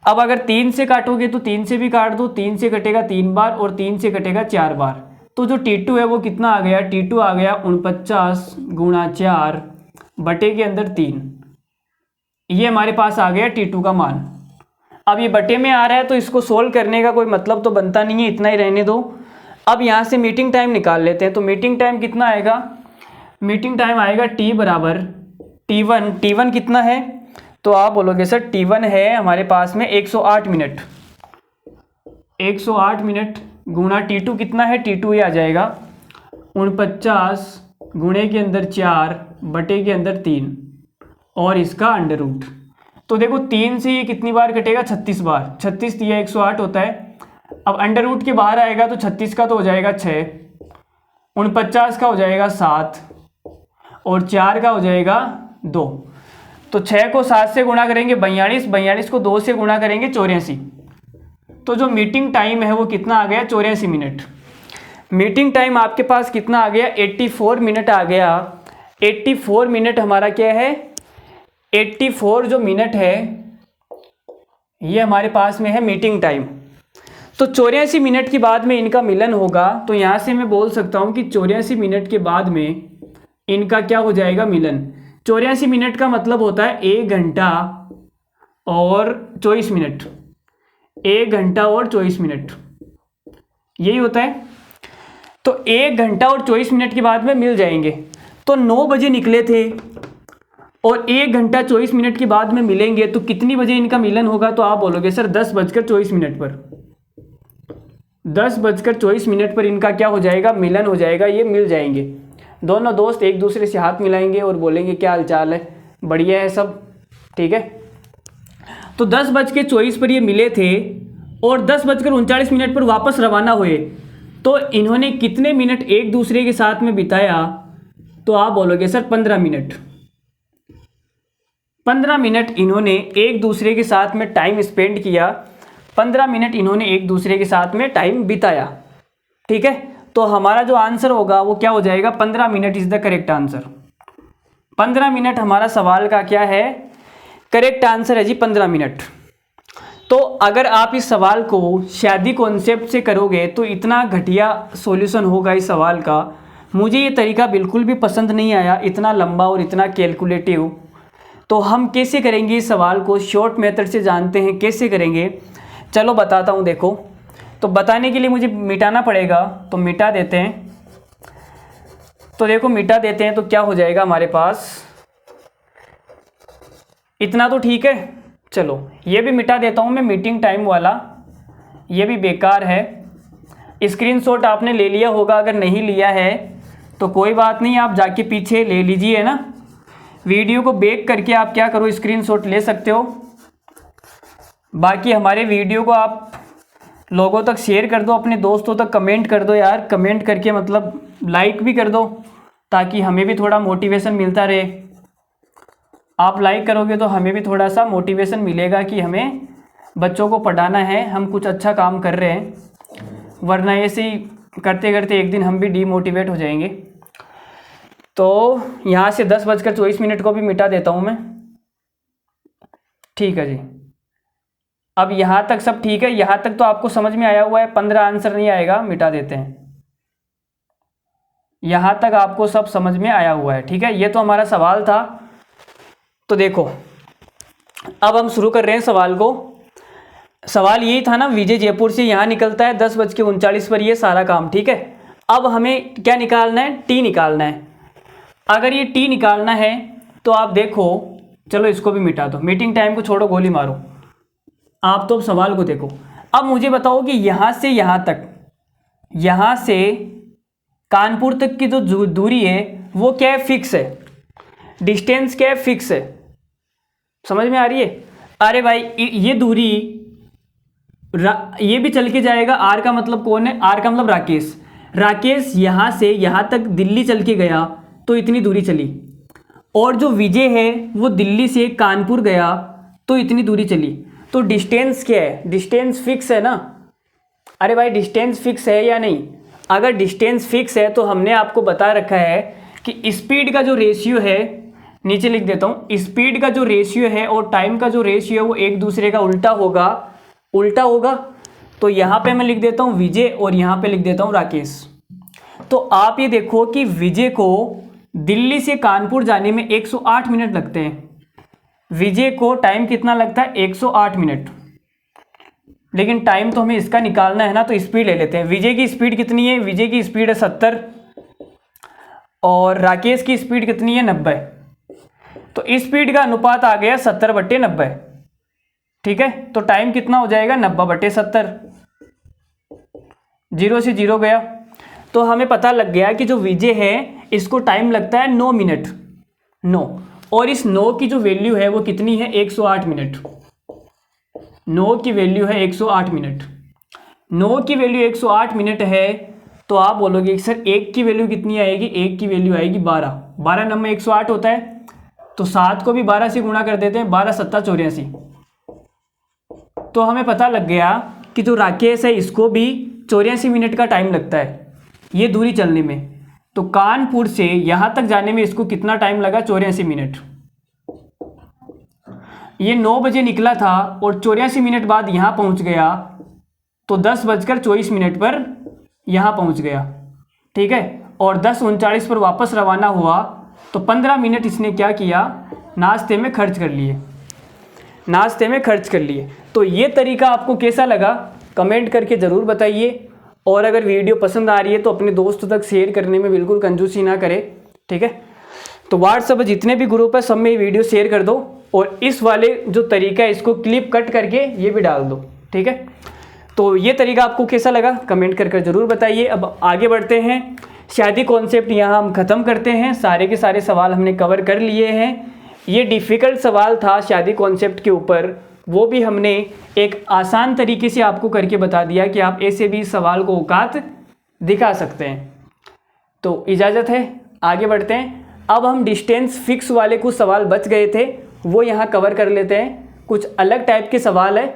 अब अगर 3 से काटोगे तो 3 से भी काट दो, 3 से कटेगा 3 बार और 3 से कटेगा 4 बार। तो जो T2 है वो कितना आ गया, T2 आ गया 49 गुणा 4 बटे के अंदर 3। ये हमारे पास आ गया T2 का मान। अब ये बटे में आ रहा है तो इसको सोल्व करने का कोई मतलब तो बनता नहीं है, इतना ही रहने दो। अब यहाँ से मीटिंग टाइम निकाल लेते हैं। तो मीटिंग टाइम कितना आएगा, मीटिंग टाइम आएगा T बराबर T1। T1 कितना है तो आप बोलोगे सर T1 है हमारे पास में 108 मिनट। 108 मिनट गुणा T2 कितना है, T2 ये आ जाएगा 49 गुणे के अंदर 4 बटे के अंदर 3 और इसका अंडर रूट। तो देखो 3 से ये कितनी बार कटेगा, 36 बार। 36 दिया 108 होता है। अब अंडर रूट के बाहर आएगा तो 36 का तो हो जाएगा 6, 49 का हो जाएगा 7 और 4 का हो जाएगा 2। तो 6 को 7 से गुणा करेंगे 42, 42 को 2 से गुणा करेंगे 84। तो जो मीटिंग टाइम है वो कितना आ गया, 84 मिनट। मीटिंग टाइम आपके पास कितना आ गया, 84 मिनट आ गया। 84 मिनट हमारा क्या है, 84 जो मिनट है ये हमारे पास में है मीटिंग टाइम। तो 84 मिनट के बाद में इनका मिलन होगा। तो यहाँ से मैं बोल सकता हूँ कि 84 मिनट के बाद में इनका क्या हो जाएगा, मिलन। 84 मिनट का मतलब होता है 1 घंटा और 24 मिनट। 1 घंटा और 24 मिनट यही होता है। तो 1 घंटा और 24 मिनट के बाद में मिल जाएंगे। तो 9 बजे निकले थे और 1 घंटा 24 मिनट के बाद में मिलेंगे तो कितनी बजे इनका मिलन होगा। तो आप बोलोगे सर 10:24 पर, 10:24 पर इनका क्या हो जाएगा, मिलन हो जाएगा। ये मिल जाएंगे, दोनों दोस्त एक दूसरे से हाथ मिलाएंगे और बोलेंगे क्या हालचाल है, बढ़िया है सब, ठीक है। तो 10:24 पर ये मिले थे और 10:39 पर वापस रवाना हुए। तो इन्होंने कितने मिनट एक दूसरे के साथ में बिताया। तो आप बोलोगे सर 15 मिनट। 15 मिनट इन्होंने एक दूसरे के साथ में टाइम स्पेंड किया, 15 मिनट इन्होंने एक दूसरे के साथ में टाइम बिताया, ठीक है। तो हमारा जो आंसर होगा वो क्या हो जाएगा, 15 minute is the correct answer. 15 minute हमारा सवाल का क्या है, करेक्ट आंसर है जी 15 मिनट। तो अगर आप इस सवाल को शादी कॉन्सेप्ट से करोगे तो इतना घटिया सॉल्यूशन होगा इस सवाल का। मुझे ये तरीका बिल्कुल भी पसंद नहीं आया, इतना लंबा और इतना कैलकुलेटिव। तो हम कैसे करेंगे इस सवाल को, शॉर्ट मेथड से जानते हैं कैसे करेंगे। चलो बताता हूँ। देखो, तो बताने के लिए मुझे मिटाना पड़ेगा, तो मिटा देते हैं। तो देखो मिटा देते हैं तो क्या हो जाएगा हमारे पास, इतना तो ठीक है। चलो ये भी मिटा देता हूँ मैं, मीटिंग टाइम वाला ये भी बेकार है। स्क्रीनशॉट आपने ले लिया होगा, अगर नहीं लिया है तो कोई बात नहीं, आप जाके पीछे ले लीजिए ना। वीडियो को बैक करके आप क्या करो, स्क्रीनशॉट ले सकते हो। बाकी हमारे वीडियो को आप लोगों तक शेयर कर दो, अपने दोस्तों तक कमेंट कर दो यार, कमेंट करके मतलब लाइक भी कर दो ताकि हमें भी थोड़ा मोटिवेशन मिलता रहे। आप लाइक करोगे तो हमें भी थोड़ा सा मोटिवेशन मिलेगा कि हमें बच्चों को पढ़ाना है, हम कुछ अच्छा काम कर रहे हैं। वरना ऐसे ही करते करते एक दिन हम भी डीमोटिवेट हो जाएंगे। तो यहाँ से 10:24 को भी मिटा देता हूँ मैं, ठीक है जी। अब यहाँ तक सब ठीक है, यहाँ तक तो आपको समझ में आया हुआ है। 15 आंसर नहीं आएगा, मिटा देते हैं। यहाँ तक आपको सब समझ में आया हुआ है, ठीक है। ये तो हमारा सवाल था। तो देखो अब हम शुरू कर रहे हैं सवाल को। सवाल यही था ना, विजय जयपुर से यहाँ निकलता है 10:39 पर, ये सारा काम, ठीक है। अब हमें क्या निकालना है, टी निकालना है। अगर ये टी निकालना है तो आप देखो, चलो इसको भी मिटा दो, मीटिंग टाइम को छोड़ो, गोली मारो। आप तो अब सवाल को देखो। अब मुझे बताओ कि यहाँ से यहाँ तक, यहाँ से कानपुर तक की जो दूरी है वो क्या है, फिक्स है। डिस्टेंस क्या है, फिक्स है। समझ में आ रही है? अरे भाई ये दूरी ये भी चल के जाएगा। आर का मतलब कौन है? आर का मतलब राकेश। राकेश यहाँ से यहाँ तक दिल्ली चल के गया तो इतनी दूरी चली, और जो विजय है वो दिल्ली से कानपुर गया तो इतनी दूरी चली। तो डिस्टेंस क्या है? डिस्टेंस फिक्स है ना। अरे भाई डिस्टेंस फिक्स है या नहीं? अगर डिस्टेंस फिक्स है तो हमने आपको बता रखा है कि स्पीड का जो रेशियो है, नीचे लिख देता हूँ, स्पीड का जो रेशियो है और टाइम का जो रेशियो है वो एक दूसरे का उल्टा होगा। उल्टा होगा तो यहाँ पे मैं लिख देता हूँ विजय और यहाँ पे लिख देता हूँ राकेश। तो आप ये देखो कि विजय को दिल्ली से कानपुर जाने में 108 मिनट लगते हैं। विजय को टाइम कितना लगता है? 108 मिनट। लेकिन टाइम तो हमें इसका निकालना है ना, तो स्पीड ले लेते हैं। विजय की स्पीड कितनी है? विजय की स्पीड है 70 और राकेश की स्पीड कितनी है? 90। तो स्पीड का अनुपात आ गया 70/90। ठीक है, तो टाइम कितना हो जाएगा? 90/70। 0 से 0 गया तो हमें पता लग गया कि जो विजय है इसको टाइम लगता है 9 मिनट। 9, और इस 9 की जो वैल्यू है वो कितनी है? 108 मिनट। 9 की वैल्यू है 108 मिनट। 9 की वैल्यू 108 मिनट है तो आप बोलोगे सर 1 की वैल्यू कितनी आएगी? 1 की वैल्यू आएगी 12। 12 नंबर 108 होता है तो 7 को भी 12 से गुणा कर देते हैं। 12 7 84। तो हमें पता लग गया कि जो राकेश है इसको भी 84 मिनट का टाइम लगता है ये दूरी चलने में। तो कानपुर से यहाँ तक जाने में इसको कितना टाइम लगा? 84 मिनट। ये 9 बजे निकला था और 84 मिनट बाद यहाँ पहुँच गया तो 10:24 पर यहाँ पहुँच गया। ठीक है, और 10:39 पर वापस रवाना हुआ तो 15 मिनट इसने क्या किया? नाश्ते में खर्च कर लिए। नाश्ते में खर्च कर लिए। तो ये तरीका आपको कैसा लगा कमेंट करके ज़रूर बताइए, और अगर वीडियो पसंद आ रही है तो अपने दोस्तों तक शेयर करने में बिल्कुल कंजूसी ना करें। ठीक है, तो व्हाट्सएप जितने भी ग्रुप है सब में ये वीडियो शेयर कर दो, और इस वाले जो तरीका है इसको क्लिप कट करके ये भी डाल दो। ठीक है, तो ये तरीका आपको कैसा लगा कमेंट करके ज़रूर बताइए। अब आगे बढ़ते हैं। शादी कॉन्सेप्ट यहाँ हम ख़त्म करते हैं। सारे के सारे सवाल हमने कवर कर लिए हैं। ये डिफ़िकल्ट सवाल था शादी कॉन्सेप्ट के ऊपर, वो भी हमने एक आसान तरीके से आपको करके बता दिया कि आप ऐसे भी सवाल को औकात दिखा सकते हैं। तो इजाज़त है, आगे बढ़ते हैं। अब हम डिस्टेंस फिक्स वाले कुछ सवाल बच गए थे वो यहाँ कवर कर लेते हैं। कुछ अलग टाइप के सवाल है,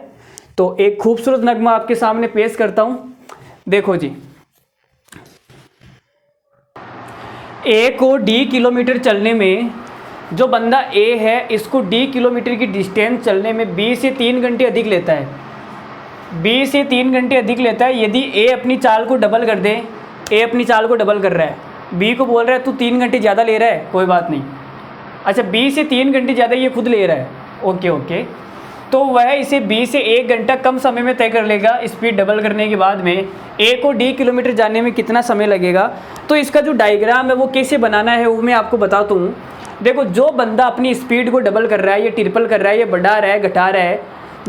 तो एक खूबसूरत नगमा आपके सामने पेश करता हूँ। देखो जी, ए को डी किलोमीटर चलने में, जो बंदा ए है इसको डी किलोमीटर की डिस्टेंस चलने में 20 से 3 घंटे अधिक लेता है। 20 से 3 घंटे अधिक लेता है। यदि ए अपनी चाल को डबल कर दे, ए अपनी चाल को डबल कर रहा है, बी को बोल रहा है तू 3 घंटे ज़्यादा ले रहा है, कोई बात नहीं। अच्छा 20 से 3 घंटे ज़्यादा ये खुद ले रहा है, ओके ओके, तो वह इसे 20 से 1 घंटा कम समय में तय कर लेगा। स्पीड डबल करने के बाद में ए को डी किलोमीटर जाने में कितना समय लगेगा। तो इसका जो डायग्राम है वो कैसे बनाना है वो मैं आपको बताता हूँ। देखो, जो बंदा अपनी स्पीड को डबल कर रहा है, ये ट्रिपल कर रहा है, ये बढ़ा रहा है, घटा रहा है,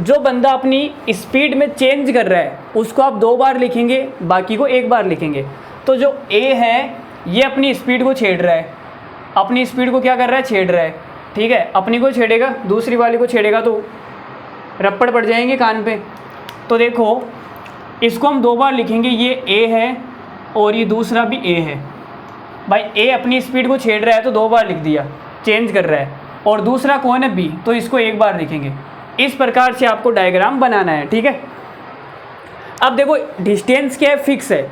जो बंदा अपनी स्पीड में चेंज कर रहा है उसको आप 2 बार लिखेंगे, बाकी को 1 बार लिखेंगे। तो जो ए है ये अपनी स्पीड को छेड़ रहा है, अपनी स्पीड को क्या कर रहा है? छेड़ रहा है। ठीक है, अपनी को छेड़ेगा, दूसरी वाली को छेड़ेगा तो रप्पड़ पड़ जाएंगे कान पे। तो देखो इसको हम 2 बार लिखेंगे, ये ए है और ये दूसरा भी ए है। भाई ए अपनी स्पीड को छेड़ रहा है तो 2 बार लिख दिया, चेंज कर रहा है, और दूसरा कौन है? बी, तो इसको 1 बार लिखेंगे। इस प्रकार से आपको डायग्राम बनाना है। ठीक है, अब देखो डिस्टेंस क्या है? फिक्स है।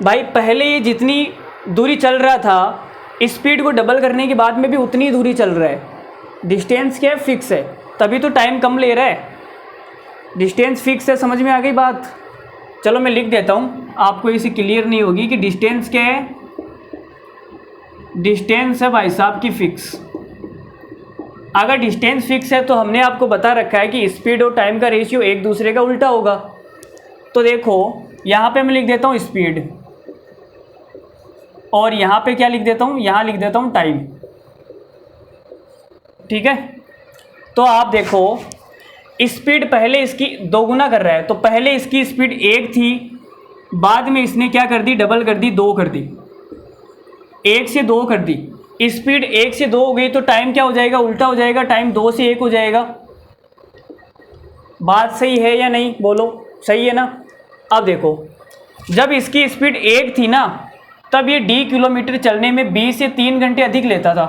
भाई पहले ये जितनी दूरी चल रहा था स्पीड को डबल करने के बाद में भी उतनी दूरी चल रहा है। डिस्टेंस क्या है? फिक्स है, तभी तो टाइम कम ले रहा है। डिस्टेंस फिक्स है, समझ में आ गई बात? चलो मैं लिख देता हूँ, आपको इसे क्लियर नहीं होगी कि डिस्टेंस क्या है। डिस्टेंस है भाई साहब की फिक्स। अगर डिस्टेंस फिक्स है तो हमने आपको बता रखा है कि स्पीड और टाइम का रेशियो एक दूसरे का उल्टा होगा। तो देखो यहाँ पे मैं लिख देता हूँ स्पीड, और यहाँ पे क्या लिख देता हूँ? यहाँ लिख देता हूँ टाइम। ठीक है, तो आप देखो स्पीड पहले इसकी दोगुना कर रहा है, तो पहले इसकी स्पीड 1 थी, बाद में इसने क्या कर दी, डबल कर दी, 2 कर दी, 1 से 2 कर दी। स्पीड 1 से 2 हो गई तो टाइम क्या हो जाएगा, उल्टा हो जाएगा, टाइम 2 से 1 हो जाएगा। बात सही है या नहीं, बोलो, सही है ना। अब देखो, जब इसकी स्पीड 1 थी ना, तब ये d किलोमीटर चलने में b से 3 घंटे अधिक लेता था।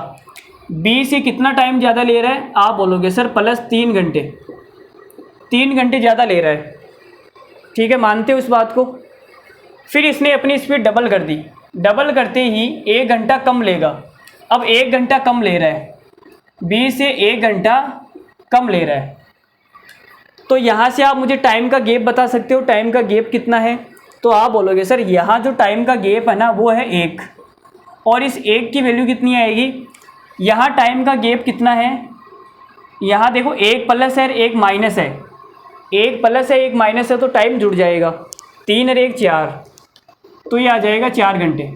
b से कितना टाइम ज़्यादा ले रहा है, आप बोलोगे सर प्लस 3 घंटे, 3 घंटे ज़्यादा ले रहा है। ठीक है, मानते हो इस बात को। फिर इसने अपनी स्पीड डबल कर दी, डबल करते ही 1 घंटा कम लेगा। अब 1 घंटा कम ले रहा है, b से 1 घंटा कम ले रहा है। तो यहाँ से आप मुझे टाइम का गैप बता सकते हो, टाइम का गैप कितना है। तो आप बोलोगे सर यहाँ जो टाइम का गैप है ना वो है 1, और इस 1 की वैल्यू कितनी आएगी। यहाँ टाइम का गैप कितना है, यहाँ देखो 1 प्लस है 1 माइनस है, 1 प्लस है 1 माइनस है, तो टाइम जुड़ जाएगा, 3 और 1 4, तो ये आ जाएगा 4 घंटे।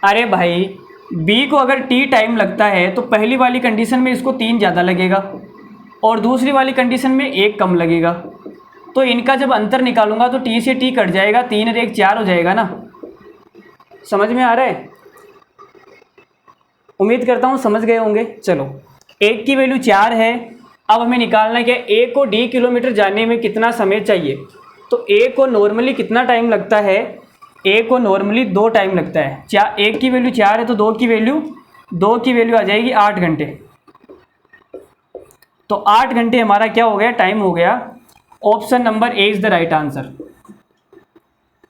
अरे भाई बी को अगर टी टाइम लगता है तो पहली वाली कंडीशन में इसको 3 ज़्यादा लगेगा और दूसरी वाली कंडीशन में 1 कम लगेगा। तो इनका जब अंतर निकालूंगा तो टी से टी कट जाएगा, 3 और 1 4 हो जाएगा ना। समझ में आ रहा है, उम्मीद करता हूँ समझ गए होंगे। चलो 1 की वैल्यू 4 है, अब हमें निकालना है कि ए को d किलोमीटर जाने में कितना समय चाहिए। तो ए को नॉर्मली कितना टाइम लगता है, ए को नॉर्मली 2 टाइम लगता है। 1 की वैल्यू 4 है तो 2 की वैल्यू आ जाएगी 8 घंटे। तो 8 घंटे हमारा क्या हो गया, टाइम हो गया। Option number A is the right answer.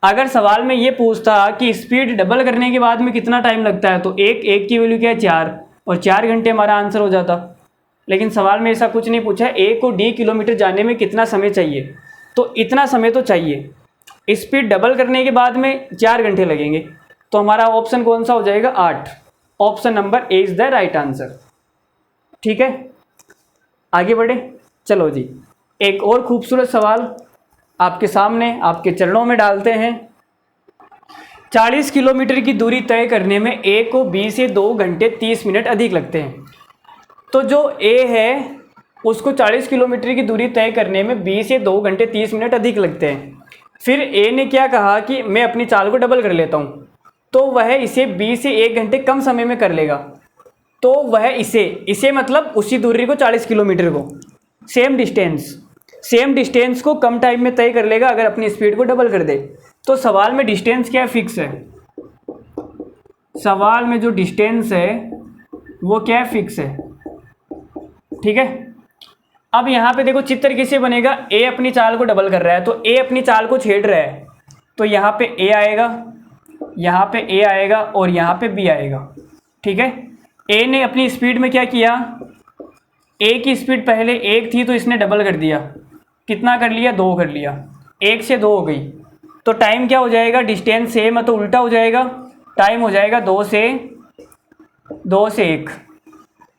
अगर सवाल में ये पूछता कि स्पीड डबल करने के बाद में कितना टाइम लगता है, तो एक की वैल्यू क्या है 4, और 4 घंटे हमारा आंसर हो जाता। लेकिन सवाल में ऐसा कुछ नहीं पूछा, ए को d किलोमीटर जाने में कितना समय चाहिए, तो इतना समय तो चाहिए। स्पीड डबल करने के बाद में 4 घंटे लगेंगे, तो हमारा ऑप्शन कौन सा हो जाएगा, 8। Option number A is the right answer. ठीक है, आगे बढ़े। चलो जी, एक और खूबसूरत सवाल आपके सामने, आपके चरणों में डालते हैं। 40 किलोमीटर की दूरी तय करने में ए को बी से 2 घंटे 30 मिनट अधिक लगते हैं। तो जो ए है उसको 40 किलोमीटर की दूरी तय करने में बी से 2 घंटे 30 मिनट अधिक लगते हैं। फिर ए ने क्या कहा कि मैं अपनी चाल को डबल कर लेता हूँ, तो वह इसे बी से 1 घंटे कम समय में कर लेगा। तो वह इसे मतलब उसी दूरी को, 40 किलोमीटर को, सेम डिस्टेंस को कम टाइम में तय कर लेगा अगर अपनी स्पीड को डबल कर दे। तो सवाल में डिस्टेंस क्या फिक्स है, सवाल में जो डिस्टेंस है वो क्या फिक्स है। ठीक है, अब यहाँ पे देखो चित्र कैसे बनेगा, ए अपनी चाल को डबल कर रहा है, तो ए अपनी चाल को छेड़ रहा है, तो यहाँ पे ए आएगा, यहाँ पे ए आएगा और यहाँ पे बी आएगा। ठीक है, ए ने अपनी स्पीड में क्या किया, ए की स्पीड पहले 1 थी तो इसने डबल कर दिया, कितना कर लिया, 2 कर लिया, 1 से 2 हो गई। तो टाइम क्या हो जाएगा, डिस्टेंस सेम है तो उल्टा हो जाएगा, टाइम हो जाएगा 2 से 1।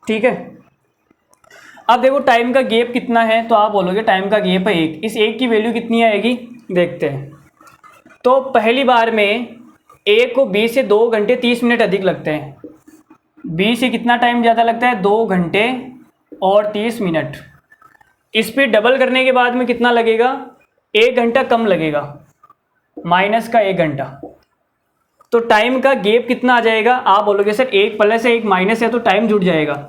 ठीक है, अब देखो टाइम का गैप कितना है, तो आप बोलोगे टाइम का गैप है 1। इस 1 की वैल्यू कितनी आएगी, देखते हैं। तो पहली बार में ए को बी से 2 घंटे 30 मिनट अधिक लगते हैं, बी से कितना टाइम ज़्यादा लगता है, 2 घंटे और 30 मिनट। स्पीड डबल करने के बाद में कितना लगेगा, 1 घंटा कम लगेगा, माइनस का 1 घंटा। तो टाइम का गैप कितना आ जाएगा, आप बोलोगे सर 1 प्लस है 1 माइनस है, तो टाइम जुड़ जाएगा।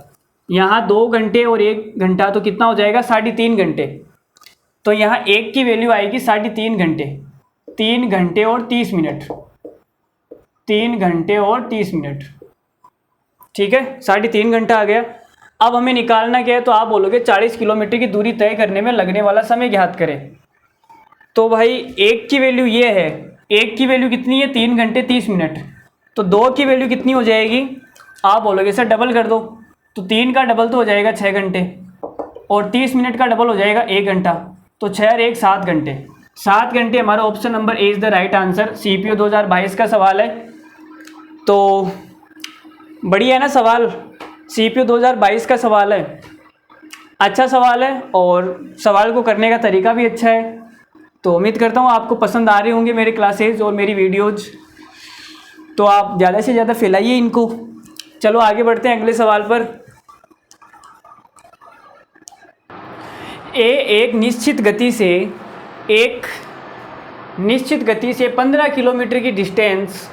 यहाँ 2 घंटे और 1 घंटा तो कितना हो जाएगा, 3.5 घंटे। तो यहाँ 1 की वैल्यू आएगी 3.5 घंटे, 3 घंटे और 30 मिनट, 3 घंटे और 30 मिनट। ठीक है, 3.5 घंटा आ गया। अब हमें निकालना क्या है, तो आप बोलोगे 40 किलोमीटर की दूरी तय करने में लगने वाला समय ज्ञात करें। तो भाई 1 की वैल्यू ये है, 1 की वैल्यू कितनी है, 3 घंटे 30 मिनट। तो 2 की वैल्यू कितनी हो जाएगी, आप बोलोगे सर डबल कर दो, तो 3 का डबल तो हो जाएगा 6 घंटे, और 30 मिनट का डबल हो जाएगा 1 घंटा, तो 6 और 1 7 घंटे। 7 घंटे हमारा option number A is the right answer. CPO 2022 का सवाल है, तो बढ़िया है ना सवाल, CPO 2022 का सवाल है, अच्छा सवाल है और सवाल को करने का तरीका भी अच्छा है। तो उम्मीद करता हूँ आपको पसंद आ रहे होंगे मेरे क्लासेज और मेरी वीडियोज़, तो आप ज़्यादा से ज़्यादा फैलाइए इनको। चलो आगे बढ़ते हैं अगले सवाल पर। एक निश्चित गति से 15 किलोमीटर की डिस्टेंस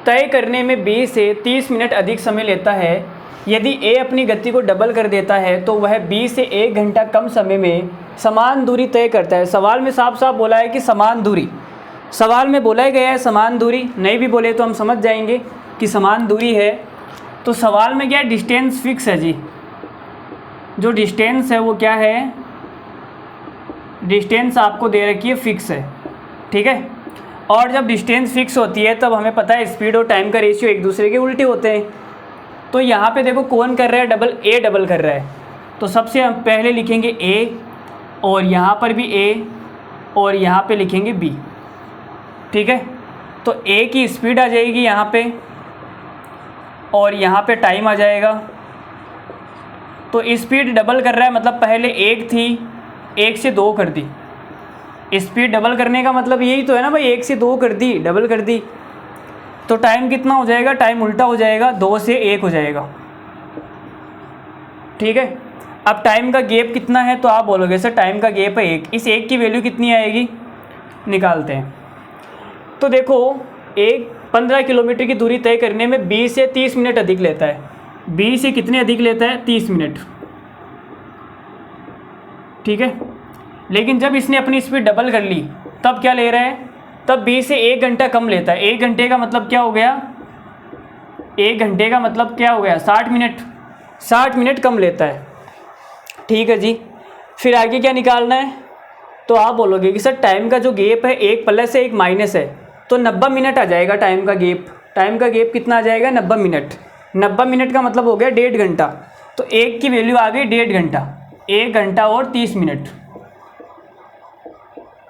तय करने में 20 से 30 मिनट अधिक समय लेता है। यदि ए अपनी गति को डबल कर देता है तो वह 20 से 1 घंटा कम समय में समान दूरी तय करता है। सवाल में साफ साफ बोला है कि समान दूरी, सवाल में बोला गया है समान दूरी, नहीं भी बोले तो हम समझ जाएंगे कि समान दूरी है। तो सवाल में क्या है, डिस्टेंस फिक्स है जी, जो डिस्टेंस है वो क्या है, डिस्टेंस आपको दे रखी है फिक्स है, ठीक है। और जब डिस्टेंस फिक्स होती है तब हमें पता है स्पीड और टाइम का रेशियो एक दूसरे के उल्टे होते हैं। तो यहाँ पे देखो कौन कर रहा है डबल, ए डबल कर रहा है, तो सबसे हम पहले लिखेंगे ए, और यहाँ पर भी ए, और यहाँ पे लिखेंगे बी, ठीक है। तो ए की स्पीड आ जाएगी यहाँ पे, और यहाँ पे टाइम आ जाएगा। तो स्पीड डबल कर रहा है मतलब पहले 1 थी, 1 से 2 कर दी। स्पीड डबल करने का मतलब यही तो है ना भाई, 1 से 2 कर दी, डबल कर दी। तो टाइम कितना हो जाएगा, टाइम उल्टा हो जाएगा, 2 से 1 हो जाएगा, ठीक है। अब टाइम का गैप कितना है, तो आप बोलोगे सर टाइम का गैप है 1, इस 1 की वैल्यू कितनी आएगी, निकालते हैं। तो देखो 15 किलोमीटर की दूरी तय करने में 20 से 30 मिनट अधिक लेता है। 20 से कितने अधिक लेता है, 30 मिनट, ठीक है। लेकिन जब इसने अपनी स्पीड डबल कर ली तब क्या ले रहा है, तब 20 से 1 घंटा कम लेता है। 1 घंटे का मतलब क्या हो गया, 1 घंटे का मतलब क्या हो गया, 60 मिनट, 60 मिनट कम लेता है, ठीक है जी। फिर आगे क्या निकालना है, तो आप बोलोगे कि सर टाइम का जो गैप है 1 प्लस है 1 माइनस है, तो 90 मिनट आ जाएगा टाइम का गैप। टाइम का गैप कितना आ जाएगा, 90 मिनट। 90 मिनट का मतलब हो गया 1.5 घंटा, तो 1 की वैल्यू आ गई 1.5 घंटा, 1 घंटा और 30 मिनट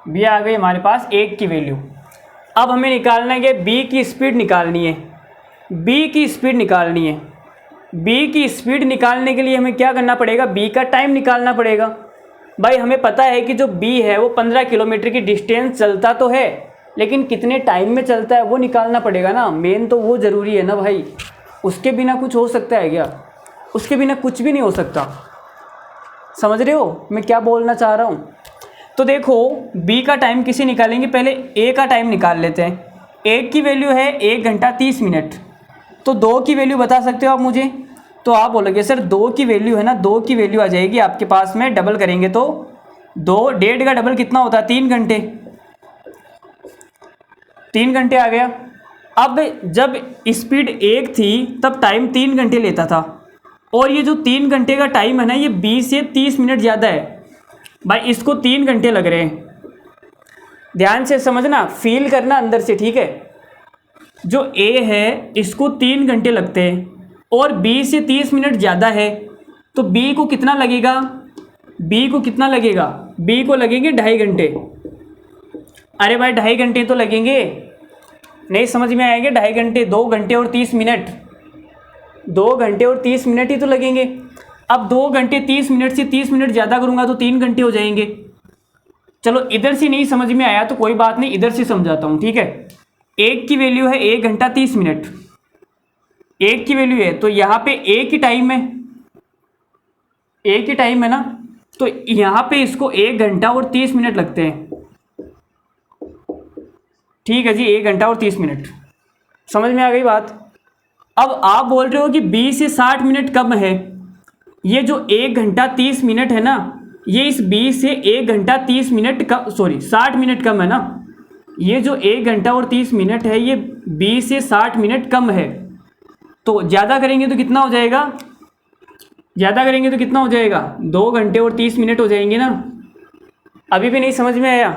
भी आ गई हमारे पास 1 की वैल्यू। अब हमें निकालना है कि बी की स्पीड निकालनी है, बी की स्पीड निकालनी है। बी की स्पीड निकालने के लिए हमें क्या करना पड़ेगा, बी का टाइम निकालना पड़ेगा। भाई हमें पता है कि जो बी है वो 15 किलोमीटर की डिस्टेंस चलता तो है, लेकिन कितने टाइम में चलता है वो निकालना पड़ेगा ना, मेन तो वो ज़रूरी है ना भाई। उसके बिना कुछ हो सकता है क्या, उसके बिना कुछ भी नहीं हो सकता। समझ रहे हो मैं क्या बोलना चाह रहा हूँ। तो देखो बी का टाइम किसे निकालेंगे, पहले ए का टाइम निकाल लेते हैं। 1 की वैल्यू है 1 घंटा 30 मिनट, तो 2 की वैल्यू बता सकते हो आप मुझे, तो आप बोलोगे सर 2 की वैल्यू है ना, 2 की वैल्यू आ जाएगी आपके पास में, डबल करेंगे तो 2, 1.5 का डबल कितना होता है, 3 घंटे, 3 घंटे आ गया। अब जब स्पीड 1 थी तब टाइम 3 घंटे लेता था, और ये जो 3 घंटे का टाइम है ना ये 20 से 30 मिनट ज़्यादा है भाई, इसको 3 घंटे लग रहे हैं। ध्यान से समझना, फील करना अंदर से, ठीक है। जो ए है इसको 3 घंटे लगते हैं और 20 से 30 मिनट ज़्यादा है, तो बी को कितना लगेगा, बी को कितना लगेगा, बी को लगेंगे 2.5 घंटे। अरे भाई 2.5 घंटे तो लगेंगे, नहीं समझ में आएंगे, 2.5 घंटे, 2 घंटे और 30 मिनट, 2 घंटे और 30 मिनट ही तो लगेंगे। अब 2 घंटे 30 मिनट से 30 मिनट ज़्यादा करूँगा तो 3 घंटे हो जाएंगे। चलो इधर से नहीं समझ में आया तो कोई बात नहीं, इधर से समझाता हूँ, ठीक है। 1 की वैल्यू है 1 घंटा 30 मिनट, 1 की वैल्यू है, तो यहाँ पे एक ही टाइम है, एक ही टाइम है ना, तो यहाँ पे इसको 1 घंटा और 30 मिनट लगते हैं, ठीक है जी, 1 घंटा और 30 मिनट। समझ में आ गई बात। अब आप बोल रहे हो कि 20 से 60 मिनट कम है, ये जो 1 घंटा 30 मिनट है ना, ये इस 20 से 1 घंटा 30 मिनट का 60 मिनट कम है ना, ये जो 1 घंटा और 30 मिनट है ये 20 से 60 मिनट कम है। तो ज़्यादा करेंगे तो कितना हो जाएगा, ज़्यादा करेंगे तो कितना हो जाएगा, 2 घंटे और 30 मिनट हो जाएंगे ना। अभी भी नहीं समझ में आया,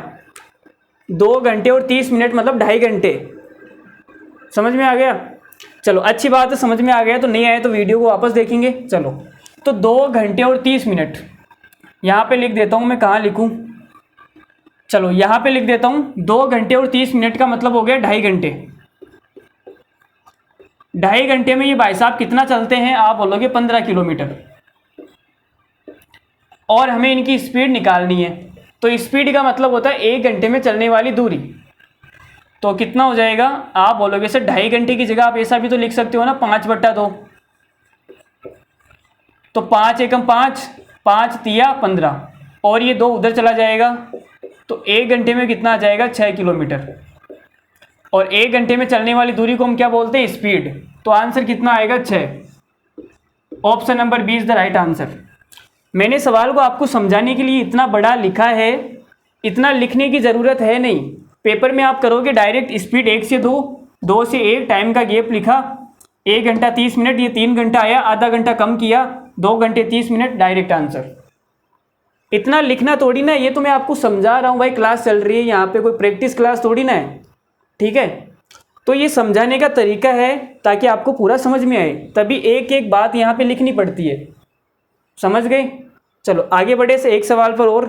2 घंटे और 30 मिनट मतलब 2.5 घंटे। समझ में आ गया, चलो अच्छी बात है, समझ में आ गया। तो नहीं आया तो वीडियो को वापस देखेंगे। चलो तो 2 घंटे और 30 मिनट यहाँ पे लिख देता हूँ, मैं कहाँ लिखूँ, चलो यहाँ पे लिख देता हूँ। 2 घंटे और 30 मिनट का मतलब हो गया 2.5 घंटे। 2.5 घंटे में ये भाई साहब कितना चलते हैं, आप बोलोगे 15 किलोमीटर, और हमें इनकी स्पीड निकालनी है। तो स्पीड का मतलब होता है 1 घंटे में चलने वाली दूरी। तो कितना हो जाएगा, आप बोलोगे सर 2.5 घंटे की जगह आप ऐसा भी तो लिख सकते हो ना, 5/2। तो 5 एकम 5, 5 तिया 15, और ये 2 उधर चला जाएगा, तो 1 घंटे में कितना आ जाएगा 6 किलोमीटर। और 1 घंटे में चलने वाली दूरी को हम क्या बोलते हैं, स्पीड। तो आंसर कितना आएगा 6। Option number B is the right answer. मैंने सवाल को आपको समझाने के लिए इतना बड़ा लिखा है, इतना लिखने की ज़रूरत है नहीं। पेपर में आप करोगे डायरेक्ट स्पीड 1 से 2, 2 से 1, टाइम का गैप लिखा 1 घंटा 30 मिनट, ये 3 घंटा आया, आधा घंटा कम किया 2 घंटे 30 मिनट, डायरेक्ट आंसर। इतना लिखना थोड़ी ना, ये तो मैं आपको समझा रहा हूँ भाई, क्लास चल रही है यहाँ पे, कोई प्रैक्टिस क्लास थोड़ी ना है, ठीक है। तो ये समझाने का तरीका है ताकि आपको पूरा समझ में आए, तभी एक एक बात यहाँ पे लिखनी पड़ती है, समझ गए। चलो आगे बढ़े से एक सवाल पर और।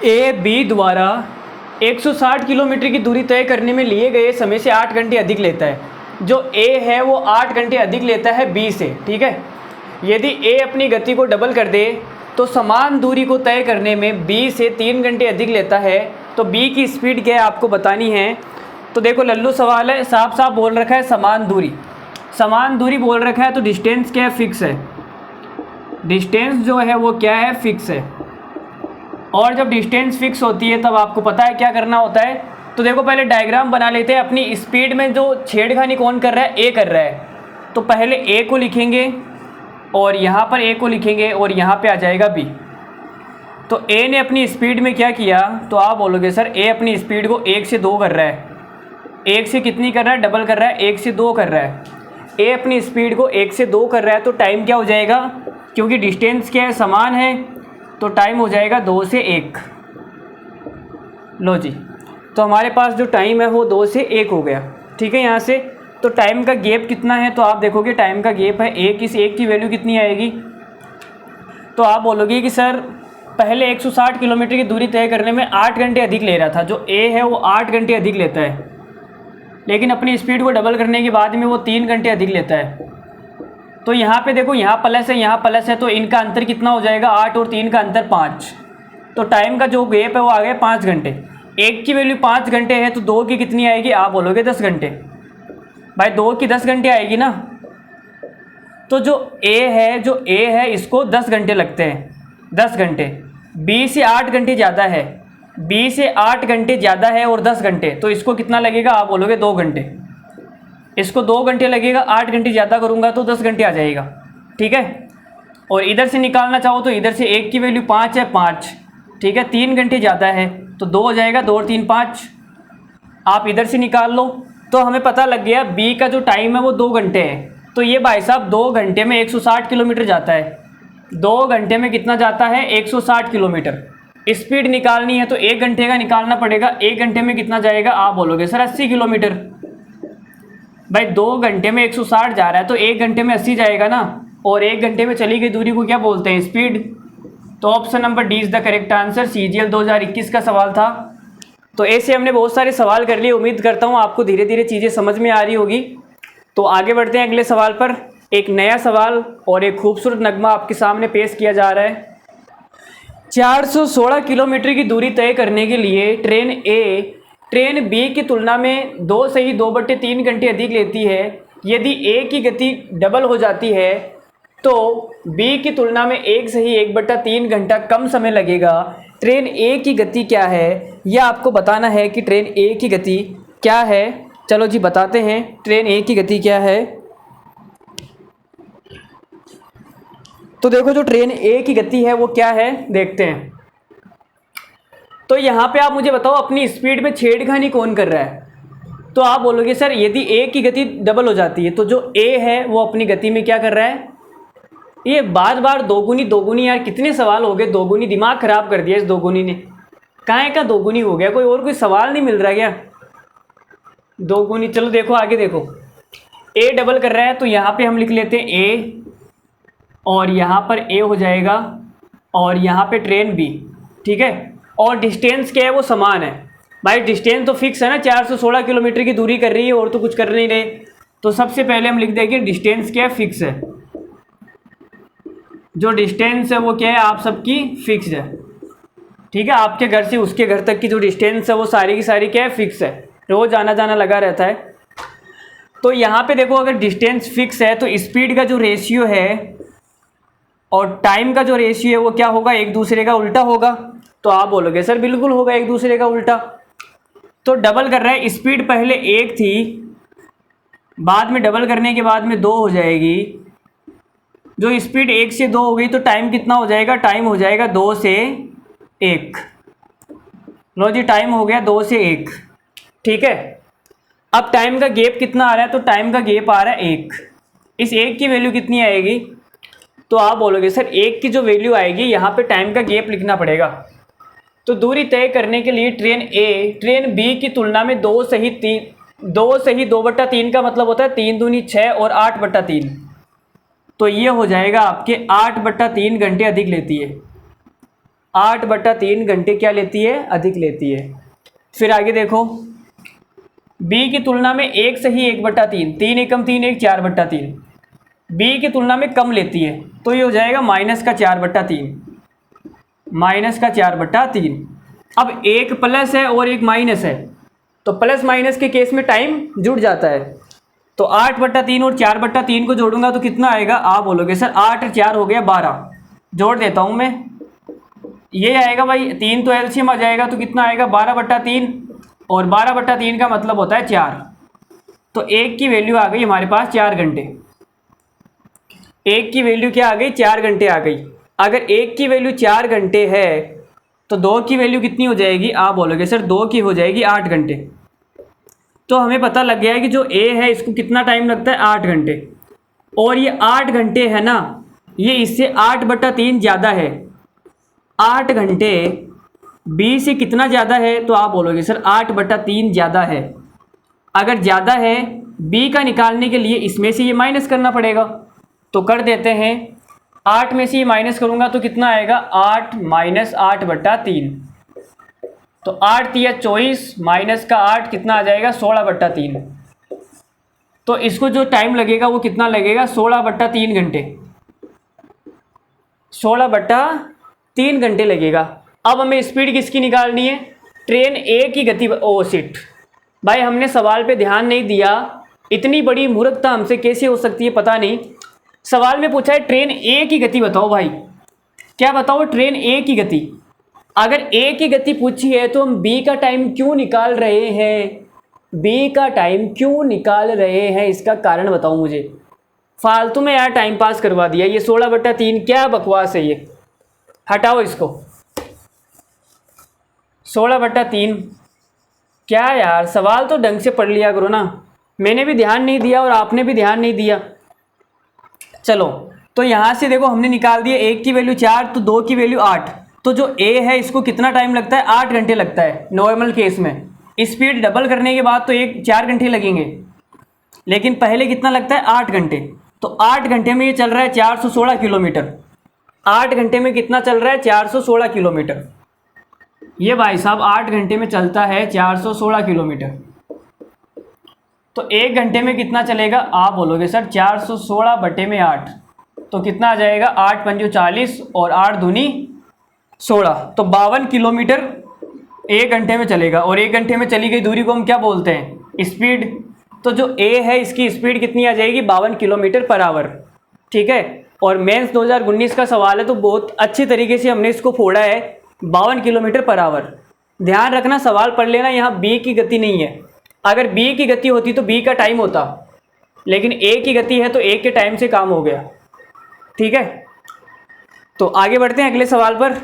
ए बी द्वारा 160 किलोमीटर की दूरी तय करने में लिए गए समय से 8 घंटे अधिक लेता है। जो ए है वो 8 घंटे अधिक लेता है बी से, ठीक है। यदि ए अपनी गति को डबल कर दे तो समान दूरी को तय करने में बी से 3 घंटे अधिक लेता है, तो बी की स्पीड क्या है आपको बतानी है। तो देखो लल्लू सवाल है, साफ साफ बोल रखा है समान दूरी, समान दूरी बोल रखा है, तो डिस्टेंस क्या है, फिक्स है। डिस्टेंस जो है वो क्या है, फिक्स है। और जब डिस्टेंस फिक्स होती है तब आपको पता है क्या करना होता है। तो देखो पहले डायग्राम बना लेते हैं, अपनी स्पीड में जो छेड़खानी कौन कर रहा है, ए कर रहा है। तो पहले ए को लिखेंगे और यहाँ पर ए को लिखेंगे और यहाँ पे आ जाएगा बी। तो ए ने अपनी स्पीड में क्या किया, तो आप बोलोगे सर ए अपनी स्पीड को 1 से 2 कर रहा है। 1 से कितनी कर रहा है, डबल कर रहा है, 1 से 2 कर रहा है। ए अपनी स्पीड को 1 से 2 कर रहा है, तो टाइम क्या हो जाएगा, क्योंकि डिस्टेंस क्या है, समान है, तो टाइम हो जाएगा 2 से 1। लो जी, तो हमारे पास जो टाइम है वो 2 से 1 हो गया, ठीक है। यहाँ से तो टाइम का गैप कितना है, तो आप देखोगे टाइम का गैप है 1, इस 1 की वैल्यू कितनी आएगी। तो आप बोलोगे कि सर पहले 160 किलोमीटर की दूरी तय करने में 8 घंटे अधिक ले रहा था, जो ए है वो 8 घंटे अधिक लेता है, लेकिन अपनी स्पीड को डबल करने के बाद में वो 3 घंटे अधिक लेता है। तो यहाँ पे देखो, यहाँ प्लस है, यहाँ प्लस है, तो इनका अंतर कितना हो जाएगा, 8 और 3 का अंतर 5। तो टाइम का जो गैप है वो आ गया 5 घंटे। 1 की वैल्यू 5 घंटे है, तो 2 की कितनी आएगी, आप बोलोगे 10 घंटे। भाई 2 की 10 घंटे आएगी ना। तो जो ए है इसको 10 घंटे लगते हैं, 10 घंटे। बी से 8 घंटे ज़्यादा है, बी से 8 घंटे ज़्यादा है और 10 घंटे, तो इसको कितना लगेगा, आप बोलोगे 2 घंटे। इसको 2 घंटे लगेगा, 8 घंटे ज़्यादा करूँगा तो 10 घंटे आ जाएगा, ठीक है। और इधर से निकालना चाहो तो इधर से 1 की वैल्यू 5 है, 5, ठीक है। 3 घंटे ज़्यादा है, तो 2 हो जाएगा, 2 और 3 5। आप इधर से निकाल लो, तो हमें पता लग गया बी का जो टाइम है वो 2 घंटे है। तो ये भाई साहब 2 घंटे में 160 किलोमीटर जाता है। 2 घंटे में कितना जाता है, 160 किलोमीटर। स्पीड निकालनी है तो 1 घंटे का निकालना पड़ेगा। 1 घंटे में कितना जाएगा, आप बोलोगे सर 80 किलोमीटर। भाई 2 घंटे में 160 जा रहा है, तो 1 घंटे में 80 जाएगा ना। और 1 घंटे में चली गई दूरी को क्या बोलते हैं, स्पीड। तो option number D is the correct answer. CGL 2021 का सवाल था। तो ऐसे हमने बहुत सारे सवाल कर लिए। उम्मीद करता हूँ आपको धीरे धीरे चीज़ें समझ में आ रही होगी। तो आगे बढ़ते हैं अगले सवाल पर। एक नया सवाल और एक खूबसूरत नगमा आपके सामने पेश किया जा रहा है। 416 किलोमीटर की दूरी तय करने के लिए ट्रेन ए ट्रेन बी की तुलना में 2 सही 2/3 घंटे अधिक लेती है। यदि ए की गति डबल हो जाती है तो बी की तुलना में 1 सही 1/3 घंटा कम समय लगेगा। ट्रेन ए की गति क्या है, यह आपको बताना है कि ट्रेन ए की गति क्या है। चलो जी बताते हैं, ट्रेन ए की गति क्या है। तो देखो जो ट्रेन ए की गति है वो क्या है, देखते हैं। तो यहाँ पे आप मुझे बताओ अपनी स्पीड में छेड़खानी कौन कर रहा है। तो आप बोलोगे सर यदि ए की गति डबल हो जाती है तो जो ए है वो अपनी गति में क्या कर रहा है। ये बार बार दोगुनी यार, कितने सवाल हो गए दोगुनी, दिमाग खराब कर दिया इस दोगुनी ने। काहे का दोगुनी हो गया, कोई सवाल नहीं मिल रहा क्या दोगुनी। चलो देखो आगे देखो, ए डबल कर रहा है तो यहाँ पे हम लिख लेते हैं ए, और यहाँ पर ए हो जाएगा, और यहाँ पे ट्रेन बी, ठीक है। और डिस्टेंस क्या है, वो समान है। भाई डिस्टेंस तो फिक्स है ना, 416 किलोमीटर की दूरी कर रही है और तो कुछ कर नहीं रहे। तो सबसे पहले हम लिख देंगे डिस्टेंस क्या है, फिक्स है। जो डिस्टेंस है वो क्या है, आप सबकी फिक्स है, ठीक है। आपके घर से उसके घर तक की जो डिस्टेंस है वो सारी की सारी क्या है, फिक्स है। रोज आना जाना लगा रहता है। तो यहाँ पे देखो अगर डिस्टेंस फिक्स है तो स्पीड का जो रेशियो है और टाइम का जो रेशियो है वो क्या होगा, एक दूसरे का उल्टा होगा। तो आप बोलोगे सर बिल्कुल होगा एक दूसरे का उल्टा। तो डबल कर रहा है, स्पीड पहले 1 थी, बाद में डबल करने के बाद में 2 हो जाएगी। जो स्पीड 1 से 2 हो गई तो टाइम कितना हो जाएगा, टाइम हो जाएगा 2 से 1। लो जी टाइम हो गया 2 से 1। ठीक है, अब टाइम का गैप कितना आ रहा है, तो टाइम का गैप आ रहा है 1। इस 1 की वैल्यू कितनी आएगी, तो आप बोलोगे सर 1 की जो वैल्यू आएगी यहाँ पे टाइम का गैप लिखना पड़ेगा। तो दूरी तय करने के लिए ट्रेन ए ट्रेन बी की तुलना में 2 सही 2/3 का मतलब होता है 3 दूनी 6 और 8/3। तो ये हो जाएगा आपके 8/3 घंटे अधिक लेती है। 8/3 घंटे क्या लेती है, अधिक लेती है। फिर आगे देखो, बी की तुलना में 1 सही 1/3, 3 एकम 3 1 4/3, बी की तुलना में कम लेती है। तो ये हो जाएगा -4/3, -4/3। अब एक प्लस है और एक माइनस है, तो प्लस माइनस के केस में टाइम जुड़ जाता है। तो 8/3 और 4/3 को जोड़ूंगा तो कितना आएगा, आप बोलोगे सर 8 और 4 हो गया 12। जोड़ देता हूँ मैं, ये आएगा भाई 3 तो एलसीएम आ जाएगा, तो कितना आएगा 12/3, और 12/3 का मतलब होता है 4। तो 1 की वैल्यू आ गई हमारे पास 4 घंटे। 1 की वैल्यू क्या आ गई, 4 घंटे आ गई। अगर 1 की वैल्यू 4 घंटे है तो 2 की वैल्यू कितनी हो जाएगी, आप बोलोगे सर 2 की हो जाएगी 8 घंटे। तो हमें पता लग गया है कि जो ए है इसको कितना टाइम लगता है, 8 घंटे। और ये 8 घंटे है ना, ये इससे 8/3 ज़्यादा है। 8 घंटे बी से कितना ज़्यादा है, तो आप बोलोगे सर 8/3 ज़्यादा है। अगर ज़्यादा है, बी का निकालने के लिए इसमें से ये माइनस करना पड़ेगा। तो कर देते हैं, 8 में से ये माइनस करूँगा तो कितना आएगा, 8 - 8/3। तो 8 तिया 24 माइनस का 8 कितना आ जाएगा, 16/3। तो इसको जो टाइम लगेगा वो कितना लगेगा, 16/3 घंटे, 16/3 घंटे लगेगा। अब हमें स्पीड किसकी निकालनी है, ट्रेन ए की गति। ओ शिट भाई, हमने सवाल पे ध्यान नहीं दिया। इतनी बड़ी मूर्खता हमसे कैसे हो सकती है पता नहीं। सवाल में पूछा है ट्रेन ए की गति बताओ भाई, क्या बताओ ट्रेन ए की गति। अगर ए की गति पूछी है तो हम बी का टाइम क्यों निकाल रहे हैं, बी का टाइम क्यों निकाल रहे हैं, इसका कारण बताओ मुझे। फालतू में यार टाइम पास करवा दिया। ये 16/3 क्या बकवास है, ये हटाओ इसको। 16/3 क्या यार, सवाल तो ढंग से पढ़ लिया करो ना। मैंने भी ध्यान नहीं दिया और आपने भी ध्यान नहीं दिया। चलो, तो यहाँ से देखो हमने निकाल दिया, 1 की वैल्यू 4 तो 2 की वैल्यू 8। तो जो ए है इसको कितना टाइम लगता है, 8 घंटे लगता है नॉर्मल केस में। स्पीड डबल करने के बाद तो 4 घंटे लगेंगे, लेकिन पहले कितना लगता है, 8 घंटे। तो 8 घंटे में ये चल रहा है 416 किलोमीटर। 8 घंटे में कितना चल रहा है, 416 किलोमीटर। ये भाई साहब 8 घंटे में चलता है 416 किलोमीटर। तो 1 घंटे में कितना चलेगा, आप बोलोगे सर 416/8। तो कितना आ जाएगा, 8 पंजू 40 और 8 दूनी 16। तो 52 किलोमीटर 1 घंटे में चलेगा। और 1 घंटे में चली गई दूरी को हम क्या बोलते हैं, स्पीड। तो जो ए है इसकी स्पीड कितनी आ जाएगी, 52 किलोमीटर पर आवर। ठीक है, और मेंस 2019 का सवाल है तो बहुत अच्छी तरीके से हमने इसको फोड़ा है, 52 किलोमीटर पर आवर। ध्यान रखना, सवाल पढ़ लेना, यहाँ बी की गति नहीं है। अगर बी की गति होती तो बी का टाइम होता, लेकिन ए की गति है तो ए के टाइम से काम हो गया। ठीक है, तो आगे बढ़ते हैं अगले सवाल पर।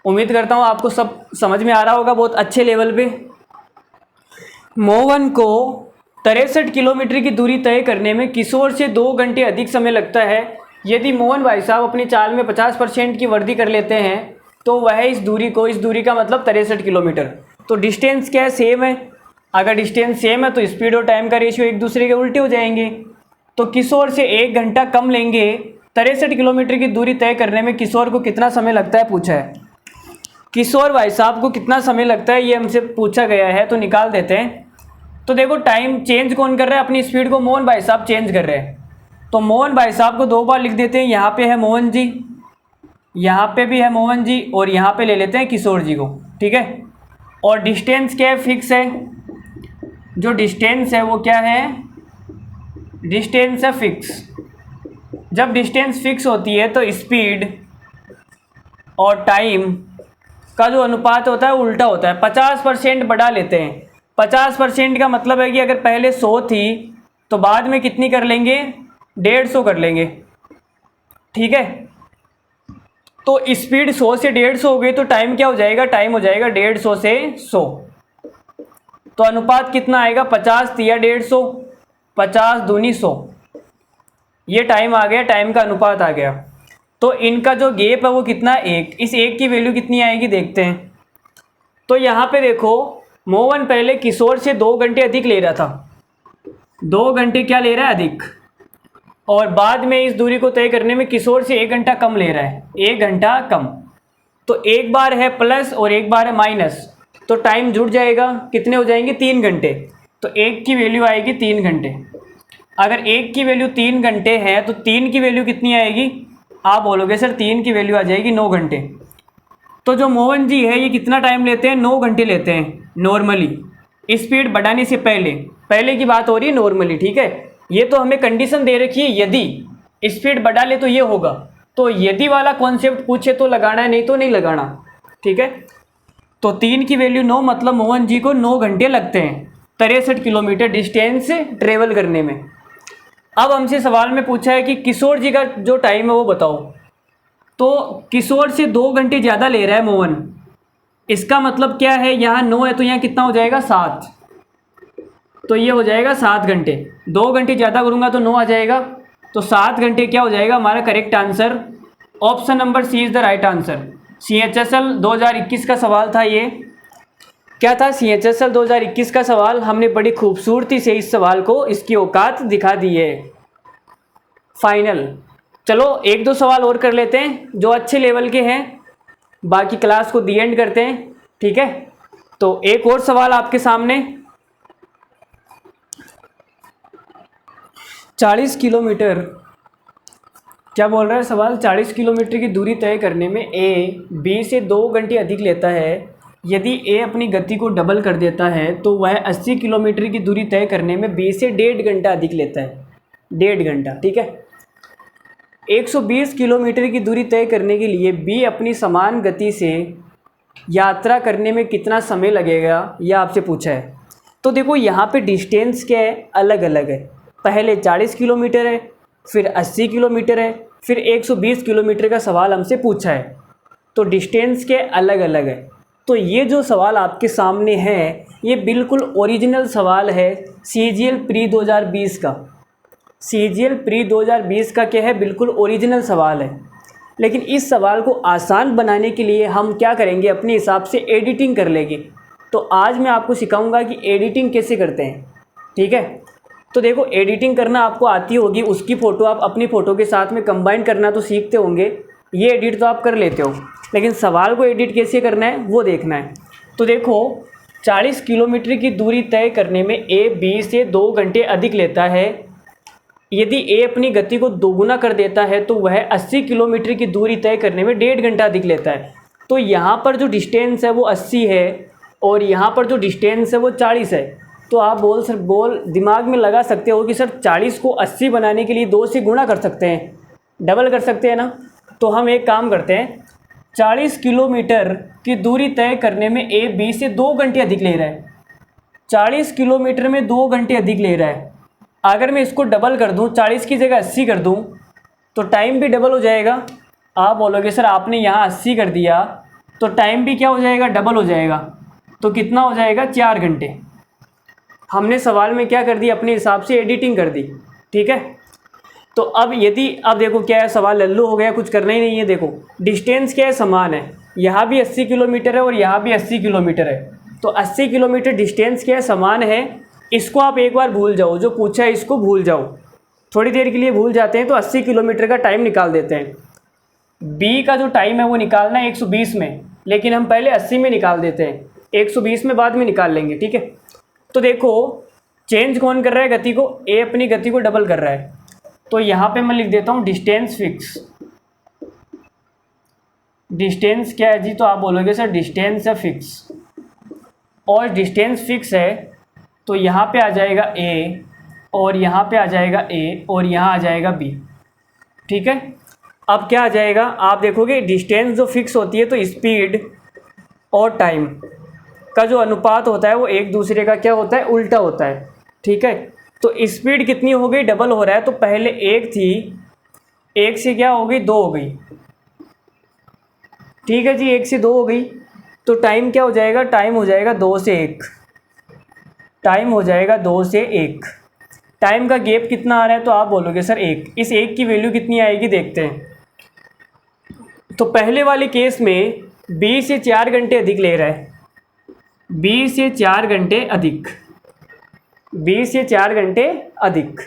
उम्मीद करता हूँ आपको सब समझ में आ रहा होगा बहुत अच्छे लेवल पे। मोहन को 63 किलोमीटर की दूरी तय करने में किशोर से 2 घंटे अधिक समय लगता है। यदि मोहन भाई साहब अपनी चाल में 50% की वृद्धि कर लेते हैं तो वह इस दूरी का मतलब 63 किलोमीटर। तो डिस्टेंस क्या है, सेम है। अगर डिस्टेंस सेम है तो स्पीड और टाइम का रेशियो एक दूसरे के उल्टे हो जाएंगे। तो किशोर से 1 घंटा कम लेंगे। 63 किलोमीटर की दूरी तय करने में किशोर को कितना समय लगता है पूछा है। किशोर भाई साहब को कितना समय लगता है ये हमसे पूछा गया है, तो निकाल देते हैं। तो देखो टाइम चेंज कौन कर रहा है, अपनी स्पीड को मोहन भाई साहब चेंज कर रहे हैं। तो मोहन भाई साहब को 2 बार लिख देते हैं। यहाँ पे है मोहन जी, यहाँ पे भी है मोहन जी, और यहाँ पे ले लेते हैं किशोर जी को। ठीक है, और डिस्टेंस क्या है, फिक्स है। जो डिस्टेंस है वो क्या है, डिस्टेंस है फिक्स। जब डिस्टेंस फिक्स होती है तो स्पीड और टाइम का जो अनुपात होता है उल्टा होता है। 50% बढ़ा लेते हैं। 50% का मतलब है कि अगर पहले 100 थी तो बाद में कितनी कर लेंगे, 150 कर लेंगे। ठीक है, तो स्पीड 100 से 150 हो गई तो टाइम क्या हो जाएगा, टाइम हो जाएगा 150 से 100। तो अनुपात कितना आएगा, 50 दिया 150, 50 दूनी 100, ये टाइम आ गया, टाइम का अनुपात आ गया। तो इनका जो गैप है वो कितना, एक। इस एक की वैल्यू कितनी आएगी देखते हैं। तो यहाँ पे देखो, मोहन पहले किशोर से 2 घंटे अधिक ले रहा था, 2 घंटे क्या ले रहा है, अधिक। और बाद में इस दूरी को तय करने में किशोर से 1 घंटा कम ले रहा है, 1 घंटा कम। तो एक बार है प्लस और एक बार है माइनस, तो टाइम जुड़ जाएगा, कितने हो जाएंगे, 3 घंटे। तो एक की वैल्यू आएगी 3 घंटे। अगर एक की वैल्यू 3 घंटे है तो 3 की वैल्यू कितनी आएगी, आप बोलोगे सर 3 की वैल्यू आ जाएगी 9 घंटे। तो जो मोहन जी है ये कितना टाइम लेते हैं, 9 घंटे लेते हैं नॉर्मली। स्पीड बढ़ाने से पहले, पहले की बात हो रही है नॉर्मली, ठीक है। ये तो हमें कंडीशन दे रखी है, यदि स्पीड बढ़ा ले तो ये होगा। तो यदि वाला कॉन्सेप्ट पूछे तो लगाना है, नहीं तो नहीं लगाना, ठीक है। तो 3 की वैल्यू 9, मतलब मोहन जी को 9 घंटे लगते हैं 63 किलोमीटर डिस्टेंस ट्रेवल करने में। अब हमसे सवाल में पूछा है कि किशोर जी का जो टाइम है वो बताओ। तो किशोर से 2 घंटे ज़्यादा ले रहा है मोहन, इसका मतलब क्या है, यहाँ 9 है तो यहाँ कितना हो जाएगा, 7। तो ये हो जाएगा 7 घंटे। 2 घंटे ज़्यादा करूँगा तो 9 आ जाएगा, तो 7 घंटे क्या हो जाएगा हमारा correct answer. Option number C is the right answer. CHSL 2021 का सवाल था ये। क्या था, CHSL 2021 का सवाल। हमने बड़ी खूबसूरती से इस सवाल को, इसकी औकात दिखा दी है। फाइनल, चलो 1-2 सवाल और कर लेते हैं जो अच्छे लेवल के हैं, बाकी क्लास को दी एंड करते हैं, ठीक है। तो एक और सवाल आपके सामने, 40 किलोमीटर, क्या बोल रहा है सवाल, 40 किलोमीटर की दूरी तय करने में ए बी से 2 घंटे अधिक लेता है। यदि ए अपनी गति को डबल कर देता है तो वह 80 किलोमीटर की दूरी तय करने में बी से 1.5 घंटा अधिक लेता है, 1.5 घंटा, ठीक है। 120 किलोमीटर की दूरी तय करने के लिए बी अपनी समान गति से यात्रा करने में कितना समय लगेगा, यह आपसे पूछा है। तो देखो यहाँ पे डिस्टेंस क्या है, अलग अलग है। पहले 40 किलोमीटर है, फिर 80 किलोमीटर है, फिर 120 किलोमीटर का सवाल हमसे पूछा है। तो डिस्टेंस के अलग अलग है। तो ये जो सवाल आपके सामने है ये बिल्कुल ओरिजिनल सवाल है CGL प्री 2020 का। CGL प्री 2020 का क्या है, बिल्कुल ओरिजिनल सवाल है। लेकिन इस सवाल को आसान बनाने के लिए हम क्या करेंगे, अपने हिसाब से एडिटिंग कर लेंगे। तो आज मैं आपको सिखाऊंगा कि एडिटिंग कैसे करते हैं, ठीक है। तो देखो एडिटिंग करना आपको आती होगी, उसकी फ़ोटो आप अपनी फ़ोटो के साथ में कंबाइन करना तो सीखते होंगे, ये एडिट तो आप कर लेते हो, लेकिन सवाल को एडिट कैसे करना है वो देखना है। तो देखो 40 किलोमीटर की दूरी तय करने में ए बी से 2 घंटे अधिक लेता है। यदि ए अपनी गति को दोगुना कर देता है तो वह 80 किलोमीटर की दूरी तय करने में 1.5 घंटा अधिक लेता है। तो यहाँ पर जो डिस्टेंस है वो 80 है और यहाँ पर जो डिस्टेंस है वो 40 है। तो आप बोल दिमाग में लगा सकते हो कि सर 40 को 80 बनाने के लिए 2 से गुणा कर सकते हैं, डबल कर सकते हैं ना। तो हम एक काम करते हैं, 40 किलोमीटर की दूरी तय करने में ए बी से 2 घंटे अधिक ले रहा है। 40 किलोमीटर में 2 घंटे अधिक ले रहा है। अगर मैं इसको डबल कर दूं, 40 की जगह 80 कर दूं तो टाइम भी डबल हो जाएगा। आप बोलोगे सर आपने यहाँ 80 कर दिया तो टाइम भी क्या हो जाएगा, डबल हो जाएगा। तो कितना हो जाएगा, 4 घंटे। हमने सवाल में क्या कर दी, अपने हिसाब से एडिटिंग कर दी, ठीक है। तो अब देखो क्या है, सवाल लल्लू हो गया, कुछ करना ही नहीं है। देखो डिस्टेंस क्या है, समान है, यहाँ भी 80 किलोमीटर है और यहाँ भी 80 किलोमीटर है। तो 80 किलोमीटर डिस्टेंस क्या है, समान है। इसको आप एक बार भूल जाओ, जो पूछा है इसको भूल जाओ, थोड़ी देर के लिए भूल जाते हैं। तो 80 किलोमीटर का टाइम निकाल देते हैं। बी का जो टाइम है वो निकालना है 120 में, लेकिन हम पहले 80 में निकाल देते हैं, 120 में बाद में निकाल लेंगे, ठीक है। तो देखो चेंज कौन कर रहा है गति को, ए अपनी गति को डबल कर रहा है। तो यहाँ पे मैं लिख देता हूँ डिस्टेंस फिक्स। डिस्टेंस क्या है जी, तो आप बोलोगे सर डिस्टेंस है फिक्स, और डिस्टेंस फिक्स है तो यहाँ पे आ जाएगा ए और यहाँ पे आ जाएगा ए और यहाँ आ जाएगा बी। ठीक है। अब क्या आ जाएगा, आप देखोगे डिस्टेंस जो फिक्स होती है तो स्पीड और टाइम का जो अनुपात होता है वो एक दूसरे का क्या होता है, उल्टा होता है। ठीक है, तो स्पीड कितनी हो गई, डबल हो रहा है। तो पहले एक थी, एक से क्या हो गई, दो हो गई। ठीक है जी, एक से दो हो गई। तो टाइम क्या हो जाएगा, टाइम हो जाएगा 2 से 1। टाइम हो जाएगा 2 से 1। टाइम का गैप कितना आ रहा है, तो आप बोलोगे सर 1। इस 1 की वैल्यू कितनी आएगी देखते हैं। तो पहले वाले केस में 20 से 4 घंटे अधिक ले रहा है, 20 से 4 घंटे अधिक, 20 से 4 घंटे अधिक।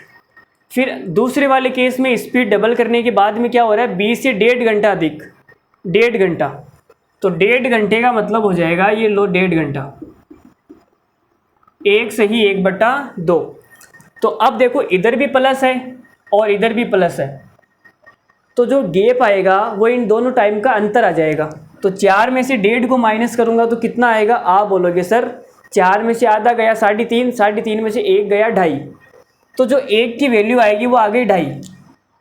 फिर दूसरे वाले केस में स्पीड डबल करने के बाद में क्या हो रहा है, 20 से 1.5 घंटा अधिक, 1.5 घंटा। तो 1.5 घंटे का मतलब हो जाएगा, ये लो 1.5 घंटा, 1 सही 1/2। तो अब देखो इधर भी प्लस है और इधर भी प्लस है, तो जो गैप आएगा वो इन दोनों टाइम का अंतर आ जाएगा। तो 4 में से 1.5 को माइनस करूंगा तो कितना आएगा, आप बोलोगे सर 4 में से आधा गया 3.5, 3.5 में से 1 गया 2.5। तो जो 1 की वैल्यू आएगी वो आ गई 2.5।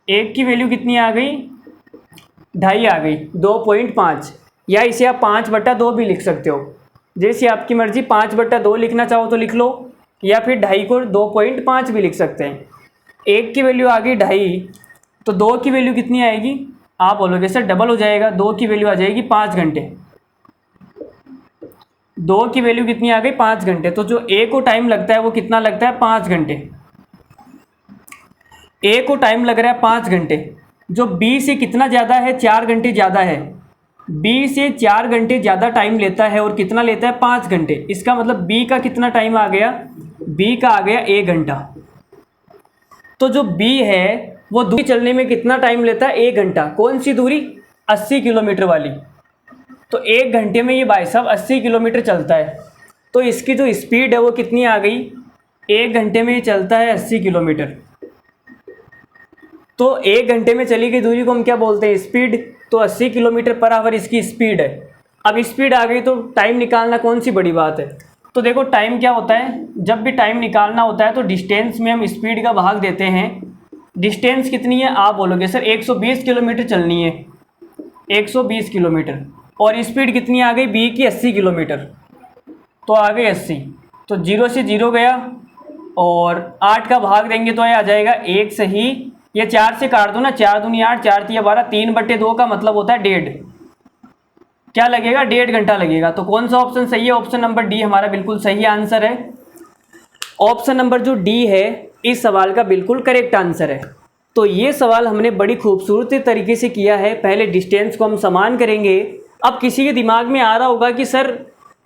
1 की वैल्यू कितनी आ गई, 2.5 आ गई, 2.5। या इसे आप 5/2 भी लिख सकते हो, जैसे आपकी मर्जी। 5/2 लिखना चाहो तो लिख लो, या फिर 2.5 को 2.5 भी लिख सकते हैं। 1 की वैल्यू आ गई 2.5, तो 2 की वैल्यू कितनी आएगी, आप बोलोगे सर डबल हो जाएगा, 2 की वैल्यू आ जाएगी 5 घंटे। 2 की वैल्यू कितनी आ गई, 5 घंटे। तो जो ए को टाइम लगता है वो कितना लगता है, 5 घंटे। ए को टाइम लग रहा है 5 घंटे, जो बी से कितना ज़्यादा है, 4 घंटे ज़्यादा है। बी से 4 घंटे ज़्यादा टाइम लेता है और कितना लेता है, 5 घंटे। इसका मतलब बी का कितना टाइम आ गया, बी का आ गया 1 घंटा। तो जो बी है वो दूरी चलने में कितना टाइम लेता है, 1 घंटा। कौन सी दूरी, 80 किलोमीटर वाली। तो 1 घंटे में ये भाई साहब 80 किलोमीटर चलता है। तो इसकी जो स्पीड है वो कितनी आ गई, 1 घंटे में ये चलता है 80 किलोमीटर। तो 1 घंटे में चली गई दूरी को हम क्या बोलते हैं, स्पीड। तो 80 किलोमीटर पर आवर इसकी स्पीड है। अब स्पीड आ गई तो टाइम निकालना कौन सी बड़ी बात है। तो देखो टाइम क्या होता है, जब भी टाइम निकालना होता है तो डिस्टेंस में हम स्पीड का भाग देते हैं। डिस्टेंस कितनी है, आप बोलोगे सर 120 किलोमीटर चलनी है, 120 किलोमीटर। और स्पीड कितनी आ गई बी की, 80 किलोमीटर। तो आ गई 80। तो 0 से 0 गया और 8 का भाग देंगे तो ये आ जाएगा 1 सही। ये 4 से काट दो ना, 4 दूनी 8, 4 तिया 12, 3/2 का मतलब होता है 1.5। क्या लगेगा, 1.5 घंटा लगेगा। तो कौन सा ऑप्शन सही है, ऑप्शन नंबर डी हमारा बिल्कुल सही आंसर है। ऑप्शन नंबर जो डी है इस सवाल का बिल्कुल करेक्ट आंसर है। तो ये सवाल हमने बड़ी खूबसूरती तरीके से किया है। पहले डिस्टेंस को हम समान करेंगे। अब किसी के दिमाग में आ रहा होगा कि सर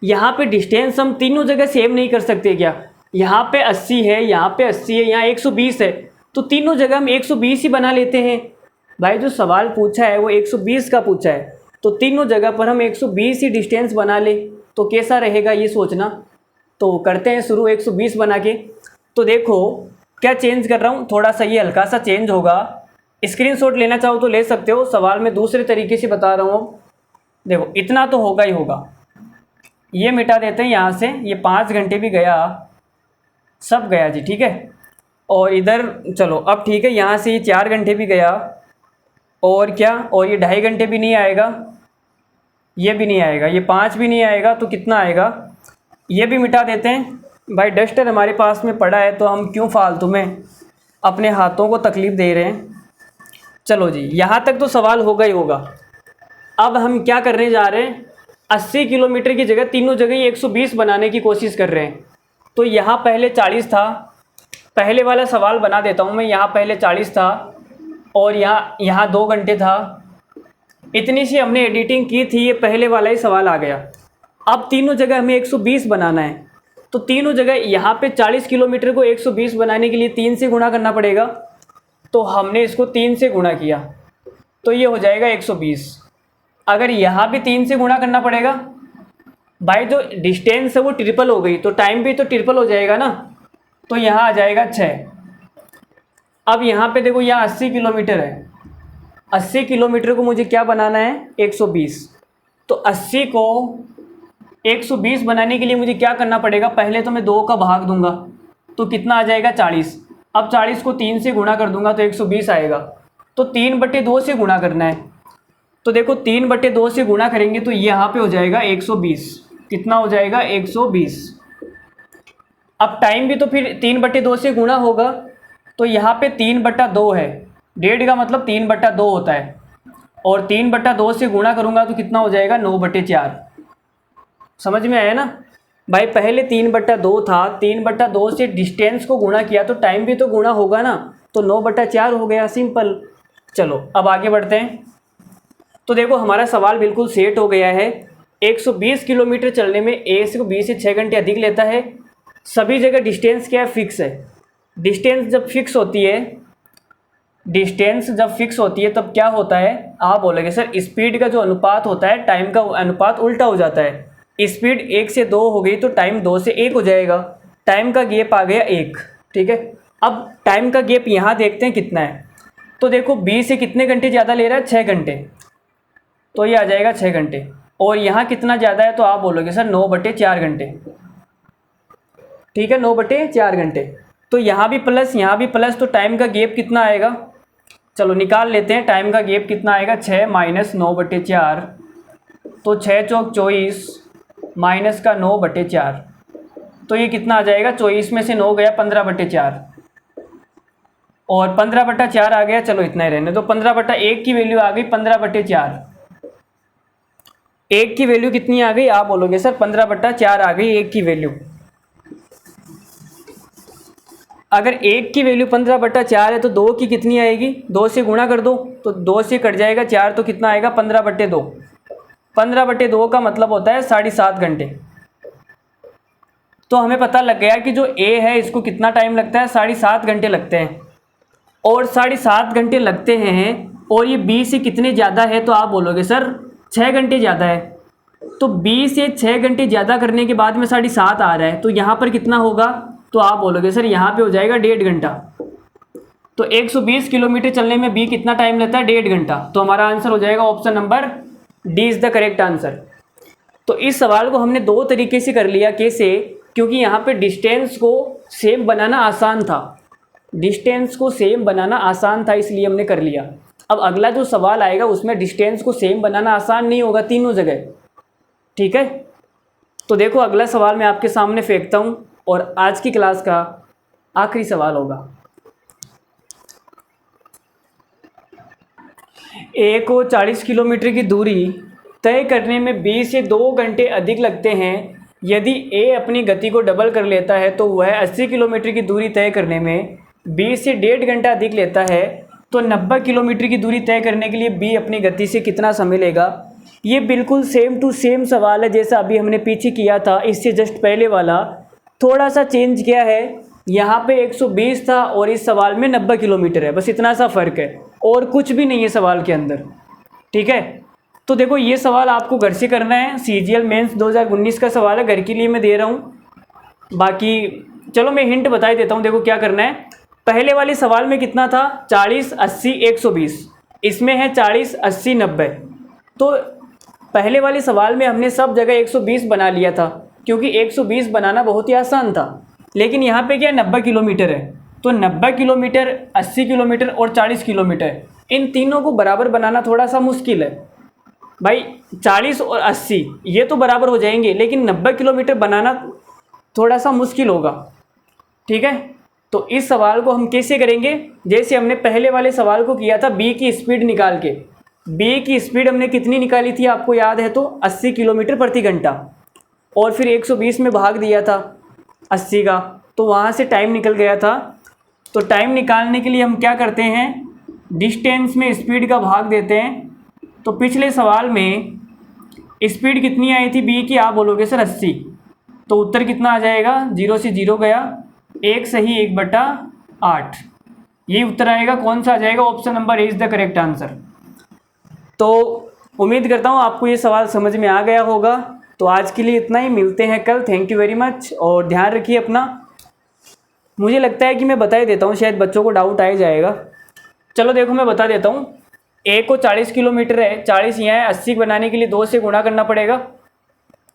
यहाँ पे डिस्टेंस हम तीनों जगह सेम नहीं कर सकते क्या, यहाँ पे 80 है, यहाँ पे 80 है, यहाँ 120 है, तो तीनों जगह हम 120 ही बना लेते हैं। भाई जो सवाल पूछा है वो 120 का पूछा है, तो तीनों जगह पर हम 120 ही डिस्टेंस बना ले तो कैसा रहेगा ये सोचना। तो करते हैं शुरू 120 बना के। तो देखो क्या चेंज कर रहा हूँ, थोड़ा सा ये हल्का सा चेंज होगा। स्क्रीनशॉट लेना चाहो तो ले सकते हो, सवाल में दूसरे तरीके से बता रहा हूँ। देखो इतना तो होगा ही होगा, ये मिटा देते हैं यहाँ से। ये 5 घंटे भी गया, सब गया जी, ठीक है। और इधर चलो अब ठीक है, यहाँ से ये 4 घंटे भी गया और क्या, और ये 2.5 घंटे भी नहीं आएगा, ये भी नहीं आएगा, ये 5 भी नहीं आएगा, तो कितना आएगा, ये भी मिटा देते हैं। भाई डस्टर हमारे पास में पड़ा है तो हम क्यों फालतू में अपने हाथों को तकलीफ़ दे रहे हैं। चलो जी यहाँ तक तो सवाल होगा ही होगा। अब हम क्या करने जा रहे हैं, 80 किलोमीटर की जगह तीनों जगह ही 120 बनाने की कोशिश कर रहे हैं। तो यहाँ पहले 40 था, पहले वाला सवाल बना देता हूँ मैं। यहाँ पहले 40 था और यहाँ 2 घंटे था, इतनी सी हमने एडिटिंग की थी, ये पहले वाला ही सवाल आ गया। अब तीनों जगह हमें 120 बनाना है, तो तीनों जगह यहाँ पे 40 किलोमीटर को 120 बनाने के लिए 3 से गुणा करना पड़ेगा। तो हमने इसको 3 से गुणा किया तो ये हो जाएगा 120। अगर यहाँ भी 3 से गुणा करना पड़ेगा, भाई जो डिस्टेंस है वो ट्रिपल हो गई तो टाइम भी तो ट्रिपल हो जाएगा ना। तो यहाँ आ जाएगा 6। अब यहाँ पे देखो यहाँ 80 किलोमीटर है, 80 किलोमीटर को मुझे क्या बनाना है, 120। तो 80 को 120 बनाने के लिए मुझे क्या करना पड़ेगा, पहले तो मैं 2 का भाग दूंगा तो कितना आ जाएगा 40। अब 40 को 3 से गुणा कर दूंगा तो 120 आएगा। तो तो 3/2 से गुणा करना है। तो देखो 3/2 से गुणा करेंगे तो यहाँ पे हो जाएगा 120। कितना हो जाएगा? 120। अब टाइम भी तो फिर 3/2 से गुणा होगा, तो यहाँ पे 3/2 है, डेढ़ का मतलब 3/2 होता है, और 3/2 से गुणा करूँगा तो कितना हो जाएगा? 9/4। समझ में आया ना भाई? पहले 3/2 था, 3/2 से डिस्टेंस को गुणा किया तो टाइम भी तो गुणा होगा ना, तो 9/4 हो गया, सिंपल। चलो अब आगे बढ़ते हैं। तो देखो हमारा सवाल बिल्कुल सेट हो गया है। 120 किलोमीटर चलने में ए से 20 से 6 घंटे अधिक लेता है। सभी जगह डिस्टेंस क्या है? फिक्स है। डिस्टेंस जब फिक्स होती है तब क्या होता है? आप बोलोगे सर स्पीड का जो अनुपात होता है टाइम का अनुपात उल्टा हो जाता है। स्पीड 1 से 2 हो गई तो टाइम 2 से 1 हो जाएगा। टाइम का गैप आ गया 1। ठीक है, अब टाइम का गैप यहाँ देखते हैं कितना है। तो देखो 20 से कितने घंटे ज़्यादा ले रहा है? 6 घंटे, तो ये आ जाएगा 6 घंटे। और यहाँ कितना ज़्यादा है? तो आप बोलोगे सर 9/4 घंटे। ठीक है, 9/4 घंटे। तो यहाँ भी प्लस, तो टाइम का गैप कितना आएगा? चलो निकाल लेते हैं। टाइम का गैप कितना आएगा? 6 माइनस 9/4, तो 6 चौक 24 माइनस का 9/4, तो ये कितना आ जाएगा? 24 में से 9 गया, 15/4, और 15/4 आ गया। चलो इतना ही रहने दो। 15/1 की वैल्यू आ गई 15/4। 1 की वैल्यू कितनी आ गई? आप बोलोगे सर 15/4 आ गई 1 की वैल्यू। अगर 1 की वैल्यू 15/4 है तो 2 की कितनी आएगी? 2 से गुणा कर दो, तो 2 से कट जाएगा 4, तो कितना आएगा? 15/2। 15/2 का मतलब होता है 7.5 घंटे। तो हमें पता लग गया कि जो ए है इसको कितना टाइम लगता है? 7.5 घंटे लगते हैं। और 7.5 घंटे लगते हैं, और ये बी से कितने ज़्यादा है? तो आप बोलोगे सर 6 घंटे ज़्यादा है। तो बी से 6 घंटे ज़्यादा करने के बाद में 7.5 आ रहा है, तो यहाँ पर कितना होगा? तो आप बोलोगे सर यहाँ पे हो जाएगा 1.5 घंटा। तो 120 किलोमीटर चलने में बी कितना टाइम लेता है? 1.5 घंटा। तो हमारा आंसर हो जाएगा option number D is the correct answer. तो इस सवाल को हमने 2 तरीके से कर लिया। कैसे? क्योंकि यहाँ पे डिस्टेंस को सेम बनाना आसान था, इसलिए हमने कर लिया। अब अगला जो सवाल आएगा उसमें डिस्टेंस को सेम बनाना आसान नहीं होगा तीनों जगह। ठीक है, तो देखो अगला सवाल मैं आपके सामने फेंकता हूँ, और आज की क्लास का आखिरी सवाल होगा। ए को 40 किलोमीटर की दूरी तय करने में बी से 2 घंटे अधिक लगते हैं। यदि ए अपनी गति को डबल कर लेता है तो वह 80 किलोमीटर की दूरी तय करने में बी से 1.5 घंटा अधिक लेता है, तो 90 किलोमीटर की दूरी तय करने के लिए बी अपनी गति से कितना समय लेगा? ये बिल्कुल सेम टू सेम सवाल है जैसा अभी हमने पीछे किया था, इससे जस्ट पहले वाला। थोड़ा सा चेंज किया है, यहाँ पे 120 था और इस सवाल में 90 किलोमीटर है, बस इतना सा फ़र्क है, और कुछ भी नहीं है सवाल के अंदर। ठीक है, तो देखो ये सवाल आपको घर से करना है। CGL मेंस 2019 का सवाल है, घर के लिए मैं दे रहा हूँ। बाकी चलो मैं हिंट बता देता हूँ। देखो क्या करना है, पहले वाले सवाल में कितना था? 40, 80, 120। इसमें है 40, 80, 90। तो पहले वाले सवाल में हमने सब जगह 120 बना लिया था, क्योंकि 120 बनाना बहुत ही आसान था। लेकिन यहाँ पे क्या 90 किलोमीटर है, तो 90 किलोमीटर, 80 किलोमीटर और 40 किलोमीटर, इन तीनों को बराबर बनाना थोड़ा सा मुश्किल है भाई। 40 और 80 ये तो बराबर हो जाएंगे, लेकिन 90 किलोमीटर बनाना थोड़ा सा मुश्किल होगा। ठीक है, तो इस सवाल को हम कैसे करेंगे? जैसे हमने पहले वाले सवाल को किया था, बी की स्पीड निकाल के। बी की स्पीड हमने कितनी निकाली थी आपको याद है? तो 80 किलोमीटर प्रति घंटा, और फिर 120 में भाग दिया था 80 का, तो वहाँ से टाइम निकल गया था। तो टाइम निकालने के लिए हम क्या करते हैं? डिस्टेंस में स्पीड का भाग देते हैं। तो पिछले सवाल में स्पीड कितनी आई थी बी की? आप बोलोगे सर 80। तो उत्तर कितना आ जाएगा? 0 से 0 गया, 1 सही 1/8, ये उत्तर आएगा। कौन सा आ जाएगा? Option number A is the correct answer. तो उम्मीद करता हूँ आपको ये सवाल समझ में आ गया होगा। तो आज के लिए इतना ही, मिलते हैं कल। थैंक यू वेरी मच, और ध्यान रखिए अपना। मुझे लगता है कि मैं बता ही देता हूँ, शायद बच्चों को डाउट आ ही जाएगा। चलो देखो मैं बता देता हूँ। ए को 40 किलोमीटर है, 40 यहाँ है, 80 बनाने के लिए 2 से गुणा करना पड़ेगा।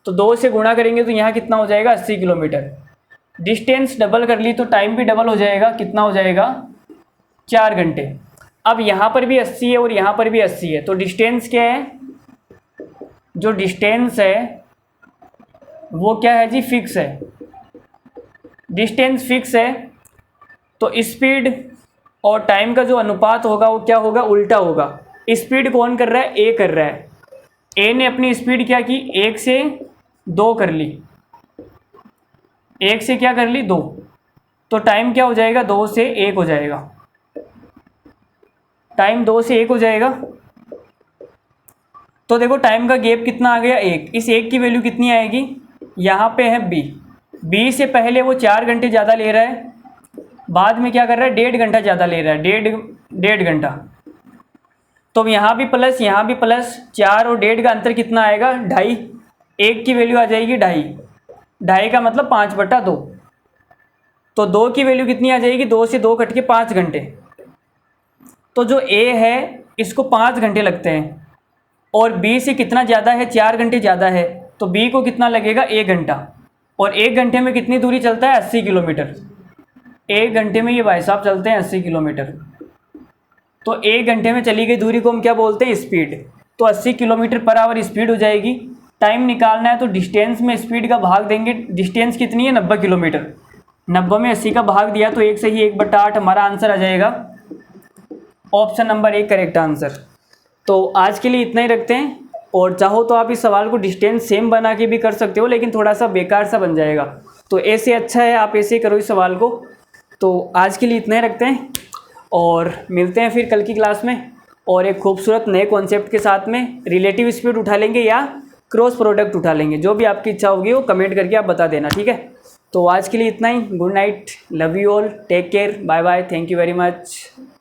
तो 2 से गुणा करेंगे तो यहाँ कितना हो जाएगा? 80 किलोमीटर। डिस्टेंस डबल कर ली तो टाइम भी डबल हो जाएगा, कितना हो जाएगा? 4 घंटे। अब यहाँ पर भी 80 है और यहाँ पर भी 80 है, तो डिस्टेंस क्या है, जो डिस्टेंस है वो क्या है जी, फिक्स है। डिस्टेंस फिक्स है तो स्पीड और टाइम का जो अनुपात होगा वो क्या होगा, उल्टा होगा। स्पीड कौन कर रहा है, ए कर रहा है। ए ने अपनी स्पीड क्या की, 1 से 2 कर ली, 1 से क्या कर ली, 2, तो टाइम क्या हो जाएगा, 2 से 1 हो जाएगा। टाइम 2 से 1 हो जाएगा। तो देखो टाइम का गैप कितना आ गया, 1। इस 1 की वैल्यू कितनी आएगी, यहाँ पे है बी से पहले वो 4 घंटे ज़्यादा ले रहा है, बाद में क्या कर रहा है, 1.5 घंटा ज़्यादा ले रहा है, डेढ़ घंटा। तो यहाँ भी प्लस, यहाँ भी प्लस, 4 और 1.5 का अंतर कितना आएगा, 2.5। 1 की वैल्यू आ जाएगी 2.5 का मतलब 5/2। तो 2 की वैल्यू कितनी आ जाएगी, 2 से 2 कट के 5 घंटे। तो जो ए है इसको 5 घंटे लगते हैं और बी से कितना ज़्यादा है, 4 घंटे ज़्यादा है, तो बी को कितना लगेगा, 1 घंटा। और 1 घंटे में कितनी दूरी चलता है, 80 किलोमीटर। 1 घंटे में ये भाई साहब चलते हैं 80 किलोमीटर। तो 1 घंटे में चली गई दूरी को हम क्या बोलते हैं, स्पीड। तो 80 किलोमीटर पर आवर स्पीड हो जाएगी। टाइम निकालना है तो डिस्टेंस में स्पीड का भाग देंगे। डिस्टेंस कितनी है, 90 किलोमीटर। 90 में 80 का भाग दिया तो 1 से ही 1/8 हमारा आंसर आ जाएगा। Option number 1 correct answer. तो आज के लिए इतना ही रखते हैं, और चाहो तो आप इस सवाल को डिस्टेंस सेम बना के भी कर सकते हो, लेकिन थोड़ा सा बेकार सा बन जाएगा। तो ऐसे अच्छा है आप ऐसे करो इस सवाल को। तो आज के लिए इतना ही रखते हैं और मिलते हैं फिर कल की क्लास में, और एक खूबसूरत नए कॉन्सेप्ट के साथ में। रिलेटिव स्पीड उठा लेंगे या क्रॉस प्रोडक्ट उठा लेंगे, जो भी आपकी इच्छा होगी वो कमेंट करके आप बता देना, ठीक है। तो आज के लिए इतना ही। Good night, love you all, take care, bye bye, thank you very much.